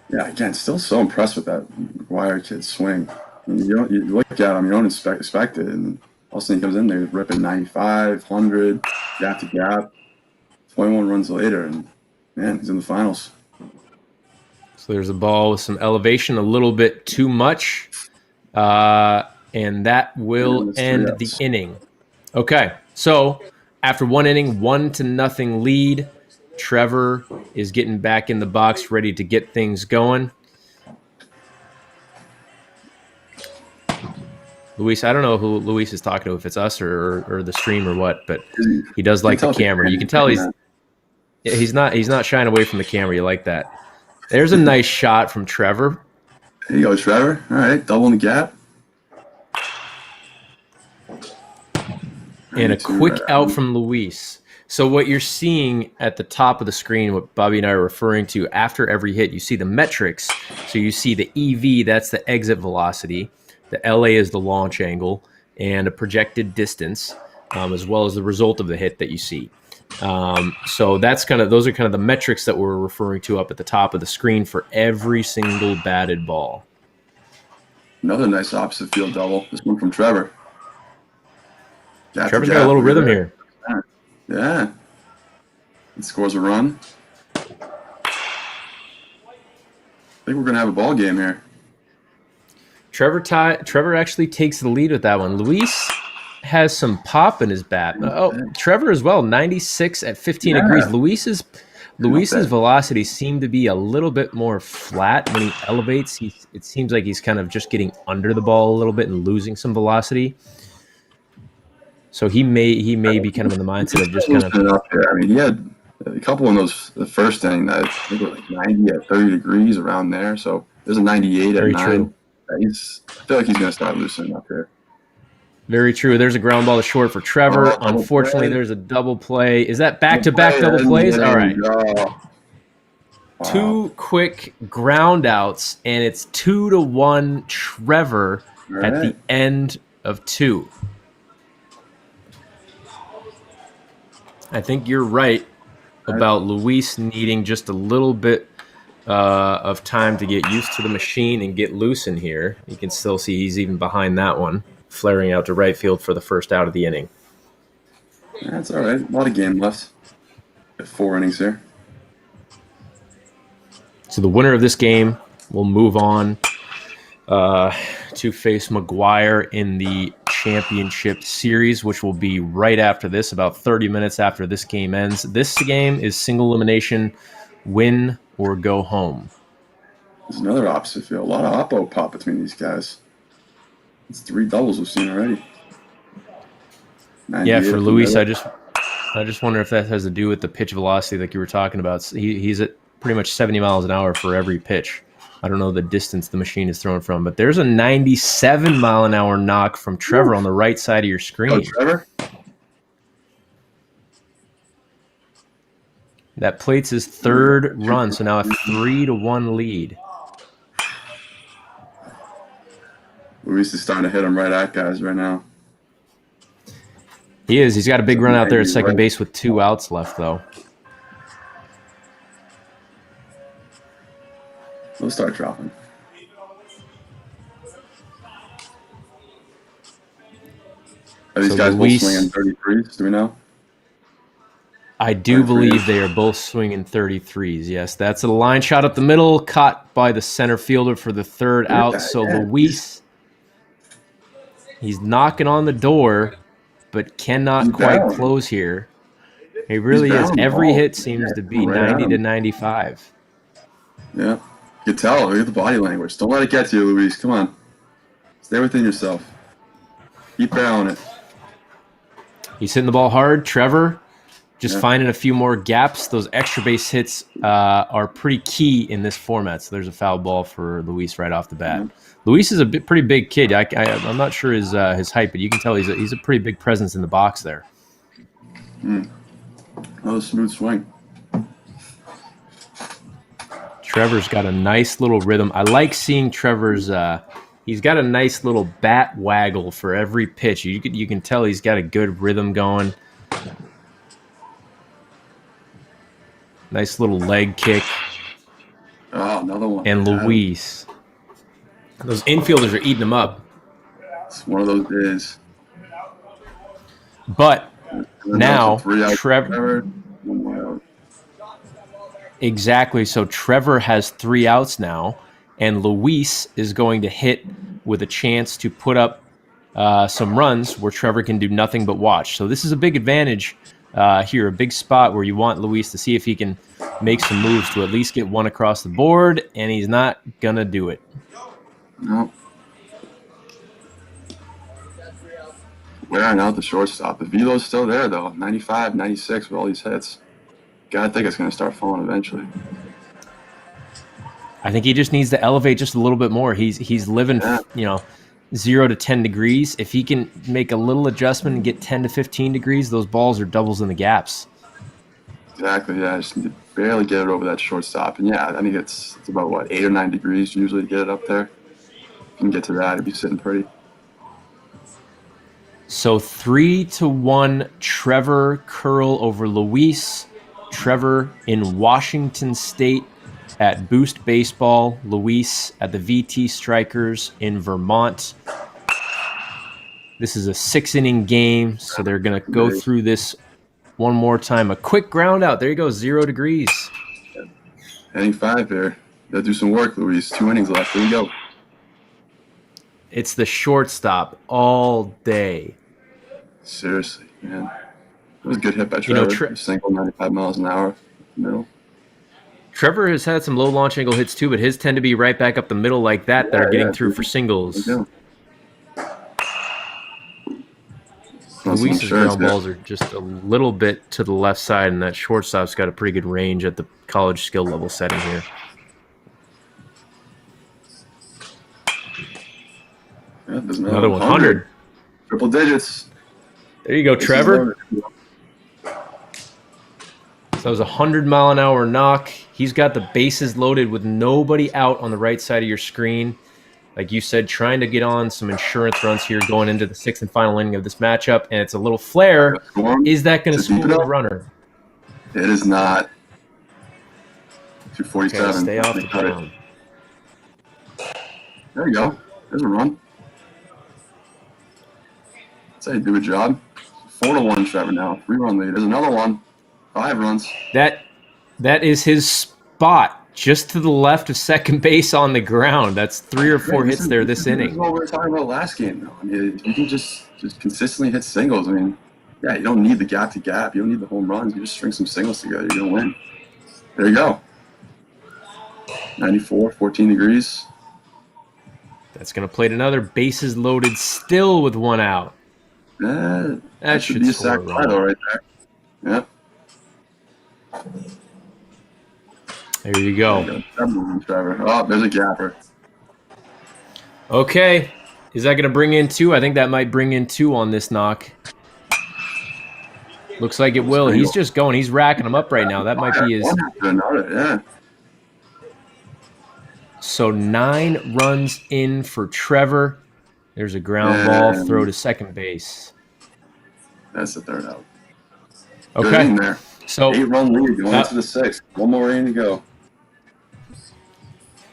Yeah, again, still so impressed with that McGuire kid's swing. I mean, you look at him, you don't expect it, and all of a sudden he comes in there ripping 95, 100, gap to gap. 21 runs later, and man, he's in the finals. So there's a ball with some elevation, a little bit too much, and that will end the inning. Okay, so after 1 inning, 1-0 lead, Trevor is getting back in the box, ready to get things going. Luis, I don't know who Luis is talking to, if it's us or the stream or what, but he does like the camera. You can tell he's not shying away from the camera. You like that. There's a nice shot from Trevor. There you go, Trevor. All right, double in the gap. And a quick out from Luis. So what you're seeing at the top of the screen, what Bobby and I are referring to, after every hit, you see the metrics. So you see the EV, that's the exit velocity. The LA is the launch angle, and a projected distance, as well as the result of the hit that you see. So those are kind of the metrics that we're referring to up at the top of the screen for every single batted ball. Another nice opposite field double. This one from Trevor. Trevor's got a little rhythm here. Yeah. He scores a run. I think we're going to have a ball game here. Trevor actually takes the lead with that one. Luis has some pop in his bat. Trevor as well, 96 at 15 degrees. Luis's velocity seemed to be a little bit more flat when he elevates. It seems like he's kind of just getting under the ball a little bit and losing some velocity. So he may be kind of in the mindset of just kind of up there. I mean, he had a couple in the first inning that I think were like 90 at 30 degrees around there. So there's a 98 Very at 9. true. I feel like he's going to start loosening up here. Very true. There's a ground ball to short for Trevor. Unfortunately, there's a double play. Is that back-to-back double plays? All right. Wow. 2 quick ground outs, and it's 2-1 Trevor at the end of 2. I think you're right about Luis needing just a little bit of time to get used to the machine and get loose in here. You can still see he's even behind that one, flaring out to right field for the first out of the inning. That's all right. A lot of game left. Got 4 innings here. So the winner of this game will move on to face McGuire in the championship series, which will be right after this, about 30 minutes after this game ends. This game is single elimination, win or go home. There's another opposite field. A lot of oppo pop between these guys. It's 3 doubles we've seen already. Yeah, for Luis, middle. I just wonder if that has to do with the pitch velocity like you were talking about. He's at pretty much 70 miles an hour for every pitch. I don't know the distance the machine is thrown from, but there's a 97 mile an hour knock from Trevor on the right side of your screen. Oh, Trevor? That plates his third run, so now a 3-1 lead. Luis is starting to hit him right at guys right now. He is. He's got a big run out there at second base with 2 outs left, though. We'll start dropping. Are these guys both swinging 33s? Do we know? I do believe they are both swinging 33s. Yes, that's a line shot up the middle, caught by the center fielder for the third out. So Luis, he's knocking on the door, but cannot quite close here. He really is. Every hit seems to be 90 to 95. Yeah, you can tell. Look at the body language. Don't let it get to you, Luis. Come on. Stay within yourself. Keep barreling it. He's hitting the ball hard. Trevor just finding a few more gaps. Those extra base hits are pretty key in this format. So there's a foul ball for Luis right off the bat. Luis is a pretty big kid. I'm not sure his height, but you can tell he's a pretty big presence in the box there. Another smooth swing. Trevor's got a nice little rhythm. I like seeing Trevor's he's got a nice little bat waggle for every pitch. You can tell he's got a good rhythm going. Nice little leg kick. Oh, another one. And Luis. Those infielders are eating him up. It's one of those days. But now Trevor. Exactly. So Trevor has 3 outs now, and Luis is going to hit with a chance to put up some runs where Trevor can do nothing but watch. So this is a big advantage here, a big spot where you want Luis to see if he can make some moves to at least get one across the board, and he's not going to do it. No. Wearing out the shortstop. The velo's still there, though. 95, 96 with all these hits. Gotta think it's going to start falling eventually. I think he just needs to elevate just a little bit more. He's living, 0 to 10 degrees. If he can make a little adjustment and get 10 to 15 degrees, those balls are doubles in the gaps. Exactly, yeah. I just need to barely get it over that shortstop. And yeah, I think it's about, 8 or 9 degrees usually to get it up there. If you can get to that, it'd be sitting pretty. So 3-1 Trevor Curl over Luis. Trevor in Washington State at Boost Baseball. Luis at the VT Strikers in Vermont. This is a 6-inning game, so they're going to go through this one more time. A quick ground out. There you go, 0 degrees. Inning 5 here. Gotta do some work, Luis. 2 innings left. There you go. It's the shortstop all day. Seriously, man. It was a good hit by Trevor. Single 95 miles an hour. Middle. Trevor has had some low launch angle hits too, but his tend to be right back up the middle like that are getting through for singles. Luis's ground balls are just a little bit to the left side, and that shortstop's got a pretty good range at the college skill level setting here. Yeah, there's another 100. Triple digits. There you go, Trevor. So that was a 100-mile-an-hour knock. He's got the bases loaded with nobody out on the right side of your screen. Like you said, trying to get on some insurance runs here going into the 6th and final inning of this matchup, and it's a little flare. Is that going to spool the runner? It is not. 247. Okay, stay off the ground. There you go. There's a run. That's how you do a job. 4-1 Trevor now. 3-run lead. There's another one. 5 runs. That is his spot. Just to the left of second base on the ground. That's 3 or 4 hits there this inning. This is what we were talking about last game, though. I mean, you can just consistently hit singles. I mean, yeah, you don't need the gap to gap. You don't need the home runs. You just string some singles together. You're going to win. There you go. 94, 14 degrees. That's going to plate another. Bases loaded still with 1 out. That should be a sac fly though right there. Yep. There you go. Oh, there's a gapper. Okay. Is that going to bring in 2? I think that might bring in 2 on this knock. Looks like it will. He's just going. He's racking them up right now. That might be his. One after another, yeah. So 9 runs in for Trevor. There's a ground ball, throw to second base. That's the third out. Okay. Good in there. So 8-run lead going into the 6th. One more inning to go.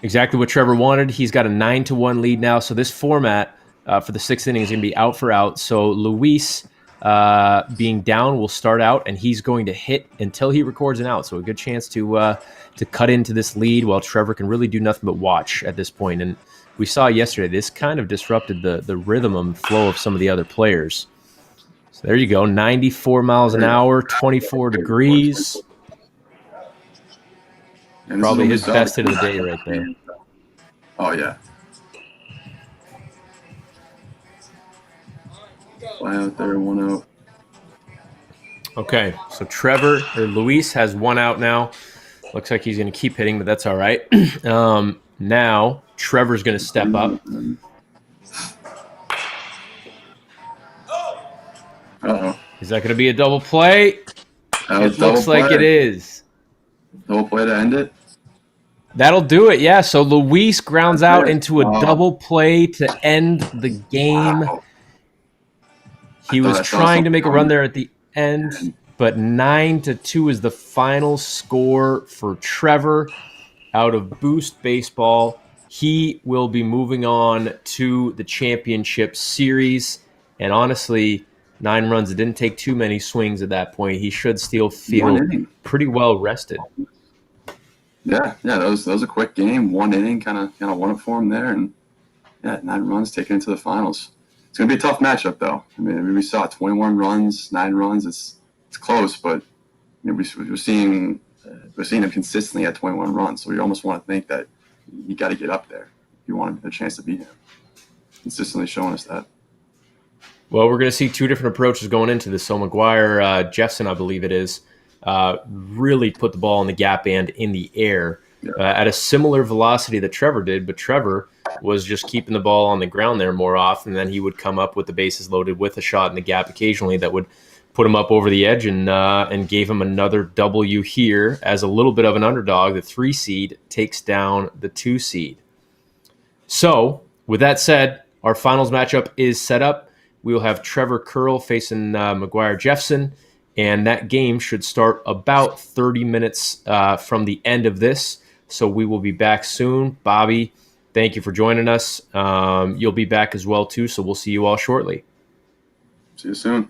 Exactly what Trevor wanted. He's got a 9-1 lead now. So this format for the 6th inning is going to be out for out. So Luis being down will start out, and he's going to hit until he records an out. So a good chance to cut into this lead while Trevor can really do nothing but watch at this point. And we saw yesterday, this kind of disrupted the rhythm and flow of some of the other players. So there you go, 94 miles an hour, 24 degrees. Probably his best hit of the day right there. Oh, yeah. Fly out there, 1 out. Okay, so Luis has 1 out now. Looks like he's going to keep hitting, but that's all right. Now Trevor's going to step up. Uh-oh. Is that going to be a double play? It looks like it is. Double play to end it? That'll do it, yeah. So Luis grounds out into a double play to end the game. Wow. He was trying to make a run there at the end, but 9-2 is the final score for Trevor out of Boost Baseball. He will be moving on to the championship series. And honestly, 9 runs. It didn't take too many swings at that point. He should still feel pretty well rested. Yeah, that was a quick game. 1 inning, kind of won it for him there, and 9 runs taken into the finals. It's gonna be a tough matchup, though. I mean, we saw 21 runs, 9 runs. It's close, but we're seeing him consistently at 21 runs. So we almost want to think that you got to get up there if you want a chance to beat him. Consistently showing us that. Well, we're going to see 2 different approaches going into this. So McGuire, Jeffson, I believe it is, really put the ball in the gap and in the air at a similar velocity that Trevor did, but Trevor was just keeping the ball on the ground there more often. Then he would come up with the bases loaded with a shot in the gap occasionally that would put him up over the edge and gave him another W here as a little bit of an underdog. The 3 seed takes down the 2 seed. So with that said, our finals matchup is set up. We will have Trevor Curl facing McGuire Jeffson, and that game should start about 30 minutes from the end of this. So we will be back soon. Bobby, thank you for joining us. You'll be back as well, too, so we'll see you all shortly. See you soon.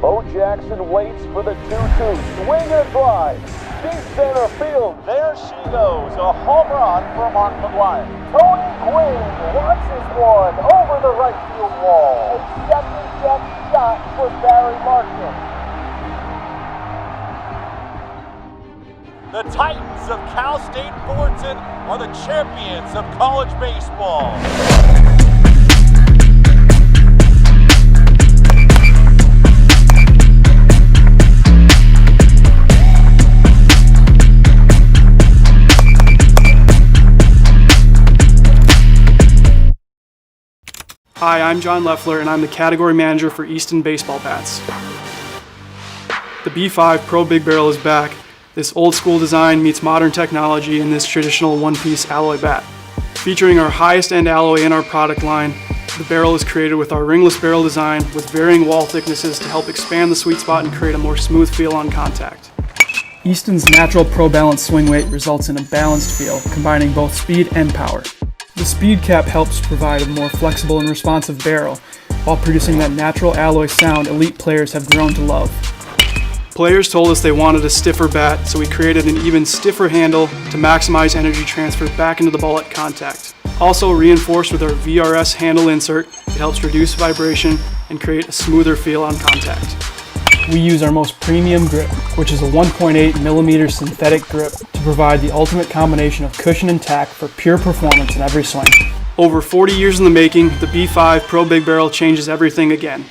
Bo Jackson waits for the 2-2. Swing and a drive. Deep center field. There she goes. A home run for Mark McGuire. Tony Gwynn watches one over the right field wall. A second-deck shot for Barry Larkin. The Titans of Cal State Fullerton are the champions of college baseball. Hi, I'm John Leffler, and I'm the category manager for Easton baseball bats. The B5 Pro Big Barrel is back. This old school design meets modern technology in this traditional one-piece alloy bat. Featuring our highest end alloy in our product line, the barrel is created with our ringless barrel design with varying wall thicknesses to help expand the sweet spot and create a more smooth feel on contact. Easton's natural Pro Balance swing weight results in a balanced feel, combining both speed and power. The speed cap helps provide a more flexible and responsive barrel, while producing that natural alloy sound elite players have grown to love. Players told us they wanted a stiffer bat, so we created an even stiffer handle to maximize energy transfer back into the ball at contact. Also reinforced with our VRS handle insert, it helps reduce vibration and create a smoother feel on contact. We use our most premium grip, which is a 1.8mm synthetic grip, to provide the ultimate combination of cushion and tack for pure performance in every swing. Over 40 years in the making, the B5 Pro Big Barrel changes everything again.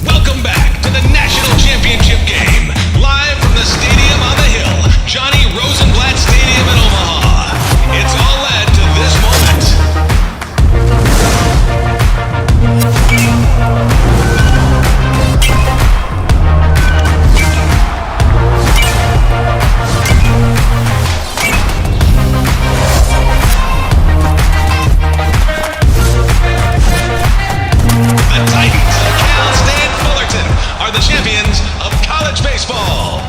Welcome back to the National Championship game. Live from the Stadium on the Hill, Johnny Rosenblatt Stadium in Omaha. It's all led to this moment. The Titans of Cal State Fullerton are the champions of college baseball.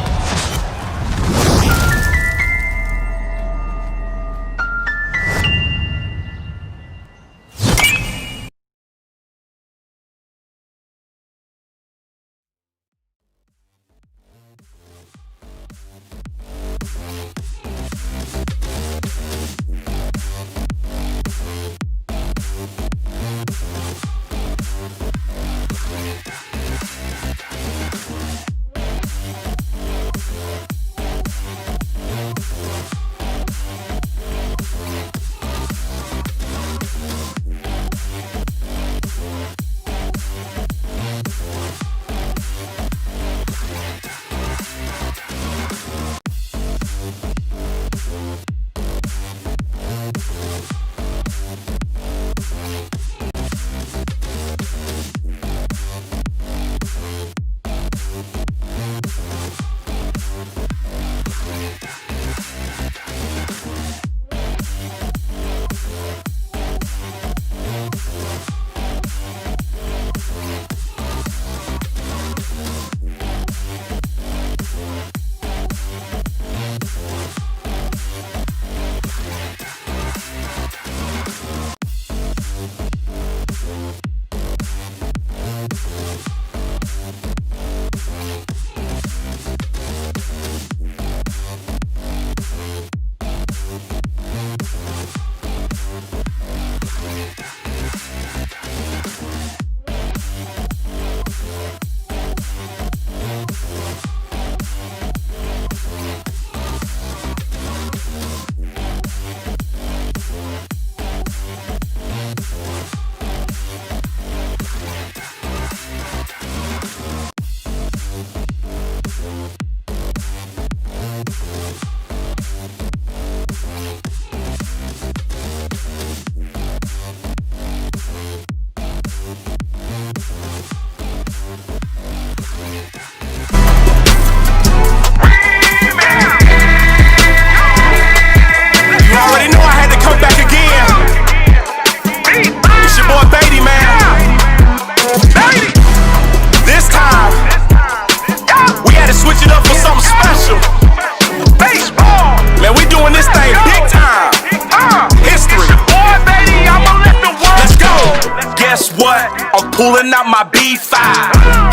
Guess what? I'm pulling out my B5.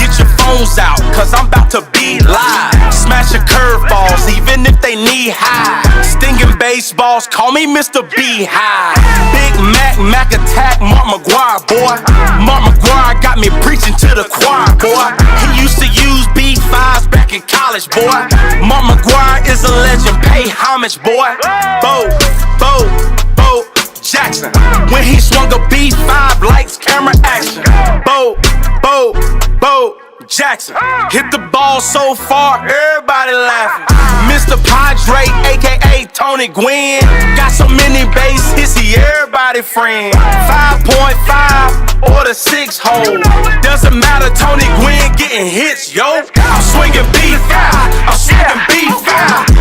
Get your phones out, cause I'm about to be live. Smashing curveballs, even if they knee high. Stinging baseballs, call me Mr. Beehive. Big Mac attack, Mark McGuire, boy. Mark McGuire got me preaching to the choir, boy. He used to use B5s back in college, boy. Mark McGuire is a legend, pay homage, boy. Bo Jackson, when he swung a B5, lights, camera, action. Bo Jackson, hit the ball so far, everybody laughing. Mr. Padre, aka Tony Gwynn, got so many base hits, he everybody friend. 5.5 or the 6 hole, doesn't matter, Tony Gwynn getting hits, yo. I'm swinging B5, I'm swinging B5,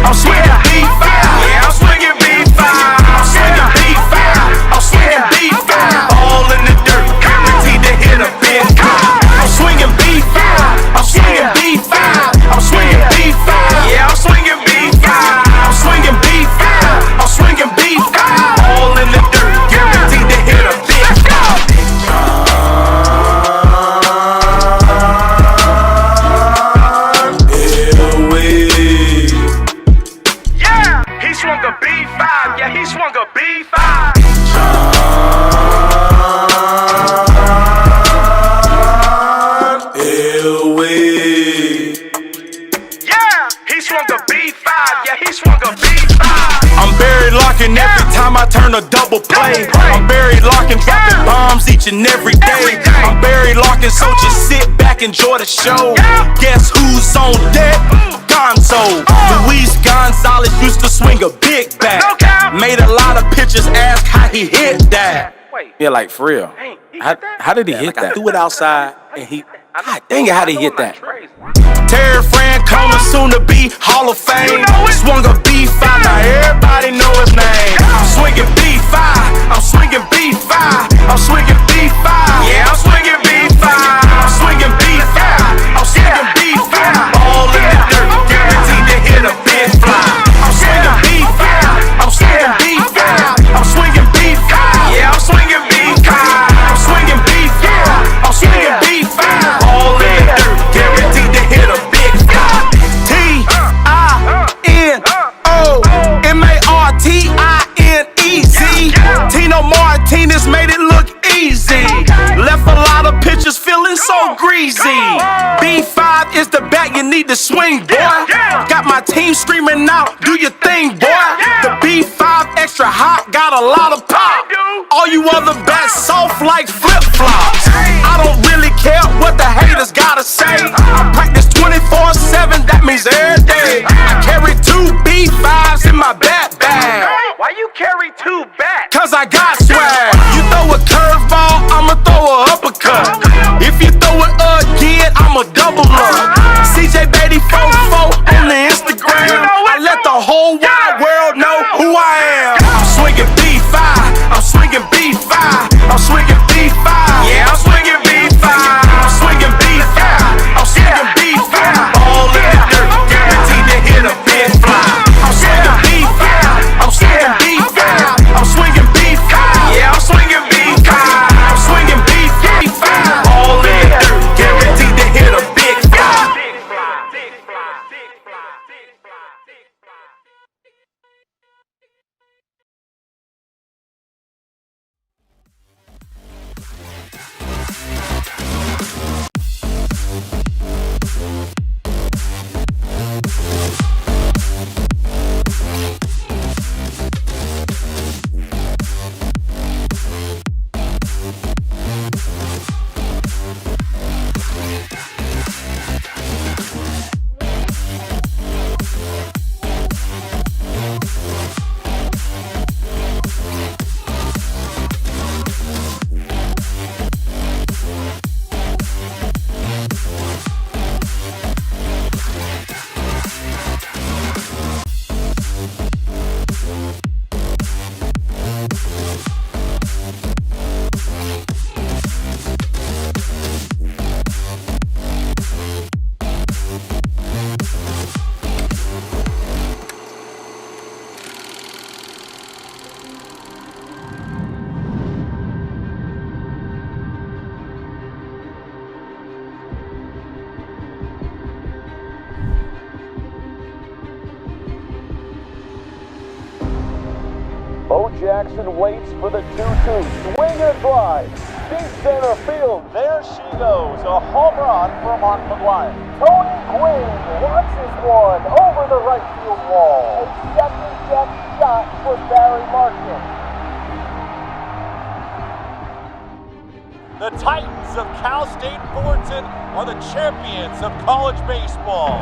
I'm swinging B5, yeah, I'm swinging B5, I'm swinging B5, I'm swinging B5, all in the dirt, guaranteed to hit a big car. I'm swinging B5, I'm swinging B5, I'm swinging B5, yeah, I'm swinging B5, I'm swinging B5, I'm swinging B5, all in the dirt, guaranteed to hit a big car. Yeah, he swung a B5, yeah, he swung a B5. I'm buried locking every time I turn a double play. I'm buried locking, dropping bombs each and every day. I'm buried locking, so just sit back, enjoy the show. Guess who's on deck? Gonzo. Luis Gonzalez used to swing a big bat. Made a lot of pitchers ask how he hit that. Yeah, like for real. How did he hit that? I threw it outside and he. God dang it, how did he hit that? Terry Francona, soon to be Hall of Fame. Swung a B5, now everybody know his name. I'm swinging B5, I'm swinging B5, I'm swinging B5, yeah, I'm swinging B5, I'm swinging B5, I'm swinging B5, all in the dirt, guaranteed to hit a big fly. I'm swinging B5, I'm swinging B5, I'm swinging B5, yeah, I'm swinging B5, I'm swinging B5, I'm swinging B5, all in the dirt, guaranteed to hit a big fly. T-I-N-O-M-A-R-T-I-N-E-Z. Tino Martinez made it look easy. Left a lot of pitchers feeling so greasy. B5 is the bat you need to swing, boy. Got my team screaming out, do your thing, boy. The B5 extra hot, got a lot of pop. All you other bats soft like flip-flops. I don't really care what the haters gotta say. I practice 24/7, that means every day. I carry 2 B5s in my bat bag. Why you carry 2 bats? Cause I got swag. You throw a curveball, I'ma throw a uppercut. If you throw it again, I'ma double up. CJ Beatty 44 on the Instagram. I let the whole wide world know who I am. I'm swinging B5, I'm swinging B5, I'm swinging B5, yeah, I'm swinging B5, I'm swinging B5, I'm swinging B5, all in the dirt, guaranteed to hit a big fly. I'm swinging B5, I'm swinging B5, I'm swinging B5, Bo Jackson waits for the 2-2. Swing and drive. Deep center field. There she goes. A home run for Mark McGuire. Tony Gwynn launches one over the right field wall. A second deck shot for Barry Larkin. The Titans of Cal State Fullerton are the champions of college baseball.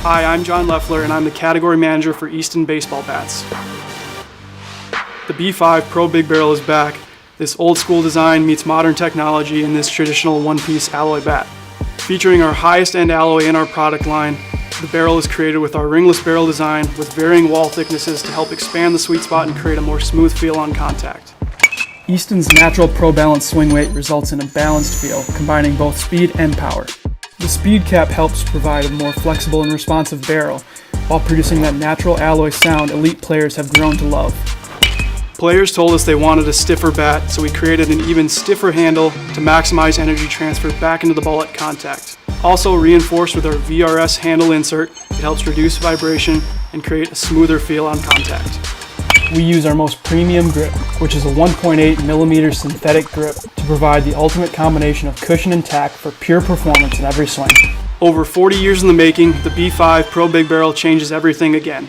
Hi, I'm John Leffler, and I'm the category manager for Easton baseball bats. The B5 Pro Big Barrel is back. This old school design meets modern technology in this traditional one-piece alloy bat. Featuring our highest end alloy in our product line, the barrel is created with our ringless barrel design with varying wall thicknesses to help expand the sweet spot and create a more smooth feel on contact. Easton's natural Pro Balance swing weight results in a balanced feel, combining both speed and power. The speed cap helps provide a more flexible and responsive barrel, while producing that natural alloy sound elite players have grown to love. Players told us they wanted a stiffer bat, so we created an even stiffer handle to maximize energy transfer back into the ball at contact. Also reinforced with our VRS handle insert, it helps reduce vibration and create a smoother feel on contact. We use our most premium grip, which is a 1.8mm synthetic grip, to provide the ultimate combination of cushion and tack for pure performance in every swing. Over 40 years in the making, the B5 Pro Big Barrel changes everything again.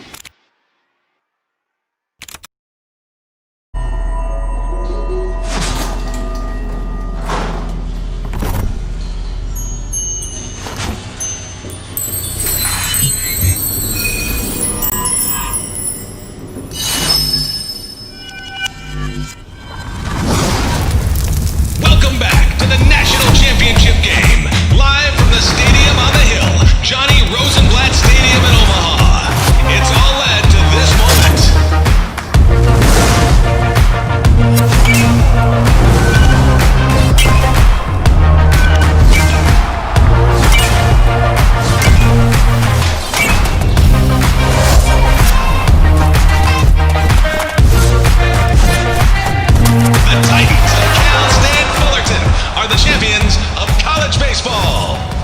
are the champions of college baseball.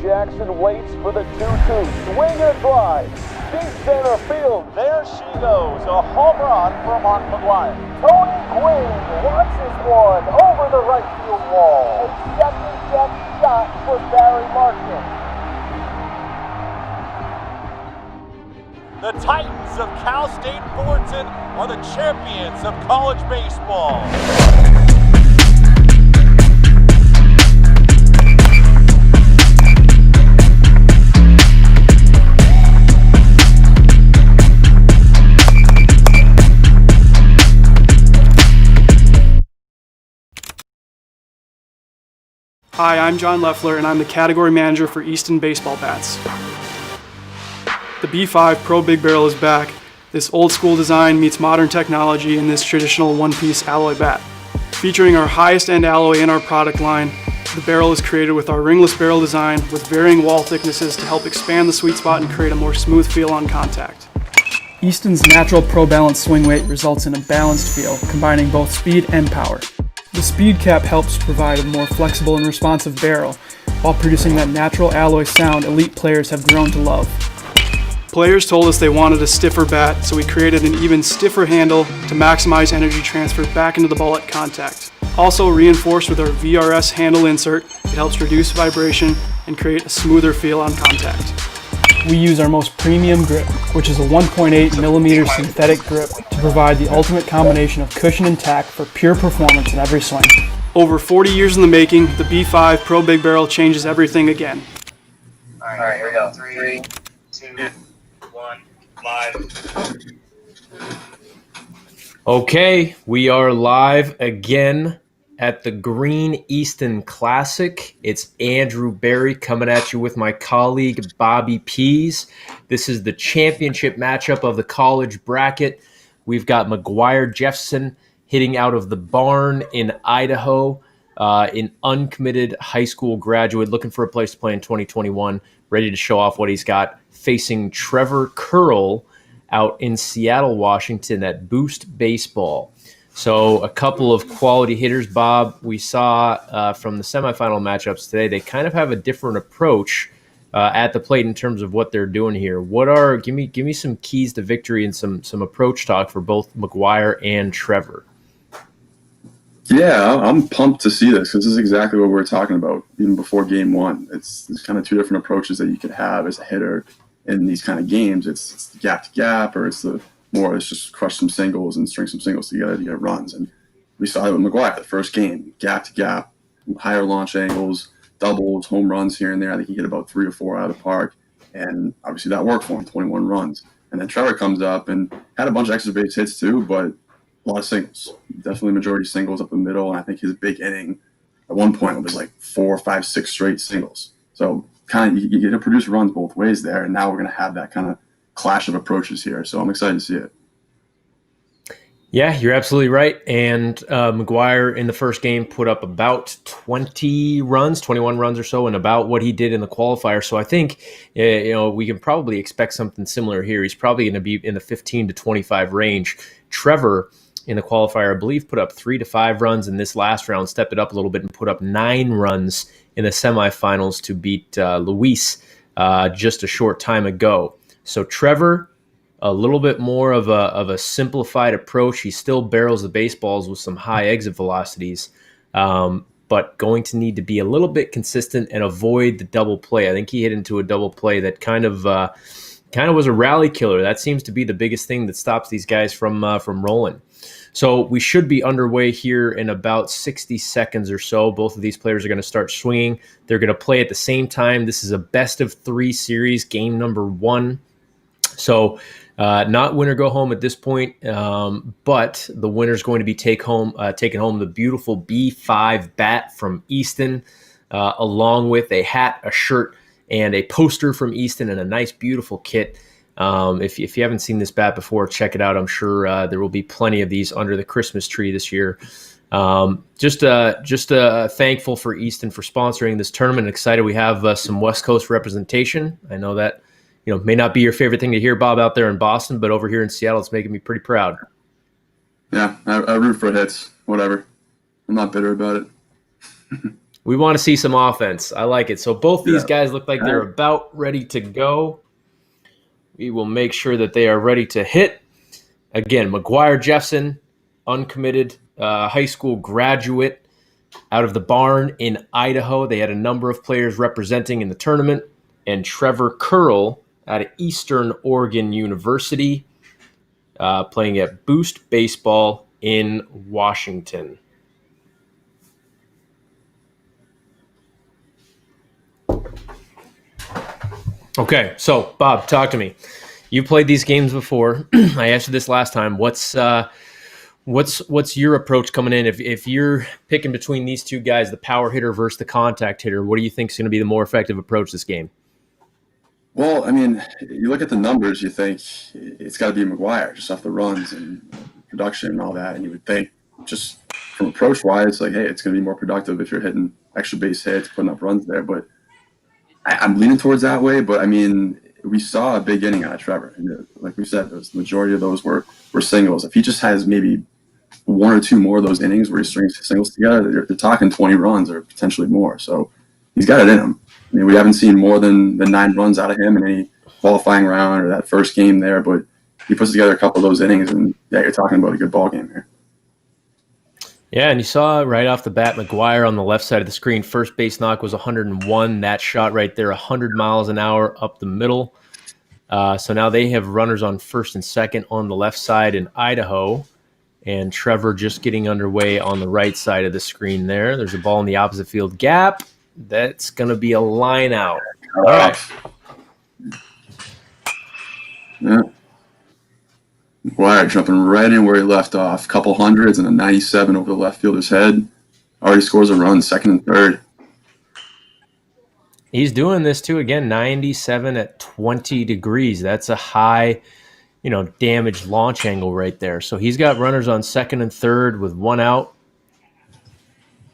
Jackson waits for the 2-2. Swing and a drive. Deep center field. There she goes. A home run for Mark McGuire. Tony Gwynn launches one over the right field wall. A second deck shot for Barry Larkin. The Titans of Cal State Fullerton are the champions of college baseball. Hi, I'm John Leffler, and I'm the category manager for Easton baseball bats. The B5 Pro Big Barrel is back. This old school design meets modern technology in this traditional one-piece alloy bat. Featuring our highest end alloy in our product line, the barrel is created with our ringless barrel design with varying wall thicknesses to help expand the sweet spot and create a more smooth feel on contact. Easton's natural Pro Balance swing weight results in a balanced feel, combining both speed and power. The speed cap helps provide a more flexible and responsive barrel, while producing that natural alloy sound elite players have grown to love. Players told us they wanted a stiffer bat, so we created an even stiffer handle to maximize energy transfer back into the ball at contact. Also reinforced with our VRS handle insert, it helps reduce vibration and create a smoother feel on contact. We use our most premium grip, which is a 1.8 millimeter synthetic grip to provide the ultimate combination of cushion and tack for pure performance in every swing. Over 40 years in the making, the B5 Pro Big Barrel changes everything again. All right, here we go. 3, 2, 1, live. Okay, we are live again at the Green Easton Classic. It's Andrew Barry coming at you with my colleague Bobby Pease. This is the championship matchup of the college bracket. We've got McGuire Jeffson hitting out of the barn in Idaho, an uncommitted high school graduate looking for a place to play in 2021, ready to show off what he's got, facing Trevor Curl out in Seattle, Washington at Boost Baseball. So a couple of quality hitters, Bob. We saw from the semifinal matchups today, they kind of have a different approach at the plate in terms of what they're doing here. Give me some keys to victory and some approach talk for both McGuire and Trevor. Yeah, I'm pumped to see this because this is exactly what we were talking about even before game one. It's kind of two different approaches that you could have as a hitter in these kind of games. It's gap to gap, or it's just crush some singles and string some singles together to get runs. And we saw it with McGuire the first game, gap to gap, higher launch angles, doubles, home runs here and there. I think he hit about 3 or 4 out of the park. And obviously that worked for him, 21 runs. And then Trevor comes up and had a bunch of extra base hits too, but a lot of singles. Definitely majority singles up the middle. And I think his big inning at one point was like 4, 5, 6 straight singles. So kind of you get to produce runs both ways there. And now we're going to have that kind of clash of approaches here. So I'm excited to see it. Yeah, you're absolutely right. And McGuire in the first game put up about 21 runs or so, and about what he did in the qualifier. So I think we can probably expect something similar here. He's probably going to be in the 15 to 25 range. Trevor in the qualifier, I believe, put up 3 to 5 runs in this last round, stepped it up a little bit, and put up 9 runs in the semifinals to beat Luis just a short time ago. So Trevor, a little bit more of a simplified approach. He still barrels the baseballs with some high exit velocities, but going to need to be a little bit consistent and avoid the double play. I think he hit into a double play that kind of was a rally killer. That seems to be the biggest thing that stops these guys from rolling. So we should be underway here in about 60 seconds or so. Both of these players are going to start swinging. They're going to play at the same time. This is a best of 3 series, game number 1. So not win or go home at this point, but the winner is going to be taking home the beautiful B5 bat from Easton, along with a hat, a shirt, and a poster from Easton, and a nice, beautiful kit. If you haven't seen this bat before, check it out. I'm sure there will be plenty of these under the Christmas tree this year. Just thankful for Easton for sponsoring this tournament. Excited we have some West Coast representation. I know that may not be your favorite thing to hear, Bob, out there in Boston, but over here in Seattle, it's making me pretty proud. Yeah, I root for hits, whatever. I'm not bitter about it. We want to see some offense. I like it. So both these guys look like they're about ready to go. We will make sure that they are ready to hit. Again, McGuire Jeffson, uncommitted high school graduate out of the barn in Idaho. They had a number of players representing in the tournament. And Trevor Curl out of Eastern Oregon University, playing at Boost Baseball in Washington. Okay, so Bob, talk to me. You played these games before. I asked you this last time. What's your approach coming in? If you're picking between these two guys, the power hitter versus the contact hitter, what do you think is going to be the more effective approach this game? Well, I mean, you look at the numbers, you think it's got to be McGuire just off the runs and production and all that, and you would think just from approach-wise, like, hey, it's going to be more productive if you're hitting extra base hits, putting up runs there. But I'm leaning towards that way. But I mean, we saw a big inning out of Trevor. And like we said, the majority of those were singles. If he just has maybe one or two more of those innings where he strings singles together, they're talking 20 runs or potentially more. So he's got it in him. I mean, we haven't seen more than 9 runs out of him in any qualifying round or that first game there, but he puts together a couple of those innings, and yeah, you're talking about a good ball game here. Yeah, and you saw right off the bat, McGuire on the left side of the screen, first base knock was 101. That shot right there, 100 miles an hour up the middle. So now they have runners on first and second on the left side in Idaho, and Trevor just getting underway on the right side of the screen there. There's a ball in the opposite field gap. That's going to be a line out. All right. Yeah. McGuire jumping right in where he left off. Couple hundreds and a 97 over the left fielder's head. Already scores a run, second and third. He's doing this too. Again, 97 at 20 degrees. That's a high, damage launch angle right there. So he's got runners on second and third with one out.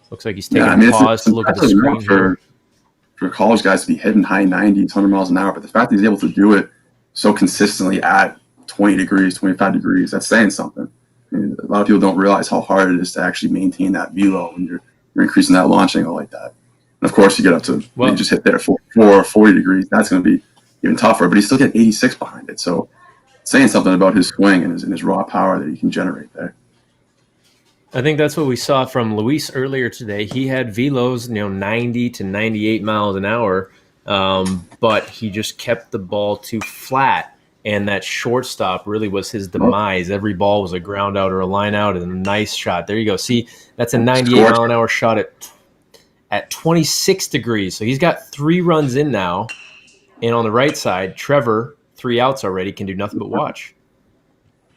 Looks like he's taking a pause to look at the screen for college guys to be hitting high 90s, 100 miles an hour. But the fact that he's able to do it so consistently at 20 degrees, 25 degrees, that's saying something. I mean, a lot of people don't realize how hard it is to actually maintain that velo when you're increasing that launch angle like that. And of course, you get up to, when you just hit there 40 degrees, that's going to be even tougher, but he's still getting 86 behind it. So saying something about his swing and his raw power that he can generate there. I think that's what we saw from Luis earlier today. He had velos, 90 to 98 miles an hour, but he just kept the ball too flat. And that shortstop really was his demise. Every ball was a ground out or a line out, and a nice shot. There you go. See, that's a 98 mile an hour shot at 26 degrees. So he's got 3 runs in now. And on the right side, Trevor, 3 outs already, can do nothing but watch.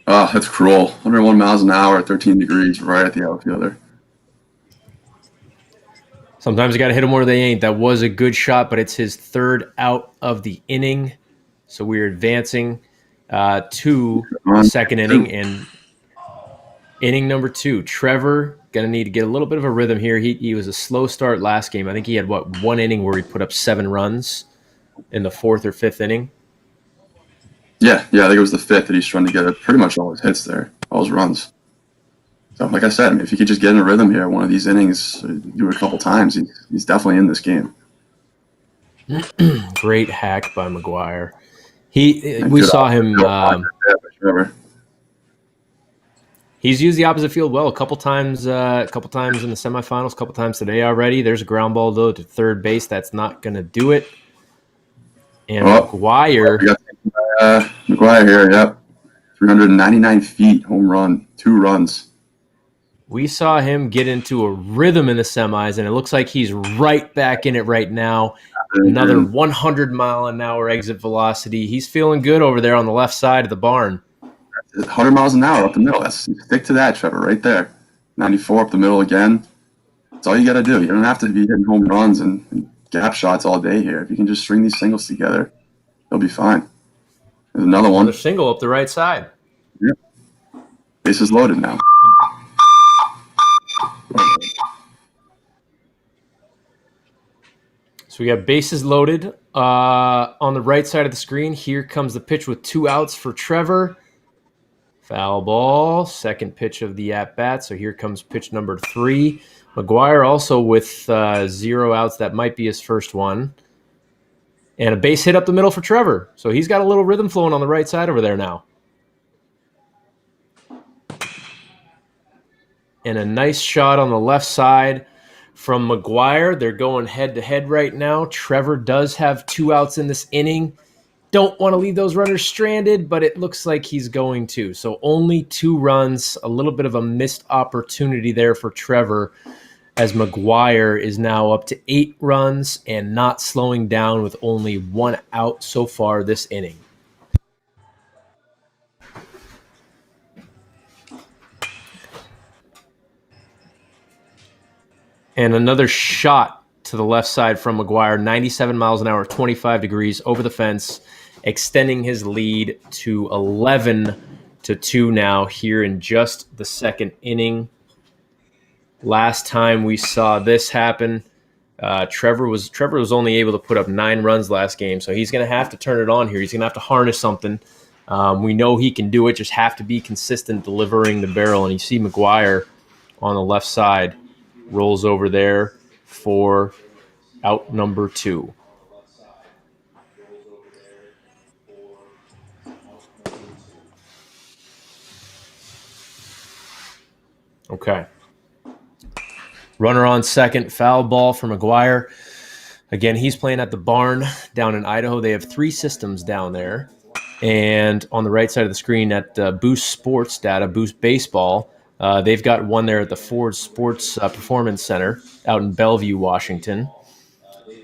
Oh, that's cruel. 101 miles an hour at 13 degrees right at the outfielder. Sometimes you got to hit them where they ain't. That was a good shot, but it's his 3rd out of the inning. So we're advancing to the second inning, and inning number 2. Trevor going to need to get a little bit of a rhythm here. He was a slow start last game. I think he had, 1 inning where he put up 7 runs in the 4th or 5th inning. Yeah, I think it was the 5th that he's trying to get pretty much all his hits there, all his runs. So, like I said, I mean, if he could just get in a rhythm here, one of these innings, do it a couple times, he's definitely in this game. Great hack by McGuire. We saw him. He's used the opposite field well a couple times in the semifinals, a couple times today already. There's a ground ball though to third base. That's not going to do it. And McGuire here, yep, 399 feet, home run, 2 runs. We saw him get into a rhythm in the semis, and it looks like he's right back in it right now. Another 100 mile an hour exit velocity. He's feeling good over there on the left side of the barn. 100 miles an hour up the middle. Stick to that, Trevor, right there. 94 up the middle again. That's all you got to do. You don't have to be hitting home runs and gap shots all day here. If you can just string these singles together, they'll be fine. There's another one. Another single up the right side. Yep. Bases loaded now. So we got bases loaded on the right side of the screen. Here comes the pitch with 2 outs for Trevor. Foul ball, second pitch of the at-bat. So here comes pitch number 3. McGuire also with 0 outs. That might be his first one. And a base hit up the middle for Trevor. So he's got a little rhythm flowing on the right side over there now. And a nice shot on the left side from McGuire. They're going head-to-head right now. Trevor does have 2 outs in this inning. Don't want to leave those runners stranded, but it looks like he's going to. So only 2 runs, a little bit of a missed opportunity there for Trevor, as McGuire is now up to 8 runs and not slowing down with only 1 out so far this inning. And another shot to the left side from McGuire, 97 miles an hour, 25 degrees over the fence, extending his lead to 11-2 now here in just the second inning. Last time we saw this happen, Trevor was only able to put up 9 runs last game, so he's going to have to turn it on here. He's going to have to harness something. We know he can do it, just have to be consistent delivering the barrel. And you see McGuire on the left side rolls over there for out number 2. Okay. Runner on second, foul ball for McGuire. Again, he's playing at the barn down in Idaho. They have 3 systems down there. And on the right side of the screen at Boost Sports Data, Boost Baseball, they've got one there at the Ford Sports Performance Center out in Bellevue, Washington.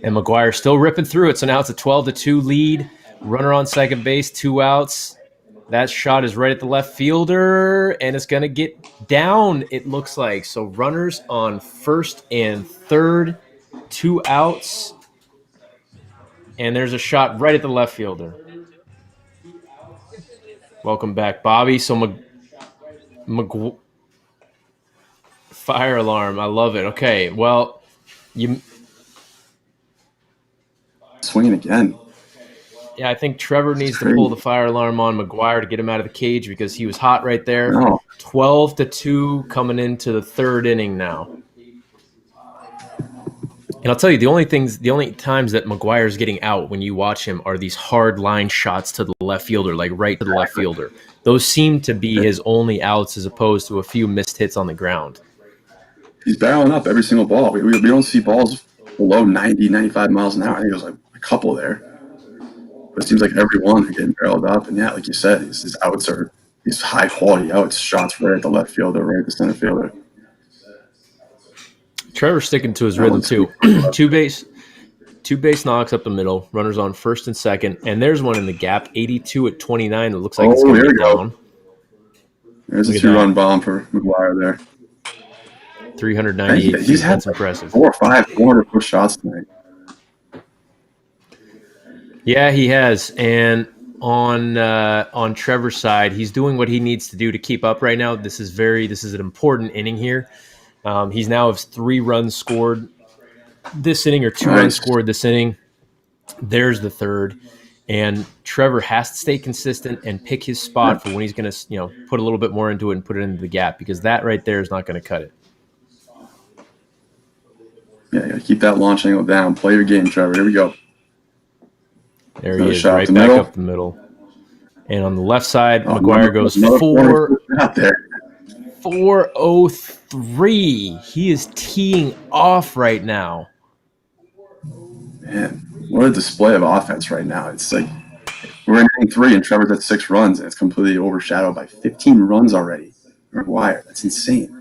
And McGuire still ripping through it. So now it's a 12-2 lead. Runner on second base, 2 outs. That shot is right at the left fielder, and it's going to get down, it looks like. So runners on first and third, 2 outs. And there's a shot right at the left fielder. Welcome back, Bobby. So fire alarm. I love it. Okay, well, you Swinging again. Yeah, I think Trevor needs to pull the fire alarm on McGuire to get him out of the cage because he was hot right there. No. 12-2 coming into the third inning now. And I'll tell you, the only times that McGuire's getting out when you watch him are these hard line shots to the left fielder, like right to the left fielder. Those seem to be his only outs as opposed to a few missed hits on the ground. He's barreling up every single ball. We don't see balls below 90, 95 miles an hour. I think there's like a couple there. But it seems like every one are getting barreled up. And yeah, like you said, his outs are these high quality outs, shots right at the left fielder, right at the center fielder. Trevor's sticking to his rhythm too. two base knocks up the middle, runners on first and second, and there's one in the gap, 82-29. It looks like it's going to be down. There's a 2-run bomb for McGuire there. 398 he's had that's impressive. 4 or 5 400-foot shots tonight. Yeah, he has. And on Trevor's side, he's doing what he needs to do to keep up right now. This is an important inning here. He's now has 3 runs scored this inning, or 2 runs scored this inning. There's the third. And Trevor has to stay consistent and pick his spot for when he's going to, put a little bit more into it and put it into the gap, because that right there is not going to cut it. Yeah, you got to keep that launch angle down. Play your game, Trevor. Here we go. There he is, right back up the middle. And on the left side, McGuire goes 403. He is teeing off right now. Man, what a display of offense right now. It's like we're in inning 3 and Trevor's at 6 runs, and it's completely overshadowed by 15 runs already. McGuire, that's insane.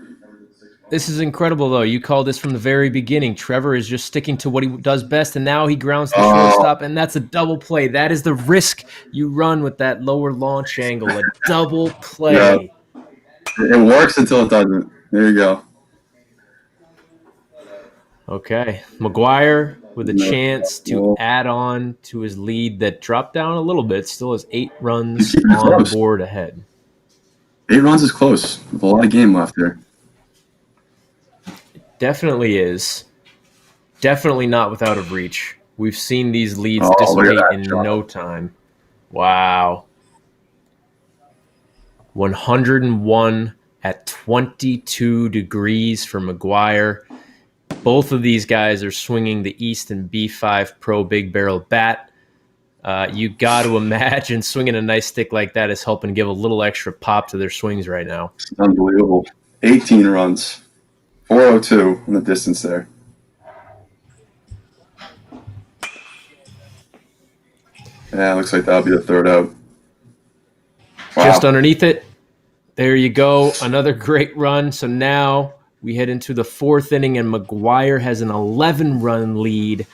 This is incredible, though. You called this from the very beginning. Trevor is just sticking to what he does best, and now he grounds the shortstop, and that's a double play. That is the risk you run with that lower launch angle, a double play. Yeah. It works until it doesn't. There you go. Okay. McGuire with a chance to add on to his lead that dropped down a little bit. Still has 8 runs on the board ahead. 8 runs is close with a lot of game left there. Definitely is. Definitely not without a reach. We've seen these leads dissipate in no time. Wow. 101 at 22 degrees for McGuire. Both of these guys are swinging the Easton B5 Pro Big Barrel bat. You got to imagine swinging a nice stick like that is helping give a little extra pop to their swings right now. Unbelievable. 18 runs, 402 in the distance there. Yeah, looks like that'll be the third out. Wow. Just underneath it. There you go. Another great run. So now we head into the fourth inning, and McGuire has an 11-run lead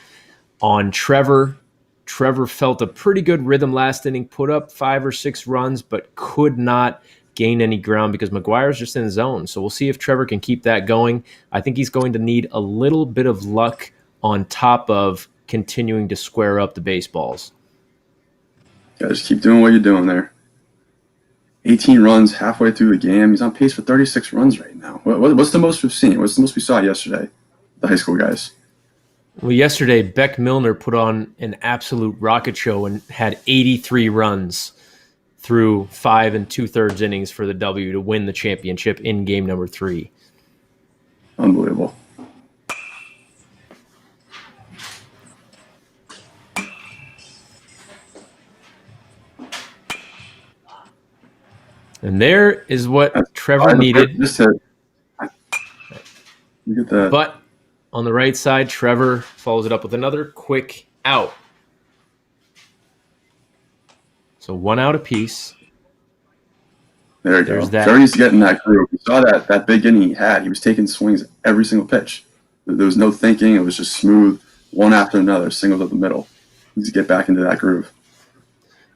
on Trevor. Trevor felt a pretty good rhythm last inning, put up 5 or 6 runs, but could not gain any ground because McGuire's just in his zone. So we'll see if Trevor can keep that going. I think he's going to need a little bit of luck on top of continuing to square up the baseballs. Yeah, just keep doing what you're doing there. 18 runs halfway through the game. He's on pace for 36 runs right now. What's the most we've seen? What's the most we saw yesterday, the high school guys? Well, yesterday, Beck Milner put on an absolute rocket show and had 83 runs through 5 2/3 innings for the W to win the championship in game number 3. Unbelievable. And there is what Trevor needed. Just to look at that. But on the right side, Trevor follows it up with another quick out. So 1 out apiece. There you go. There's that. Trevor's getting that groove. We saw that big inning he had. He was taking swings every single pitch. There was no thinking. It was just smooth, one after another, singles up the middle. He needs to get back into that groove.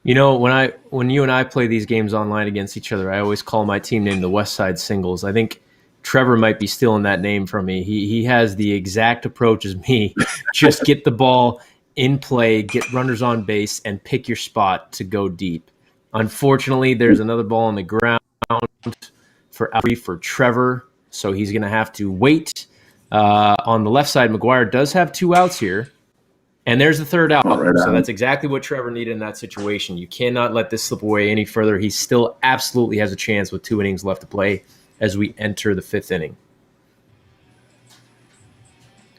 You know, when you and I play these games online against each other, I always call my team name the West Side Singles. I think Trevor might be stealing that name from me. He has the exact approach as me. Just get the ball in play, get runners on base, and pick your spot to go deep. Unfortunately, there's another ball on the ground for Trevor, so he's going to have to wait. On the left side, McGuire does have 2 outs here. And there's the third out. So that's exactly what Trevor needed in that situation. You cannot let this slip away any further. He still absolutely has a chance with 2 innings left to play as we enter the 5th inning.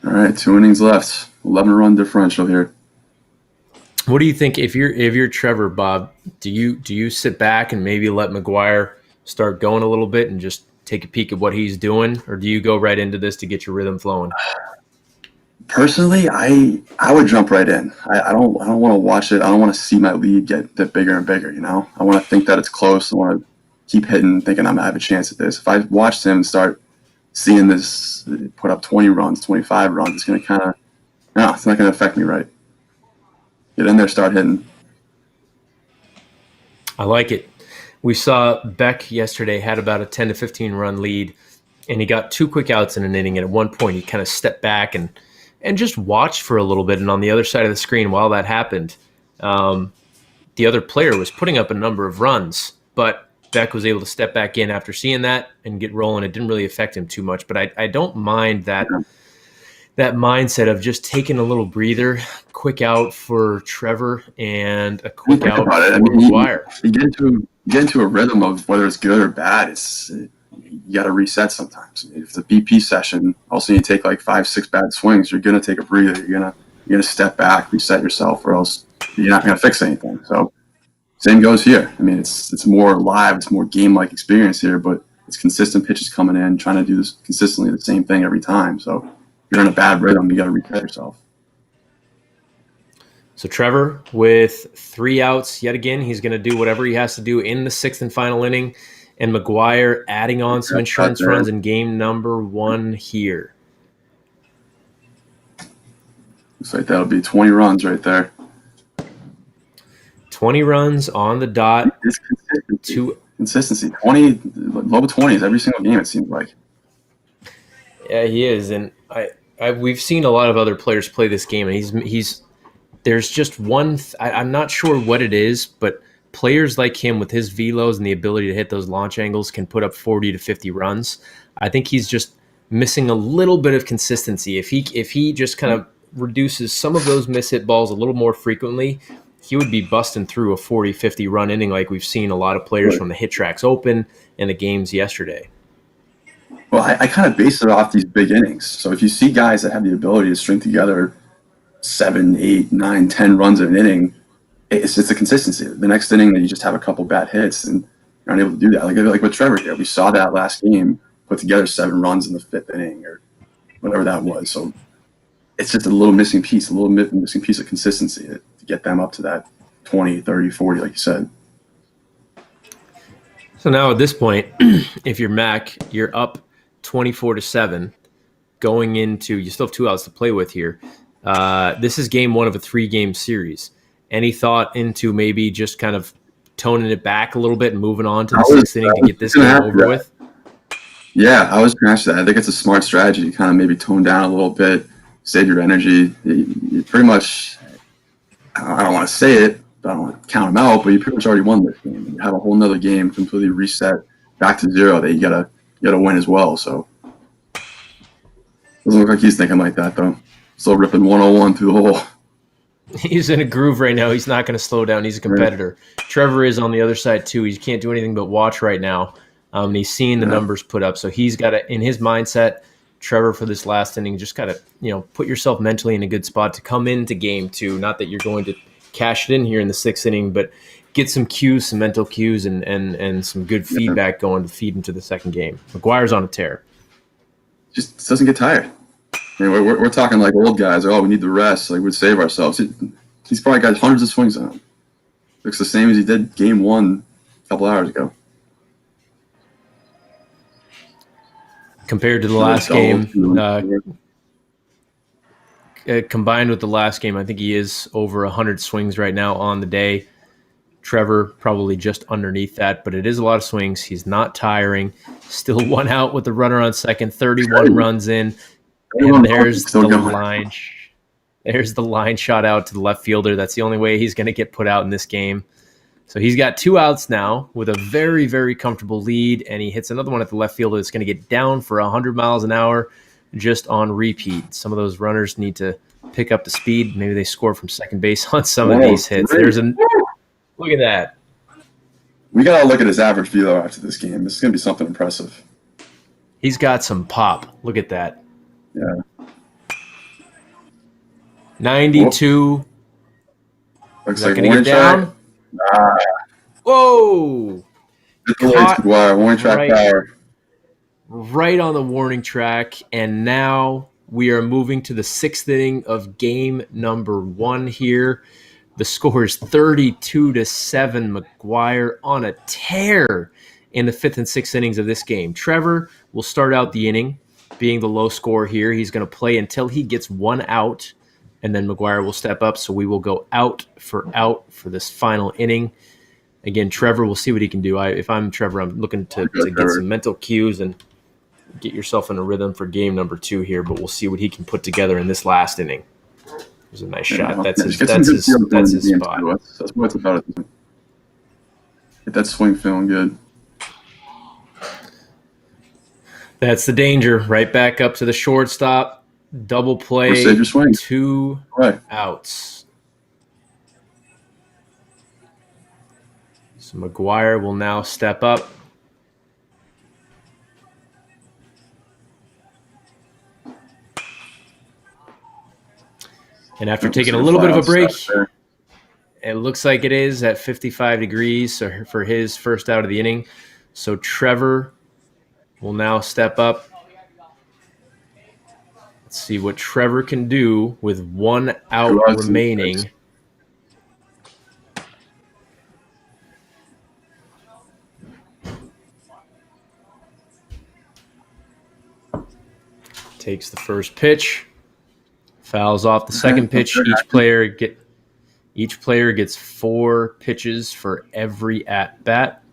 All right, 2 innings left. 11-run differential here. What do you think if you're Trevor, Bob? Do you sit back and maybe let McGuire start going a little bit and just take a peek at what he's doing, or do you go right into this to get your rhythm flowing? Personally, I would jump right in. I don't want to watch it. I don't want to see my lead get bigger and bigger. You know, I want to think that it's close. I want to keep hitting, thinking I'm gonna have a chance at this. If I watch him start seeing this put up 20 runs, 25 runs, it's gonna kind of it's not gonna affect me right. Get in there, start hitting. I like it. We saw Beck yesterday had about a 10 to 15 run lead, and he got 2 quick outs in an inning. And at one point, he kind of stepped back and just watched for a little bit. And on the other side of the screen, while that happened, the other player was putting up a number of runs, but Beck was able to step back in after seeing that and get rolling. It didn't really affect him too much, but I don't mind that mindset of just taking a little breather, quick out for Trevor and a quick out for McGuire. You get into a rhythm of whether it's good or bad. You got to reset sometimes. If it's a BP session, also you take like 5-6 bad swings, you're gonna take a breather. You're gonna step back, reset yourself, or else you're not gonna fix anything. So same goes here. I mean, it's more live, it's more game-like experience here, but it's consistent pitches coming in, trying to do this consistently the same thing every time. So if you're in a bad rhythm, you got to reset yourself. So Trevor with 3 outs yet again. He's going to do whatever he has to do in the 6th and final inning. And McGuire adding on some insurance runs in game number 1 here. Looks like that'll be 20 runs right there. 20 runs on the dot. It's consistency. 20, low 20s every single game, it seems like. Yeah, he is. And we've seen a lot of other players play this game, and he's there's just one I'm not sure what it is, but players like him with his velos and the ability to hit those launch angles can put up 40 to 50 runs. I think he's just missing a little bit of consistency. If he just kind of reduces some of those miss-hit balls a little more frequently, he would be busting through a 40, 50 run inning like we've seen a lot of players from the Hit Tracks Open and the games yesterday. Well, I kind of base it off these big innings. So if you see guys that have the ability to string together 7, 8, 9, 10 runs in an inning, it's a consistency. The next inning, that you just have a couple bad hits and you're not able to do that. Like with Trevor here, we saw that last game put together 7 runs in the 5th inning or whatever that was. So it's just a little missing piece, missing piece of consistency to get them up to that 20, 30, 40, like you said. So now at this point, if you're Mac, you're up 24-7 going into, you still have 2 outs to play with here. This is game 1 of a 3-game series. Any thought into maybe just kind of toning it back a little bit and moving on to the 6th inning to get this game over with? Yeah, I was going to ask that. I think it's a smart strategy to kind of maybe tone down a little bit, save your energy. You pretty much, I don't want to say it, I don't want to count them out, but you pretty much already won this game. You have a whole nother game completely reset back to 0 that you gotta win as well. So doesn't look like he's thinking like that though. Still ripping 101 through the hole. He's in a groove right now. He's not going to slow down. He's a competitor. Right. Trevor is on the other side too. He can't do anything but watch right now. He's seeing the numbers put up, so he's got to, in his mindset, Trevor, for this last inning, just got to put yourself mentally in a good spot to come into game 2. Not that you're going to cash it in here in the 6th inning, but get some cues, some mental cues, and some good feedback going to feed into the 2nd game. McGuire's on a tear. Just doesn't get tired. I mean, we're talking like old guys. Oh, we need the rest. Like we'd save ourselves. He's probably got hundreds of swings on him. Looks the same as he did game 1 a couple hours ago. Compared to the last game, combined with the last game, I think he is over 100 swings right now on the day. Trevor probably just underneath that, but it is a lot of swings. He's not tiring. Still 1 out with the runner on second, 31 runs in. And there's the line. There's the line shot out to the left fielder. That's the only way he's going to get put out in this game. So he's got 2 outs now with a very, very comfortable lead, and he hits another one at the left fielder that's going to get down for 100 miles an hour just on repeat. Some of those runners need to pick up the speed. Maybe they score from second base on some of these hits. Look at that. We got to look at his average velo after this game. This is going to be something impressive. He's got some pop. Look at that. Yeah. 92. Looks like going to get down. Whoa! Warning track power. Right on the warning track, and now we are moving to the 6th inning of game number 1 here. The score is 32-7. McGuire on a tear in the 5th and 6th innings of this game. Trevor will start out the inning, being the low scorer here. He's going to play until he gets 1 out, and then McGuire will step up, so we will go out for this final inning. Again, Trevor, we'll see what he can do. If I'm Trevor, I'm looking to get some mental cues and get yourself in a rhythm for game number 2 here, but we'll see what he can put together in this last inning. There's a nice shot. That's his spot. That's what it's about. Get that swing feeling good. That's the danger. Right back up to the shortstop. Double play. Save your swing. 2 outs. So McGuire will now step up. And after taking a little bit of a break, it looks like it is at 55 degrees for his first out of the inning. So Trevor will now step up. Let's see what Trevor can do with 1 out remaining. Takes the first pitch. Fouls off the second pitch. Each player gets 4 pitches for every at-bat.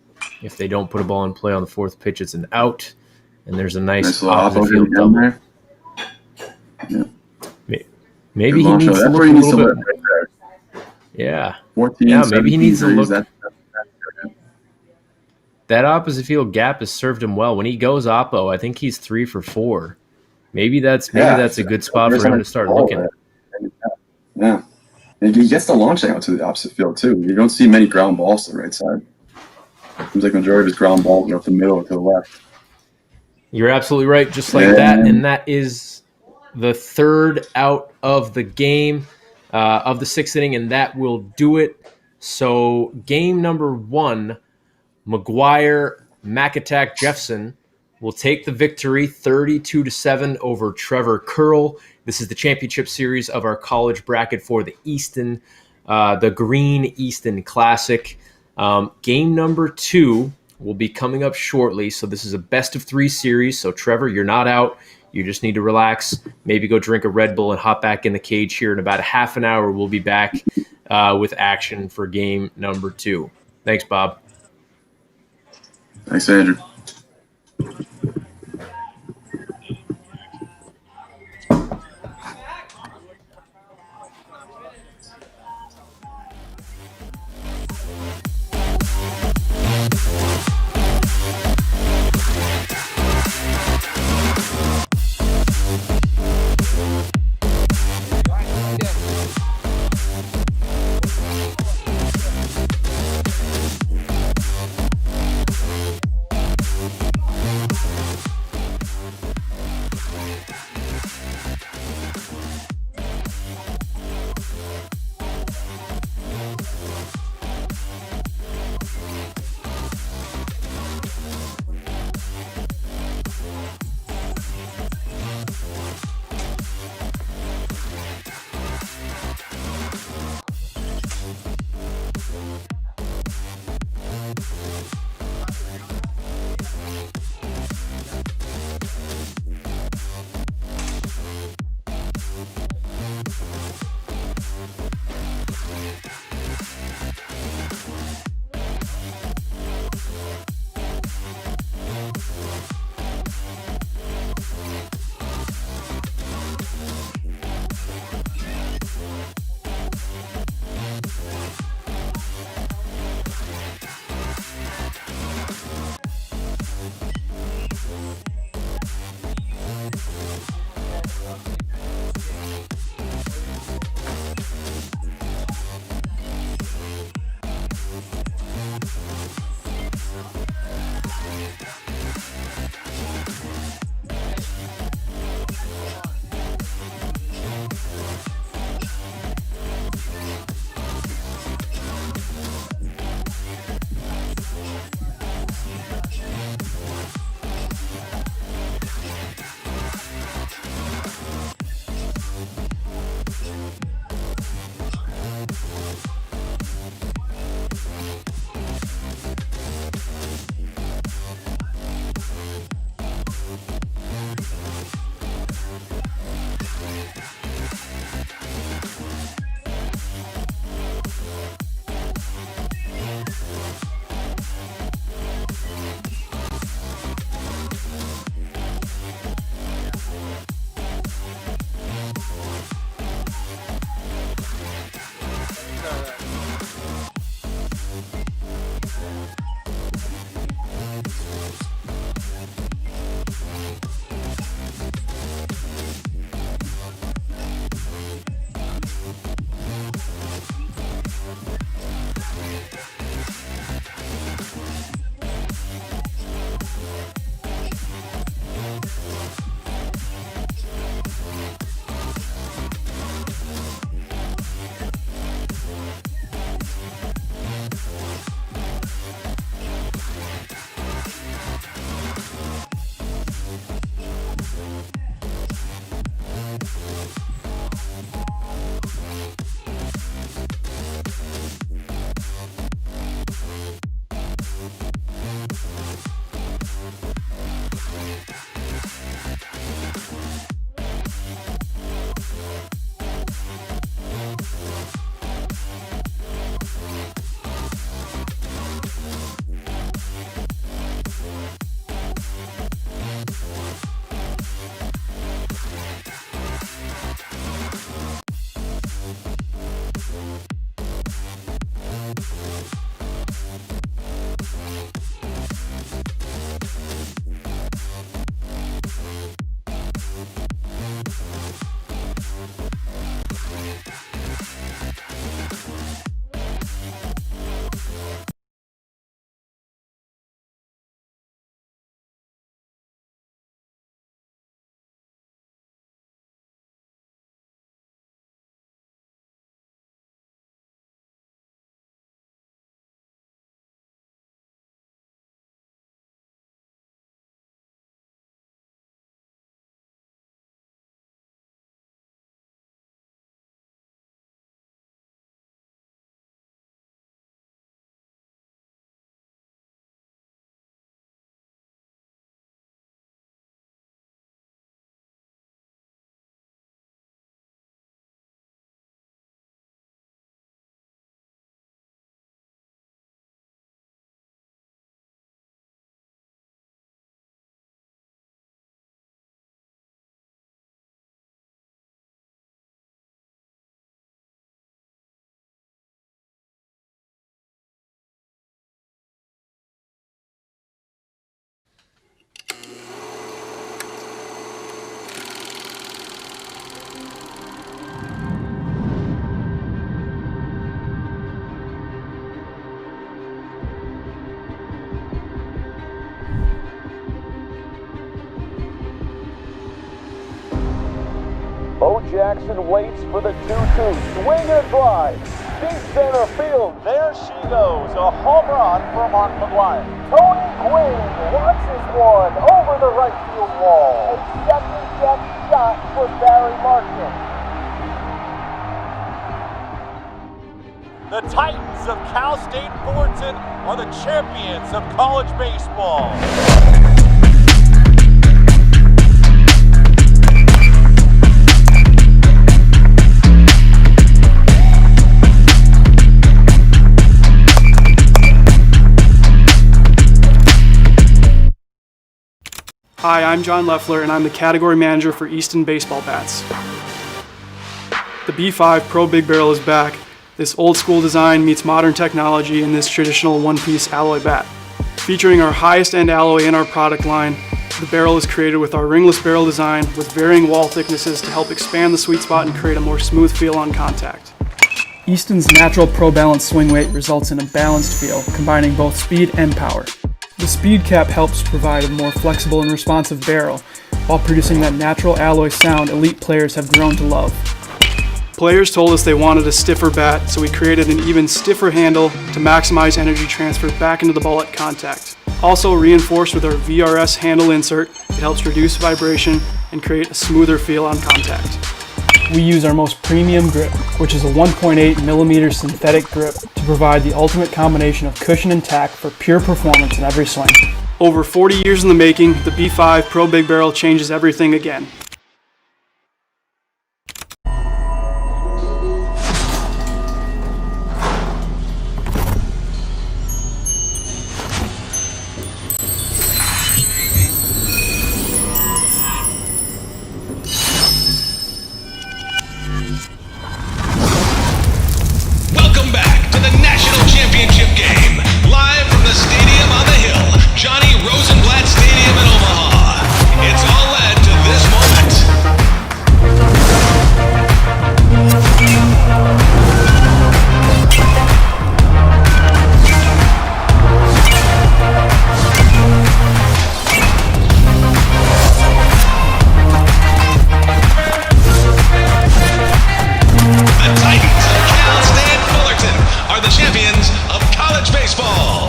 If they don't put a ball in play on the 4th pitch, it's an out. And there's a nice opposite field double. There. Yeah. Maybe he needs to look a little bit. Yeah. 14, yeah, maybe he needs to look. That opposite field gap has served him well. When he goes oppo, I think he's 3 for 4. Maybe that's a good spot for him to start looking at. Yeah. And he gets the launch angle to the opposite field, too. You don't see many ground balls to the right side. Seems like the majority of his ground balls are up the middle or to the left. You're absolutely right, just like that. And that is the third out of the game of the sixth inning, and that will do it. So game number 1, McGuire, McAttack, Jeffson will take the victory 32-7 over Trevor Curl. This is the championship series of our college bracket for the Easton, the Green Easton Classic. Game number 2 will be coming up shortly. So this is a best of 3 series. So Trevor, you're not out. You just need to relax, maybe go drink a Red Bull and hop back in the cage here in about a half an hour. We'll be back with action for game number 2. Thanks, Bob. Thanks, Andrew. Bo Jackson waits for the 2-2. Swing and drive. Deep center field. There she goes. A home run for Mark McGuire. Tony Gwynn launches one over the right field wall. A second-guess shot for Barry Larkin. The Titans of Cal State Fullerton are the champions of college baseball. Hi, I'm John Leffler, and I'm the category manager for Easton baseball bats. The B5 Pro Big Barrel is back. This old school design meets modern technology in this traditional one-piece alloy bat. Featuring our highest end alloy in our product line, the barrel is created with our ringless barrel design with varying wall thicknesses to help expand the sweet spot and create a more smooth feel on contact. Easton's natural Pro Balance swing weight results in a balanced feel, combining both speed and power. The speed cap helps provide a more flexible and responsive barrel, while producing that natural alloy sound elite players have grown to love. Players told us they wanted a stiffer bat, so we created an even stiffer handle to maximize energy transfer back into the ball at contact. Also reinforced with our VRS handle insert, it helps reduce vibration and create a smoother feel on contact. We use our most premium grip, which is a 1.8mm synthetic grip, to provide the ultimate combination of cushion and tack for pure performance in every swing. Over 40 years in the making, the B5 Pro Big Barrel changes everything again. Welcome back to the National Championship game. Live from the Stadium on the Hill, Johnny Rosenblatt Stadium in Omaha. It's all led to this moment. The Titans of Cal State Fullerton are the champions of college baseball.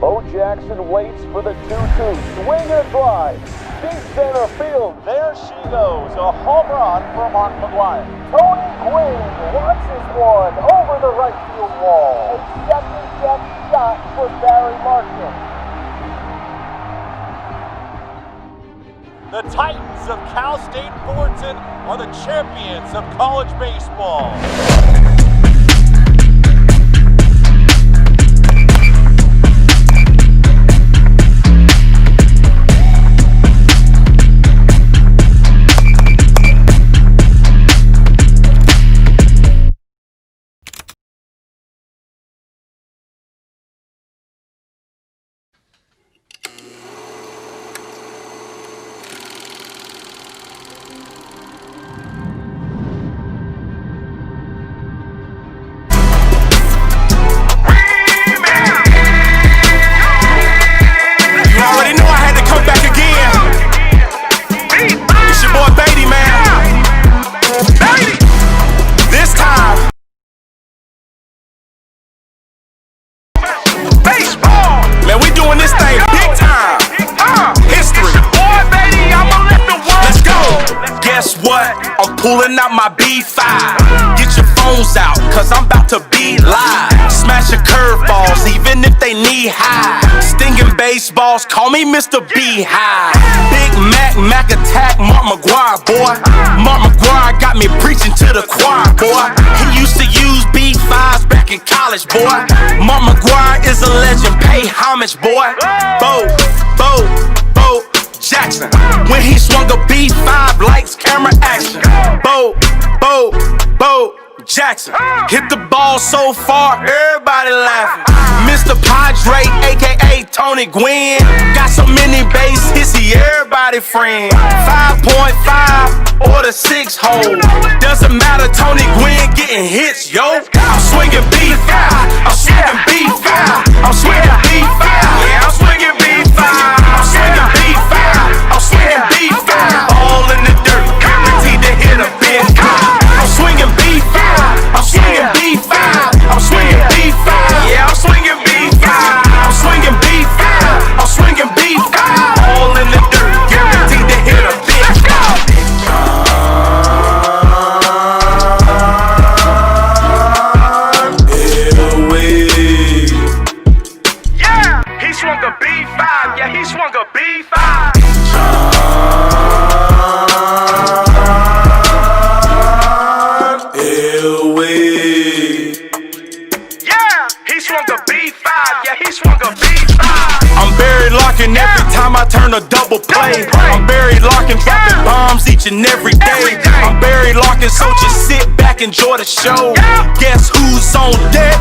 Bo Jackson waits for the 2-2. Swing and drive. Deep center field. There she goes. A home run for Mark McGuire. Tony Gwynn launches one over the right field wall. A second-guess shot for Barry Larkin. The Titans of Cal State Fullerton are the champions of college baseball. Guess what? I'm pulling out my B5. Get your phone phones out, cause I'm about to be live. Smashing curveballs, even if they knee high. Stinging baseballs, call me Mr. Beehive. Big Mac attack, Mark McGuire, boy. Mark McGuire got me preaching to the choir, boy. He used to use B5s back in college, boy. Mark McGuire is a legend, pay homage, boy. Bo Jackson, when he swung a B5, lights, camera, action. Bo Jackson, hit the ball so far, everybody laughing. Mr. Padre, aka Tony Gwynn, got so many base hits, he everybody friend. 5.5 or the 6 hole, doesn't matter, Tony Gwynn getting hits, yo. I'm swinging B5, I'm swinging B5, I'm swinging B5, yeah, I'm swinging B5, I'm swinging B5, I'm swinging B5, all in the dirt, guaranteed to hit a big car. I'm swinging B5, I'm swinging B5, I'm swinging B5, yeah, I'm swinging B5, I'm swinging B5, I'm swinging B5, all in the dirt, guaranteed to hit a big car. Yeah, he swung a B5, yeah, he swung a B5. I'm buried locking every time I turn a double play. I'm buried locking, dropping bombs each and every day. I'm buried locking, so just sit back, enjoy the show. Guess who's on deck?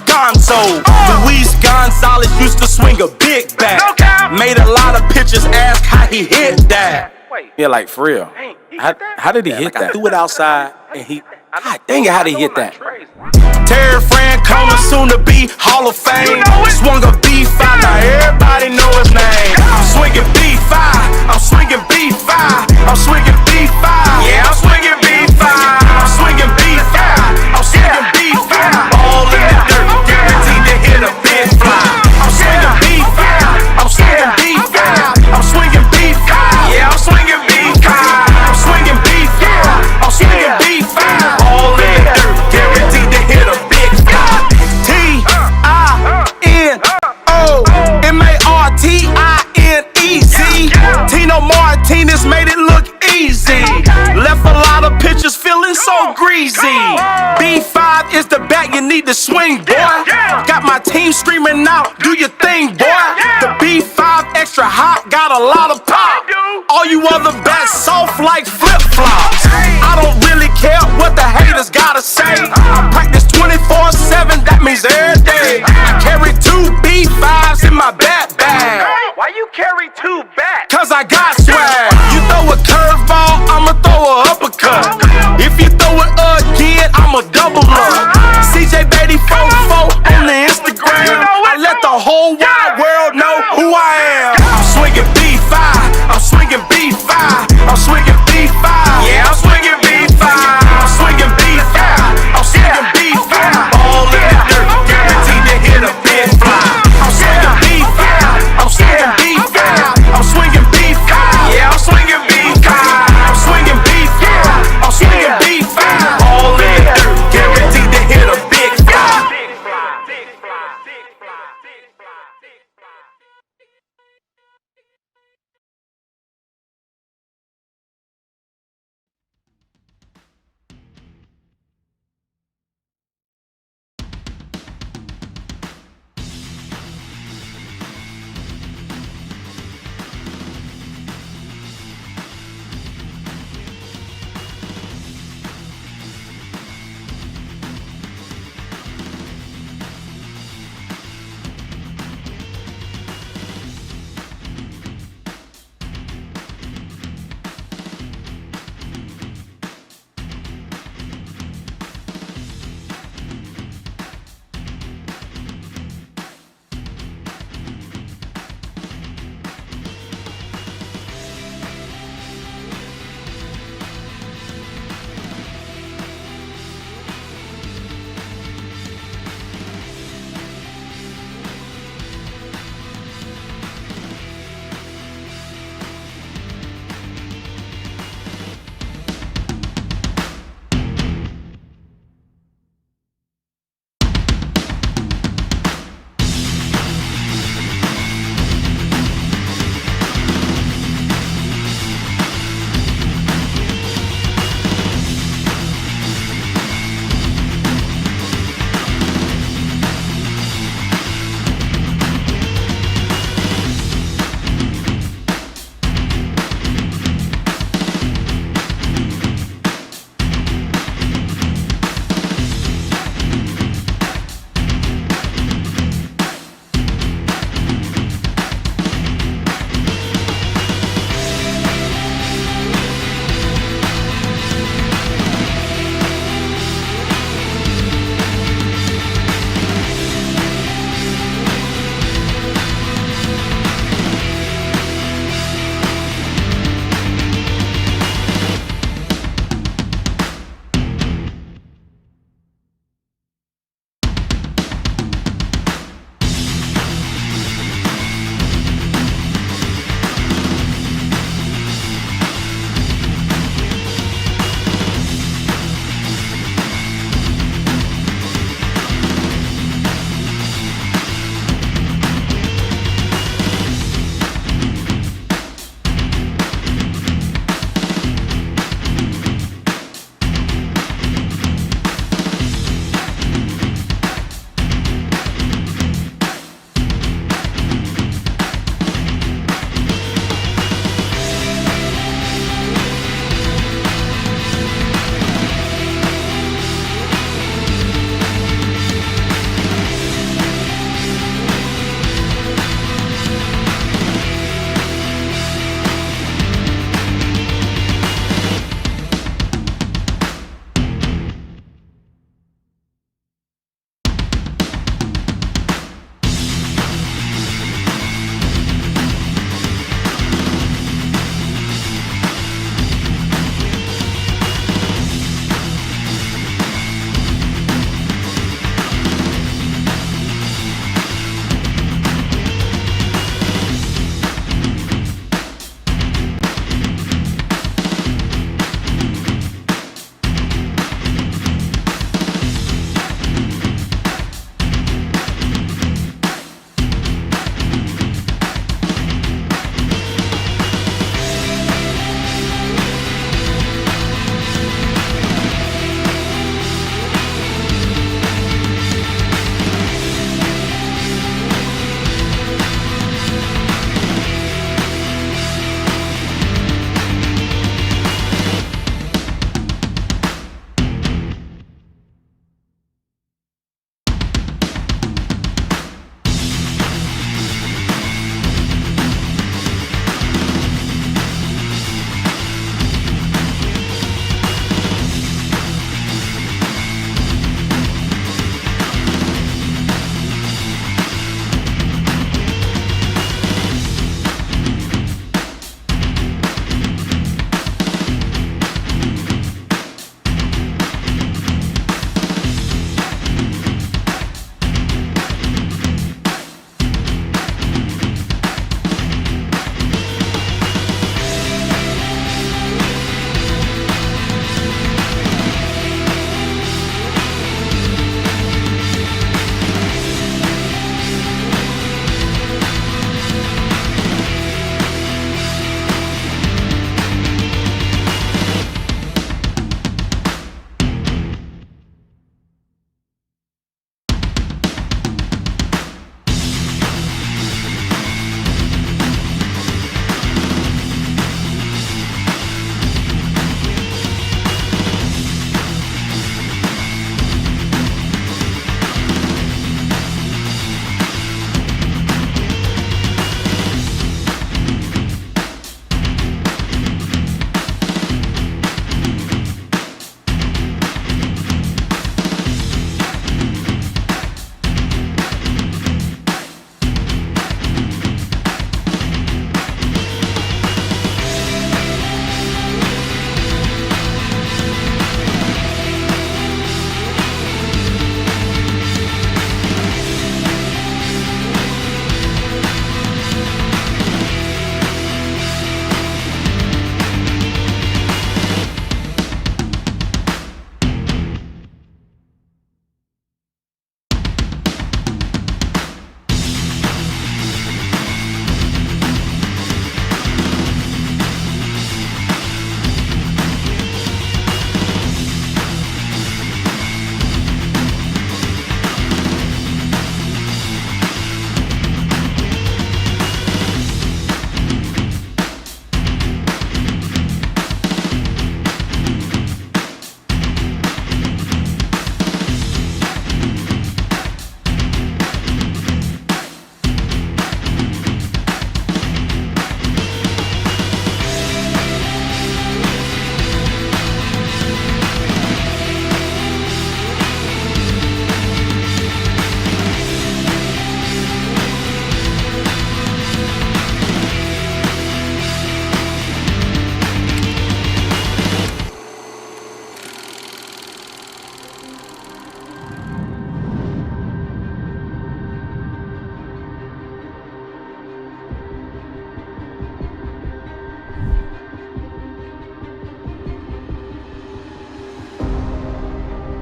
Gonzo. Luis Gonzalez used to swing a big bat. Made a lot of pitchers ask how he hit that. Yeah, like for real. How did he hit that? I threw it outside and he. God dang it, how did he hit that? Terry Francona, soon to be Hall of Fame. Swung a B5, now everybody know his name. I'm swinging B5, I'm swinging B5, I'm swinging B5, yeah, I'm swinging B5, I'm swinging B5, I'm swinging B5, all in the dirt, guaranteed to hit a big fly. I'm swinging B5, I'm swinging B5, I'm swinging B5, yeah, I'm swinging B5, I'm swinging B5, I'm swinging B5, all in the dirt, guaranteed to hit a big fly. T-I-N-O-M-A-R-T-I-N-E-Z. Tino Martinez made it look easy. Left a lot of pitchers feeling so greasy. B5 is the bat you need to swing, boy. Got my team screaming out, do your thing, boy. The B5 extra hot, got a lot of pop. All you other bats soft like flip-flops. I don't really care what the haters gotta say. I practice 24/7, that means every day. I carry 2 B5s in my bat bag. Why you carry 2 bats? Cause I got swag. You throw a curveball, I'ma throw a uppercut. If you throw it again, I'ma double up. CJ Beatty 44 on the Instagram. I let the whole wide world know who I am. I'm swinging B5, I'm swinging B5, I'm swinging B5, yeah, I'm swinging B5, I'm swinging B5, I'm swinging B5, all in the dirt, guaranteed to hit a big fly. I'm swinging B5, I'm swinging B5, I'm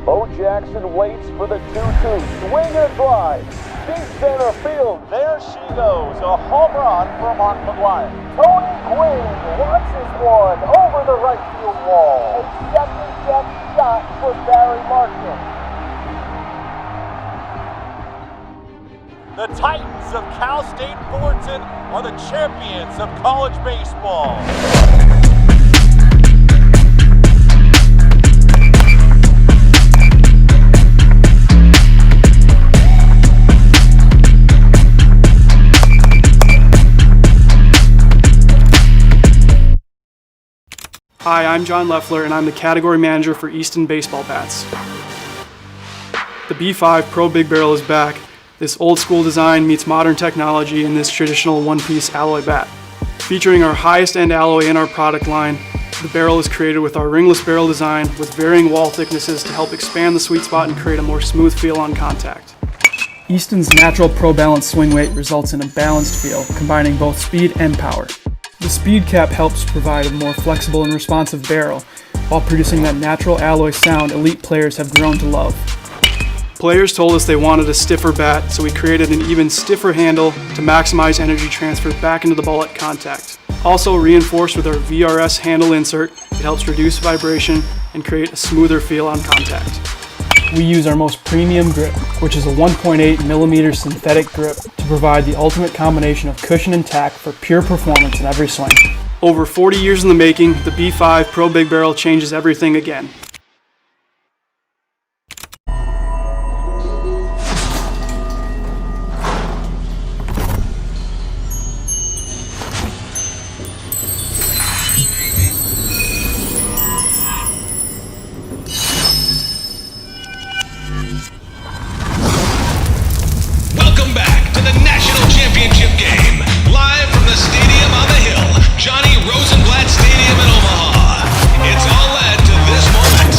Bo Jackson waits for the 2-2. Swing and drive. Deep center field. There she goes. A home run for Mark McGuire. Tony Gwynn launches one over the right field wall. A second-guess shot for Barry Marshall. The Titans of Cal State Fullerton are the champions of college baseball. Hi, I'm John Leffler, and I'm the category manager for Easton baseball bats. The B5 Pro Big Barrel is back. This old school design meets modern technology in this traditional one-piece alloy bat. Featuring our highest end alloy in our product line, the barrel is created with our ringless barrel design with varying wall thicknesses to help expand the sweet spot and create a more smooth feel on contact. Easton's natural Pro Balance swing weight results in a balanced feel, combining both speed and power. The speed cap helps provide a more flexible and responsive barrel, while producing that natural alloy sound elite players have grown to love. Players told us they wanted a stiffer bat, so we created an even stiffer handle to maximize energy transfer back into the ball at contact. Also reinforced with our VRS handle insert, it helps reduce vibration and create a smoother feel on contact. We use our most premium grip, which is a 1.8mm synthetic grip, to provide the ultimate combination of cushion and tack for pure performance in every swing. Over 40 years in the making, the B5 Pro Big Barrel changes everything again. Welcome back to the National Championship Game, live from the Stadium on the Hill, Johnny Rosenblatt Stadium in Omaha. It's all led to this moment.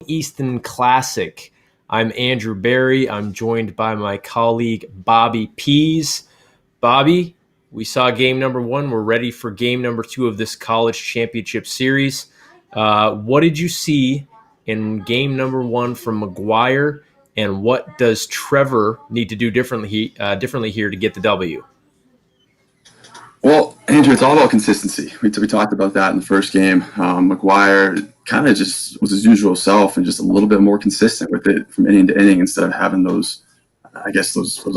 Easton Classic. I'm Andrew Barry. I'm joined by my colleague Bobby Pease. Bobby, we saw game number 1. We're ready for game number 2 of this college championship series. What did you see in game number 1 from McGuire, and what does Trevor need to do differently here to get the W? Well, Andrew, it's all about consistency. We talked about that in the first game. McGuire kind of just was his usual self and just a little bit more consistent with it from inning to inning instead of having those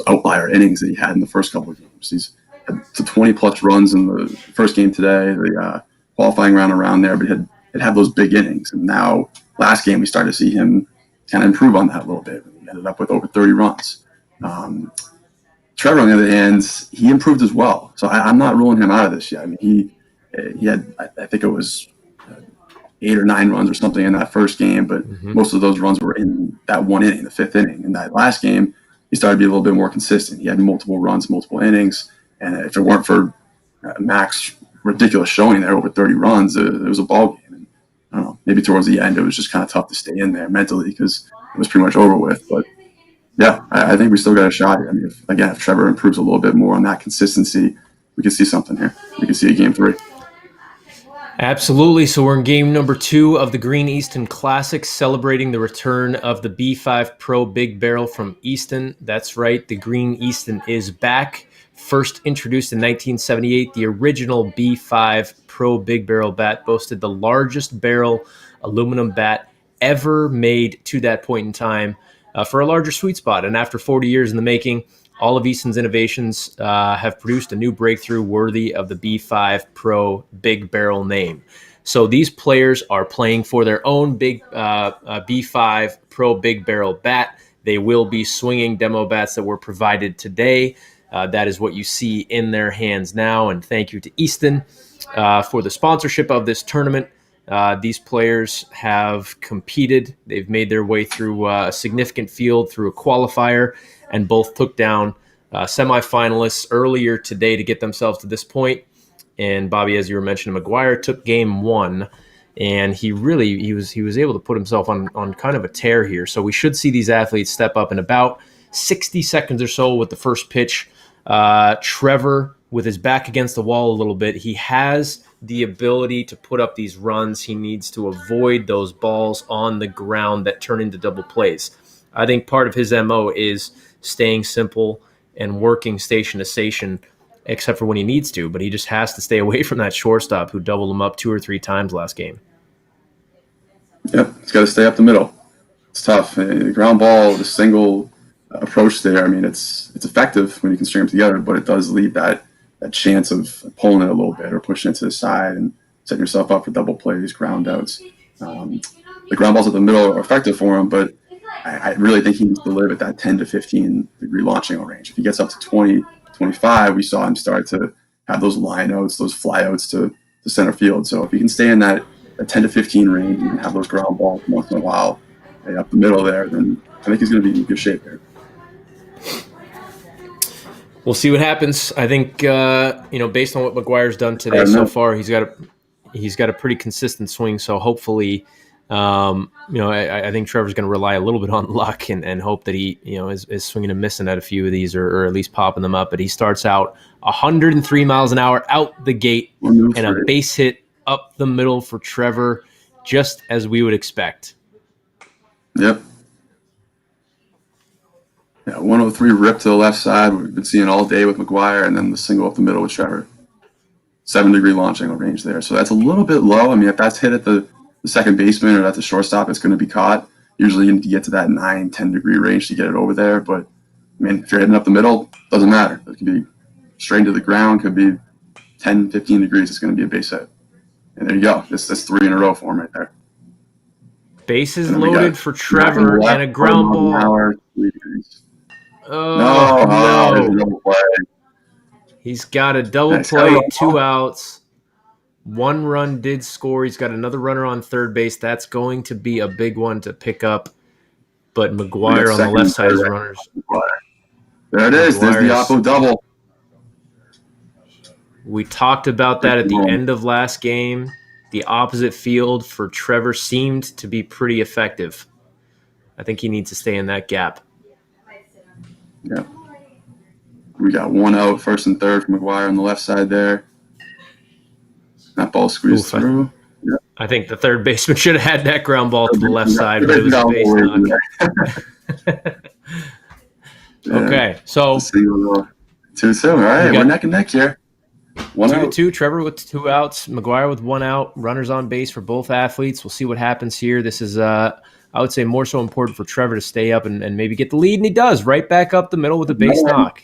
outlier innings that he had in the first couple of games. He's had 20-plus runs in the first game today, the qualifying round around there, but it had those big innings. And now last game we started to see him kind of improve on that a little bit. He ended up with over 30 runs. Trevor, on the other hand, he improved as well. So I'm not ruling him out of this yet. I mean, he had, I think it was 8 or 9 runs or something in that first game, but most of those runs were in that one inning, the 5th inning. In that last game, he started to be a little bit more consistent. He had multiple runs, multiple innings, and if it weren't for Mac's ridiculous showing there, over 30 runs, it was a ball game. And I don't know, maybe towards the end, it was just kind of tough to stay in there mentally because it was pretty much over with. But yeah, I think we still got a shot here. I mean, if Trevor improves a little bit more on that consistency, we can see something here. We can see a game 3. Absolutely. So we're in game number 2 of the Green Easton Classic, celebrating the return of the B5 Pro Big Barrel from Easton. That's right, the Green Easton is back. First introduced in 1978, the original B5 Pro Big Barrel bat boasted the largest barrel aluminum bat ever made to that point in time. For a larger sweet spot. And after 40 years in the making, all of Easton's innovations have produced a new breakthrough worthy of the B5 Pro Big Barrel name. So these players are playing for their own big B5 Pro Big Barrel bat. They will be swinging demo bats that were provided today. That is what you see in their hands now. And thank you to Easton for the sponsorship of this tournament. These players have competed. They've made their way through a significant field through a qualifier and both took down semifinalists earlier today to get themselves to this point. And Bobby, as you were mentioning, McGuire took game 1 and he was able to put himself on kind of a tear here. So we should see these athletes step up in about 60 seconds or so with the first pitch. Trevor, with his back against the wall a little bit, he has the ability to put up these runs. He needs to avoid those balls on the ground that turn into double plays. I think part of his MO is staying simple and working station to station, except for when he needs to, but he just has to stay away from that shortstop who doubled him up 2 or 3 times last game. Yep, he's got to stay up the middle. It's tough. The ground ball, the single approach there, I mean, it's effective when you can string them together, but it does leave that chance of pulling it a little bit or pushing it to the side and setting yourself up for double plays, ground outs. The ground balls at the middle are effective for him, but I really think he needs to live at that 10 to 15 degree launch angle range. If he gets up to 20, 25, we saw him start to have those line outs, those fly outs to center field. So if he can stay in that 10 to 15 range and have those ground balls once in a while up the middle there, then I think he's going to be in good shape there. We'll see what happens. I think based on what McGuire's done today so far, he's got a pretty consistent swing. So hopefully, I think Trevor's going to rely a little bit on luck and hope that he is swinging and missing at a few of these or at least popping them up. But he starts out 103 miles an hour out the gate and a base hit up the middle for Trevor, just as we would expect. Yep. Yeah, 103 rip to the left side. We've been seeing all day with McGuire, and then the single up the middle with Trevor. 7 degree launch angle range there. So that's a little bit low. I mean, if that's hit at the second baseman or at the shortstop, it's going to be caught. Usually you need to get to that 9, 10 degree range to get it over there. But, I mean, if you're hitting up the middle, doesn't matter. It could be straight into the ground, could be 10, 15 degrees. It's going to be a base hit. And there you go. That's 3 in a row for him right there. Bases loaded for Trevor and a ground ball. No. He's got a double play, 2 outs. 1 run did score. He's got another runner on third base. That's going to be a big one to pick up. But McGuire on the left side is runners. There it is. There's the Oppo double. We talked about that at the end of last game. the opposite field for Trevor seemed to be pretty effective. I think he needs to stay in that gap. Yeah. We got one out, first and third from McGuire on the left side there. That ball squeezed through. Yeah. I think the third baseman should have had that ground ball to the left side, but it was a base knock. Okay, so 2-2. All right, we're neck and neck here. 2-2. Trevor with 2 outs, McGuire with 1 out. Runners on base for both athletes. We'll see what happens here. This is, I would say, more so important for Trevor to stay up and maybe get the lead, and he does. Right back up the middle with a base knock.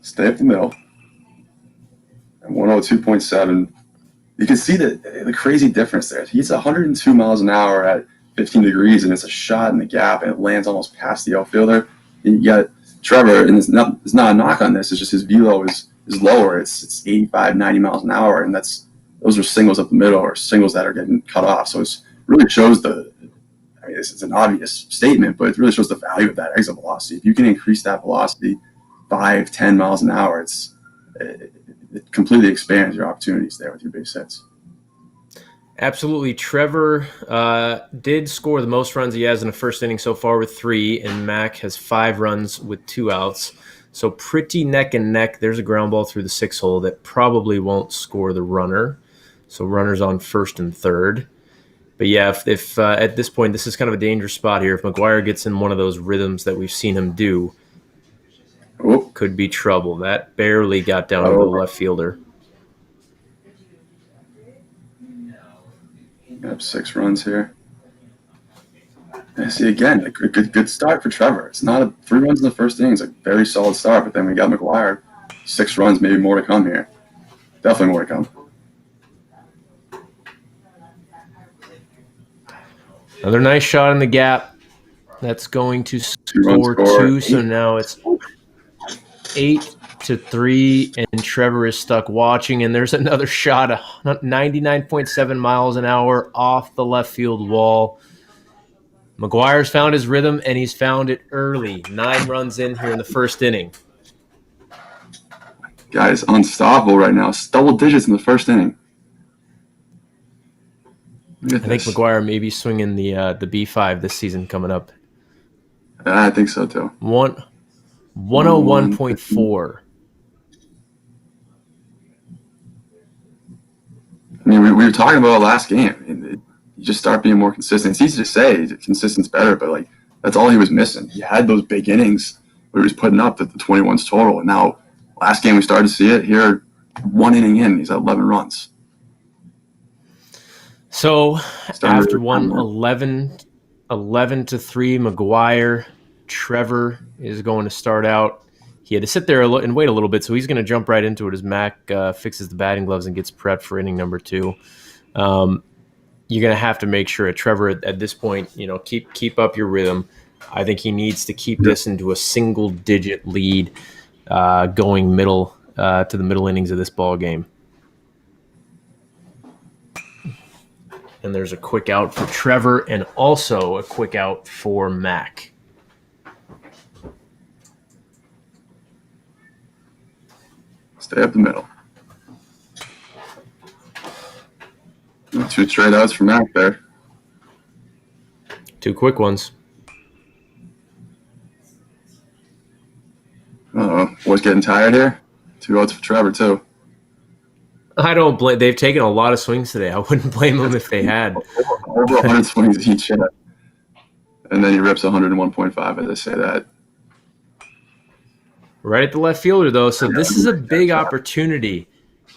Stay up the middle. And 102.7. You can see the crazy difference there. He's 102 miles an hour at 15 degrees, and it's a shot in the gap, and it lands almost past the outfielder. And you got Trevor, and it's not a knock on this. It's just his velo is lower. It's 85, 90 miles an hour, and those are singles up the middle or singles that are getting cut off. So it really shows this is an obvious statement, but it really shows the value of that exit velocity. If you can increase that velocity 5, 10 miles an hour, it completely expands your opportunities there with your base hits. Absolutely. Trevor did score the most runs he has in the first inning so far with 3, and Mac has 5 runs with 2 outs. So pretty neck and neck. There's a ground ball through the 6 hole that probably won't score the runner. So runners on first and third. But yeah, if at this point, this is kind of a dangerous spot here. If McGuire gets in one of those rhythms that we've seen him do, could be trouble. That barely got down to the left fielder. We have 6 runs here. And see, again, a good start for Trevor. It's not 3 runs in the first inning. It's a very solid start, but then we got McGuire. 6 runs, maybe more to come here. Definitely more to come. Another nice shot in the gap. That's going to score 2. So now it's 8-3, and Trevor is stuck watching. And there's another shot, 99.7 miles an hour off the left field wall. McGuire's found his rhythm, and he's found it early. 9 runs in here in the first inning. Guys, unstoppable right now. It's double digits in the first inning. I think McGuire may be swinging the B5 this season coming up. I think so too. 101.4. I mean, we were talking about last game. You just start being more consistent. It's easy to say consistent's better, but that's all he was missing. He had those big innings where he was putting up the 21s total, and now last game we started to see it. Here, 1 inning in, he's at 11 runs. So after 11-3 McGuire, Trevor is going to start out. He had to sit there and wait a little bit, so he's going to jump right into it as Mac fixes the batting gloves and gets prepped for inning number 2. You're going to have to make sure Trevor at this point, keep up your rhythm. I think he needs to keep this into a single-digit lead going middle to the middle innings of this ball game. And there's a quick out for Trevor and also a quick out for Mac. Stay up the middle. 2 straight outs for Mac there. 2 quick ones. Uh-oh. Boy's getting tired here. 2 outs for Trevor, too. I don't blame. They've taken a lot of swings today. I wouldn't blame them if they had. Over 100 swings each hit. And then he rips 101.5, as I say that. Right at the left fielder, though. So this is a big opportunity.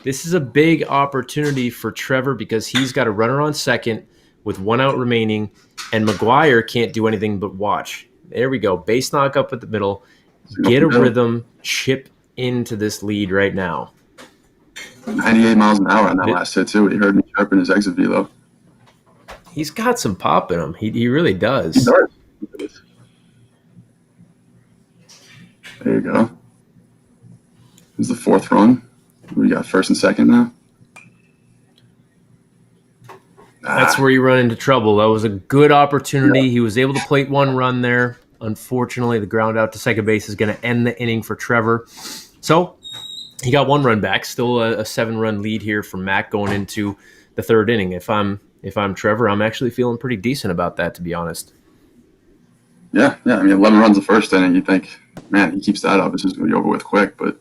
This is a big opportunity for Trevor because he's got a runner on second with 1 out remaining, and McGuire can't do anything but watch. There we go. Base knock up at the middle. Get a rhythm. Chip into this lead right now. 98 miles an hour on that last hit, too. He heard me chirping his exit velo. He's got some pop in him. He really does. He does. There you go. This is the 4th run. We got first and second now. That's where you run into trouble. That was a good opportunity. Yeah. He was able to plate 1 run there. Unfortunately, the ground out to second base is going to end the inning for Trevor. So he got 1 run back, still a 7-run lead here from Mac going into the 3rd inning. If I'm Trevor, I'm actually feeling pretty decent about that, to be honest. Yeah. I mean, 11 runs the 1st inning. You think, man, he keeps that up, it's just going to be over with quick. But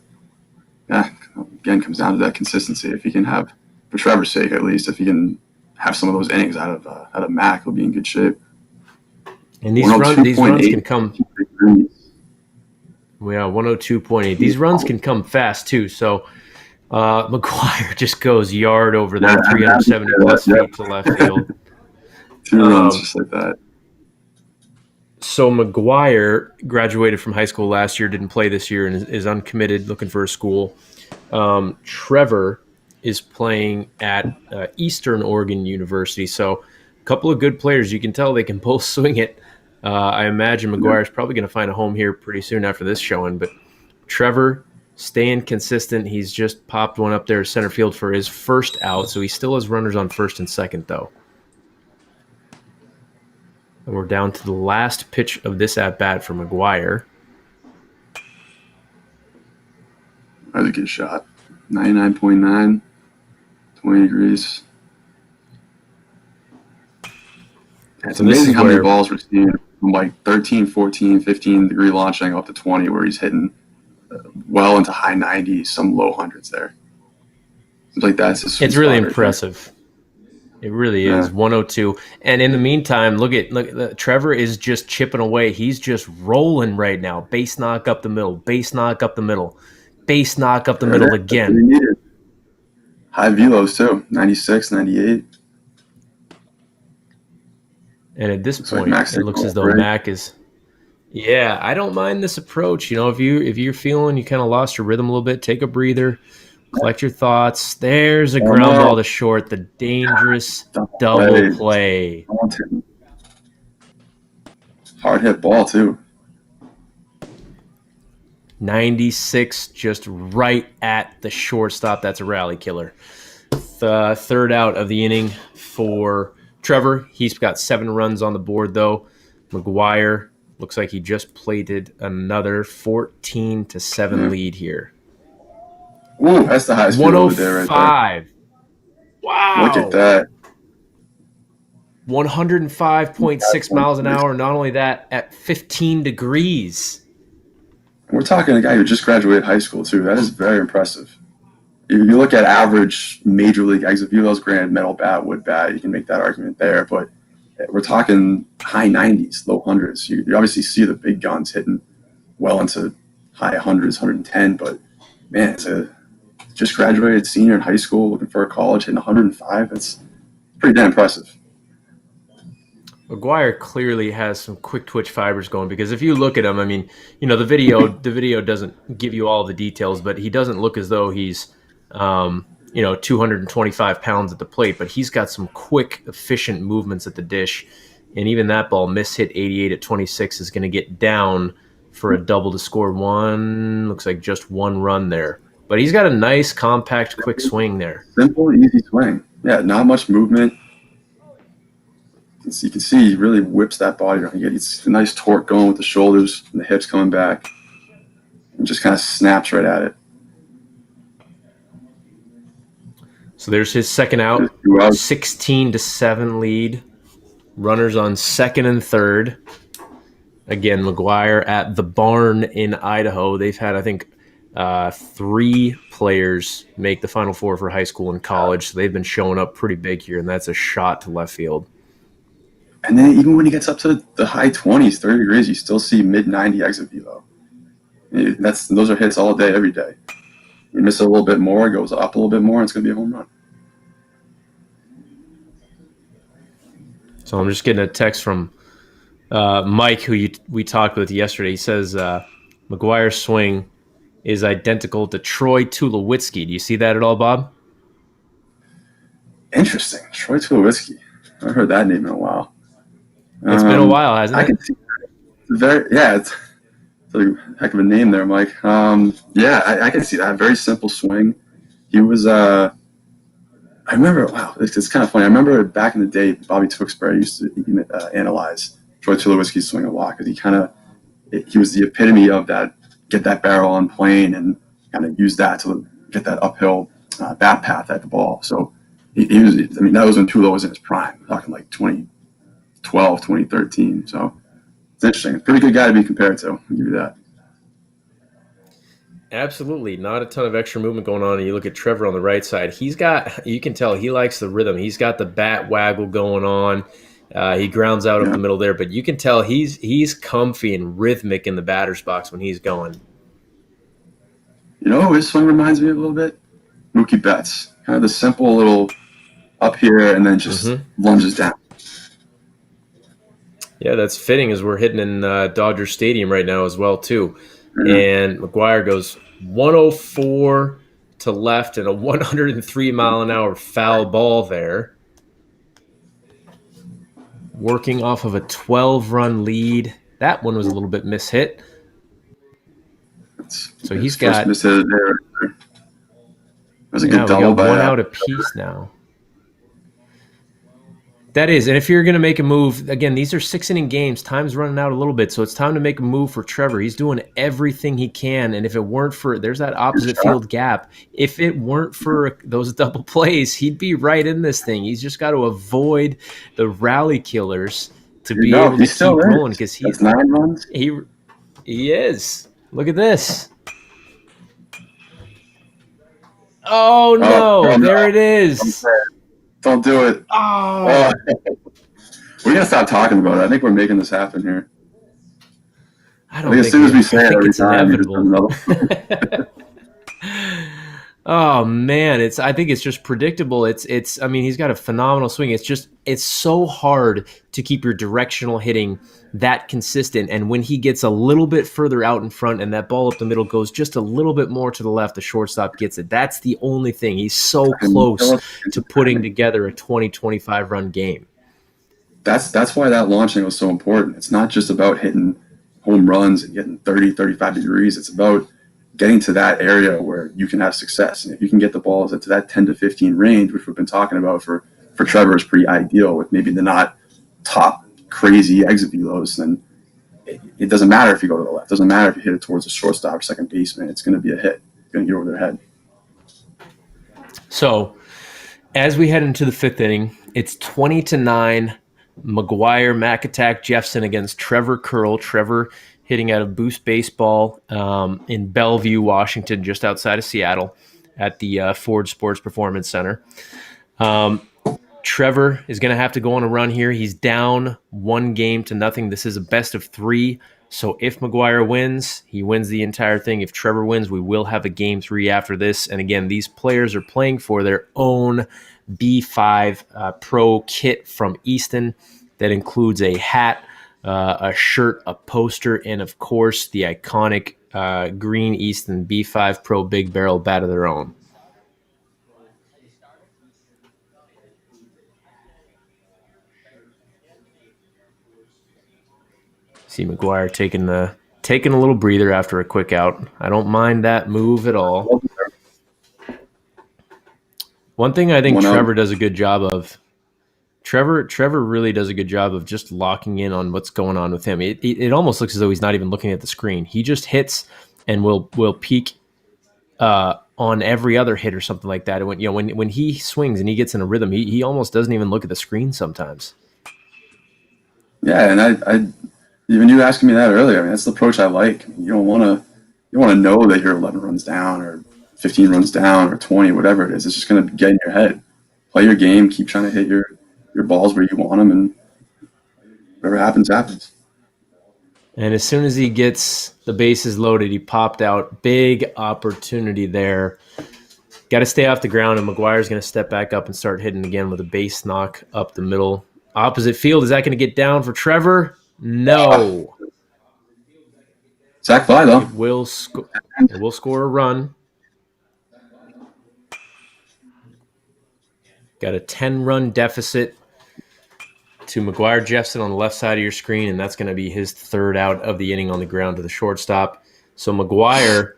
yeah, again, comes down to that consistency. If he can have, for Trevor's sake at least, if he can have some of those innings out of Mac, he'll be in good shape. And these runs can come. Yeah, 102.8. These runs can come fast too. So McGuire just goes yard over there, 370 plus feet to left field. 2 runs just like that. So McGuire graduated from high school last year, didn't play this year, and is uncommitted, looking for a school. Trevor is playing at Eastern Oregon University. So a couple of good players. You can tell they can both swing it. I imagine McGuire's probably going to find a home here pretty soon after this showing. But Trevor staying consistent. He's just popped one up there center field for his first out. So he still has runners on 1st and 2nd, though. And we're down to the last pitch of this at-bat for McGuire. That's a good shot. 99.9, 20 degrees. It's amazing how many balls we're seeing from like 13, 14, 15 degree launch angle up to 20, where he's hitting well into high 90s, some low hundreds there. Seems like that's his It's really impressive. It really is. 102. And in the meantime, look at Trevor is just chipping away. He's just rolling right now. Base knock up the middle. Base knock up the middle. Base knock up the middle again. High velos too. 96, 98. And at this point, it looks as though Mac is. Yeah, I don't mind this approach. You know, if you're feeling you kind of lost your rhythm a little bit, take a breather. Collect your thoughts. There's a ground ball to short. The dangerous double play. Hard hit ball, too. 96, just right at the shortstop. That's a rally killer. The 3rd out of the inning for Trevor. He's got 7 runs on the board, though. McGuire looks like he just plated another 14-7 lead here. Ooh, that's the highest 105. Right there. Wow. Look at that. 105.6 miles an hour. Not only that, at 15 degrees. We're talking a guy who just graduated high school, too. That is very impressive. If you look at average major league exit velos, granted, metal bat, wood bat, you can make that argument there. But we're talking high 90s, low hundreds. You obviously see the big guns hitting well into high hundreds, 110. But, man, it's a just graduated senior in high school looking for a college hitting 105. It's pretty damn impressive. McGuire clearly has some quick twitch fibers going, because if you look at him, I mean, you know, the video doesn't give you all the details, but he doesn't look as though he's 225 pounds at the plate, but he's got some quick, efficient movements at the dish. And even that ball, miss hit 88 at 26, is going to get down for a double to score one. Looks like just 1 run there. But he's got a nice, compact, quick swing there. Simple, easy swing. Yeah, not much movement. You can see he really whips that body around. He gets a nice torque going with the shoulders and the hips coming back. And just kind of snaps right at it. So there's his 2nd out. 16-7 lead. Runners on 2nd and 3rd. Again, McGuire at the barn in Idaho. They've had, I think, 3 players make the Final Four for high school and college. So they've been showing up pretty big here, and that's a shot to left field. And then even when he gets up to the high 20s, 30 degrees, you still see mid-90 exit velo. Those are hits all day, every day. You miss it a little bit more, it goes up a little bit more, and it's going to be a home run. So I'm just getting a text from Mike, who we talked with yesterday. He says McGuire's swing is identical to Troy Tulowitzki. Do you see that at all, Bob? Interesting. Troy Tulowitzki. I haven't heard that name in a while. It's been a while, hasn't it? I can see that. It's a heck of a name there, Mike. I can see that. Very simple swing. He was I remember, wow, it's kind of funny. I remember back in the day, Bobby Tewksbury used to analyze Troy Tulowitzki's swing a lot, because he was the epitome of that, get that barrel on plane and kind of use that to get that uphill bat path at the ball. So he was, I mean, that was when Tulo was in his prime, I'm talking like 2012, 2013. So it's interesting. Pretty good guy to be compared to. I'll give you that. Absolutely. Not a ton of extra movement going on. And you look at Trevor on the right side. You can tell he likes the rhythm. He's got the bat waggle going on. He grounds out up the middle there, but you can tell he's comfy and rhythmic in the batter's box when he's going. You know, his swing reminds me of a little bit Mookie Betts. Kind of the simple little up here and then just lunges down. Yeah, that's fitting as we're hitting in Dodger Stadium right now as well, too. And McGuire goes 104 to left and a 103-mile-an-hour foul ball there. Working off of a 12-run lead. That one was a little bit mishit. So he's got... Mishit there. That was a good double. We got one out apiece now. That is, and if you're going to make a move, again, these are 6-inning games. Time's running out a little bit, so it's time to make a move for Trevor. He's doing everything he can, and if it weren't for, there's that opposite field gap. If it weren't for those double plays, he'd be right in this thing. He's just got to avoid the rally killers to be able to keep rolling because he's 9 runs. He is. Look at this. Oh no! There it is. Don't do it. Oh. We're going to stop talking about it. I think we're making this happen here. I think as soon as we say it every it's time, inevitable. Oh man, I think it's just predictable. I mean, he's got a phenomenal swing. It's so hard to keep your directional hitting that consistent. And when he gets a little bit further out in front and that ball up the middle goes just a little bit more to the left, the shortstop gets it. That's the only thing. He's so close to putting together a 20-25 run game. That's why that launching was so important. It's not just about hitting home runs and getting 30, 35 degrees. It's about getting to that area where you can have success. And if you can get the balls to that 10 to 15 range, which we've been talking about for Trevor, is pretty ideal with maybe the not top crazy exit velos, then it doesn't matter if you go to the left. It doesn't matter if you hit it towards the shortstop or second baseman. It's going to be a hit. It's going to get over their head. So as we head into the 5th inning, it's 20-9. McGuire, McAttack, Jeffson against Trevor Curl. Trevor hitting out of Boost Baseball in Bellevue, Washington, just outside of Seattle at the Ford Sports Performance Center. Trevor is going to have to go on a run here. He's down 1-0. This is a best of 3. So if McGuire wins, he wins the entire thing. If Trevor wins, we will have a Game 3 after this. And again, these players are playing for their own B5 Pro kit from Easton that includes a hat, a shirt, a poster, and of course the iconic green Easton B5 Pro Big Barrel bat of their own. See McGuire taking a little breather after a quick out. I don't mind that move at all. One thing I think Trevor does a good job of. Trevor really does a good job of just locking in on what's going on with him. It almost looks as though he's not even looking at the screen. He just hits and will peek on every other hit or something like that. And when he swings and he gets in a rhythm, he almost doesn't even look at the screen sometimes. Yeah, and I even you asking me that earlier, I mean, that's the approach I like. You don't want to know that you're 11 runs down or 15 runs down or 20, whatever it is. It's just going to get in your head. Play your game, keep trying to hit your balls where you want them, and whatever happens, happens. And as soon as he gets the bases loaded, he popped out. Big opportunity there. Got to stay off the ground, and McGuire's going to step back up and start hitting again with a base knock up the middle. Opposite field, is that going to get down for Trevor? No. Sack fly, though. It will score a run. Got a 10-run deficit to McGuire Jeffson on the left side of your screen, and that's going to be his 3rd out of the inning on the ground to the shortstop. So McGuire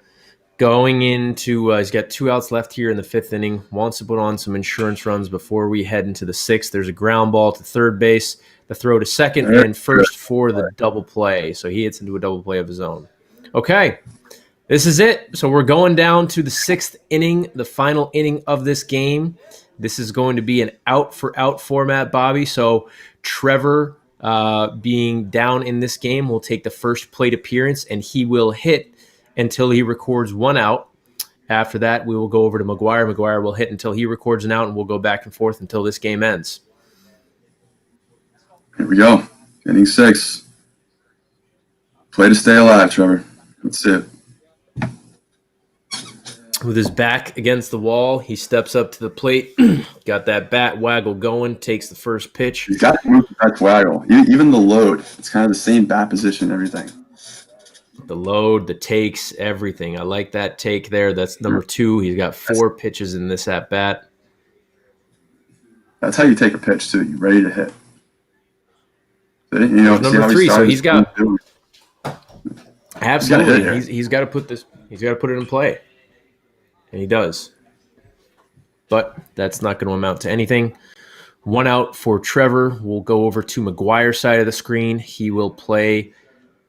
going into he's got 2 outs left here in the 5th inning, wants to put on some insurance runs before we head into the 6th. There's a ground ball to third base, the throw to second, and first for the double play. So he hits into a double play of his own. Okay, This is it. So we're going down to the 6th inning, the final inning of this game. This is going to be an out-for-out format, Bobby. So Trevor, being down in this game, will take the first plate appearance, and he will hit until he records one out. After that, we will go over to McGuire. McGuire will hit until he records an out, and we'll go back and forth until this game ends. Here we go. Inning 6. Play to stay alive, Trevor. Let's see it. With his back against the wall, he steps up to the plate, got that bat waggle going, takes the first pitch. He's got to move the bat waggle. Even the load, it's kind of the same bat position, everything. The load, the takes, everything. I like that take there. That's number 2. He's got 4 pitches in this at bat. That's how you take a pitch, too. You're ready to hit. See? Number 3, so he's got absolutely. He's got to put this. He's got to put it in play. And he does. But that's not going to amount to anything. 1 out for Trevor. We'll go over to McGuire's side of the screen. He will play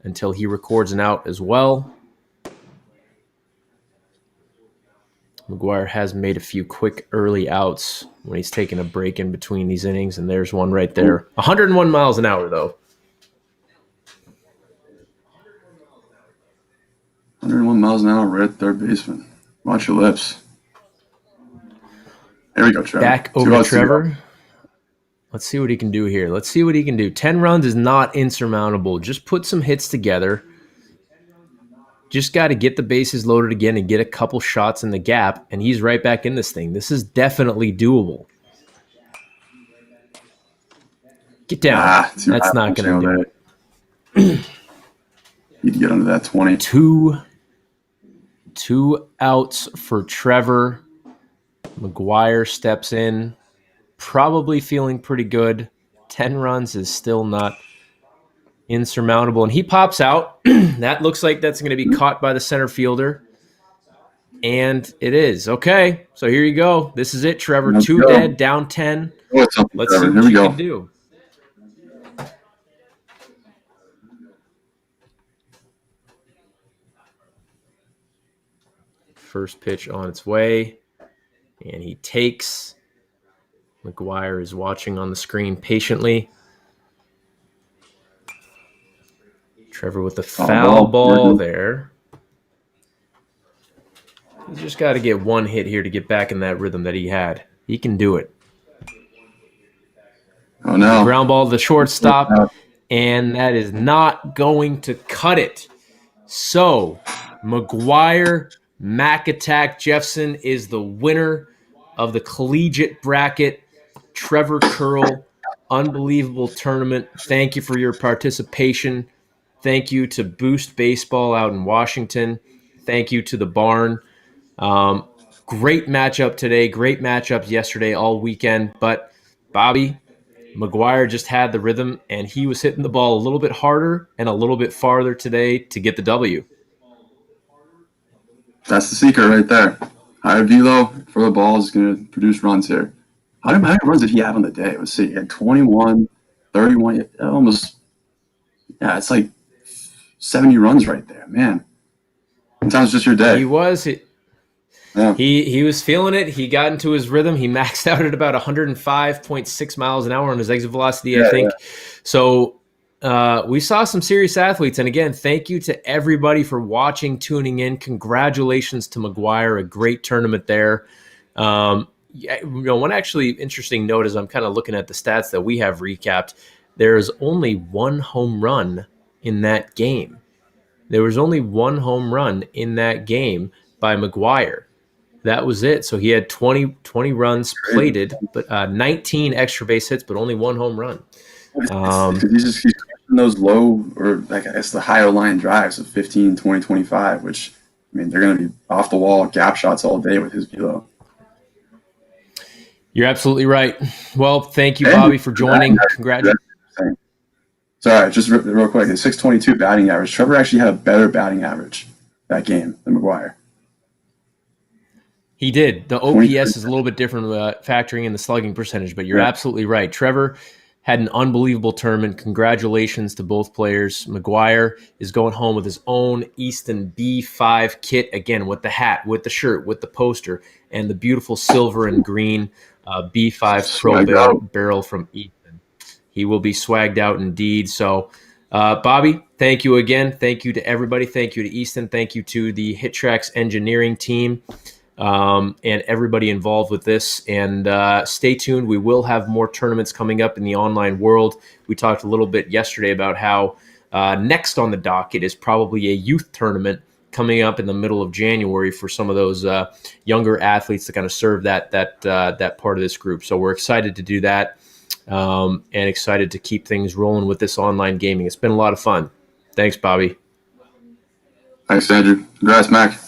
until he records an out as well. McGuire has made a few quick early outs when he's taken a break in between these innings, and there's one right there. 101 miles an hour, though. 101 miles an hour, right at third baseman. Watch your lips. There we go, Trevor. Back over to Trevor. Let's see what he can do here. Let's see what he can do. 10 runs is not insurmountable. Just put some hits together. Just got to get the bases loaded again and get a couple shots in the gap, and he's right back in this thing. This is definitely doable. Get down. That's not going to do it. Need to get under that 20. Two outs for Trevor. McGuire steps in, probably feeling pretty good. 10 runs is still not insurmountable. And he pops out. That looks like that's going to be caught by the center fielder. And it is. Okay, so here you go. This is it, Trevor. Let's 2 go. dead, down 10. Let's see what you can do. First pitch on its way, and he takes. McGuire is watching on the screen patiently. Trevor with the foul ball there. He's just got to get one hit here to get back in that rhythm that he had. He can do it. Oh, no. Ground ball to the shortstop, and that is not going to cut it. So, McGuire, Mac Attack Jeffson is the winner of the collegiate bracket. Trevor Curl, unbelievable tournament. Thank you for your participation. Thank you to Boost Baseball out in Washington. Thank you to the Barn. Great matchup today. Great matchups yesterday all weekend. But Bobby, McGuire just had the rhythm, and he was hitting the ball a little bit harder and a little bit farther today to get the W. That's the secret right there. Higher velo for the ball is going to produce runs here. How many runs did he have on the day? Let's see. He had 21, 31, almost. Yeah, it's like 70 runs right there, man. Sometimes just your day. He was. Yeah. He was feeling it. He got into his rhythm. He maxed out at about 105.6 miles an hour on his exit velocity, I think. Yeah. So we saw some serious athletes. And again, thank you to everybody for watching, tuning in. Congratulations to McGuire. A great tournament there. One actually interesting note as I'm kind of looking at the stats that we have recapped, there is only one home run in that game. There was only one home run in that game by McGuire. That was it. So he had 20 runs plated, but 19 extra base hits, but only one home run. He's just those low, or I guess the higher line drives of 15, 20, 25, which, I mean, they're going to be off the wall gap shots all day with his velo. You're absolutely right. Well, thank you, Bobby, for joining. Congratulations. Sorry, just real quick. His 622 batting average. Trevor actually had a better batting average that game than McGuire. He did. The OPS is a little bit different, factoring in the slugging percentage, but you're absolutely right. Trevor had an unbelievable tournament. Congratulations to both players. McGuire is going home with his own Easton B5 kit, again, with the hat, with the shirt, with the poster, and the beautiful silver and green B5 Pro barrel from Easton. He will be swagged out indeed. So, Bobby, thank you again. Thank you to everybody. Thank you to Easton. Thank you to the HitTrax engineering team. And everybody involved with this. And stay tuned. We will have more tournaments coming up in the online world. We talked a little bit yesterday about how next on the docket is probably a youth tournament coming up in the middle of January for some of those younger athletes to kind of serve that part of this group. So we're excited to do that and excited to keep things rolling with this online gaming. It's been a lot of fun. Thanks, Bobby. Thanks, Andrew. Congrats, Mac.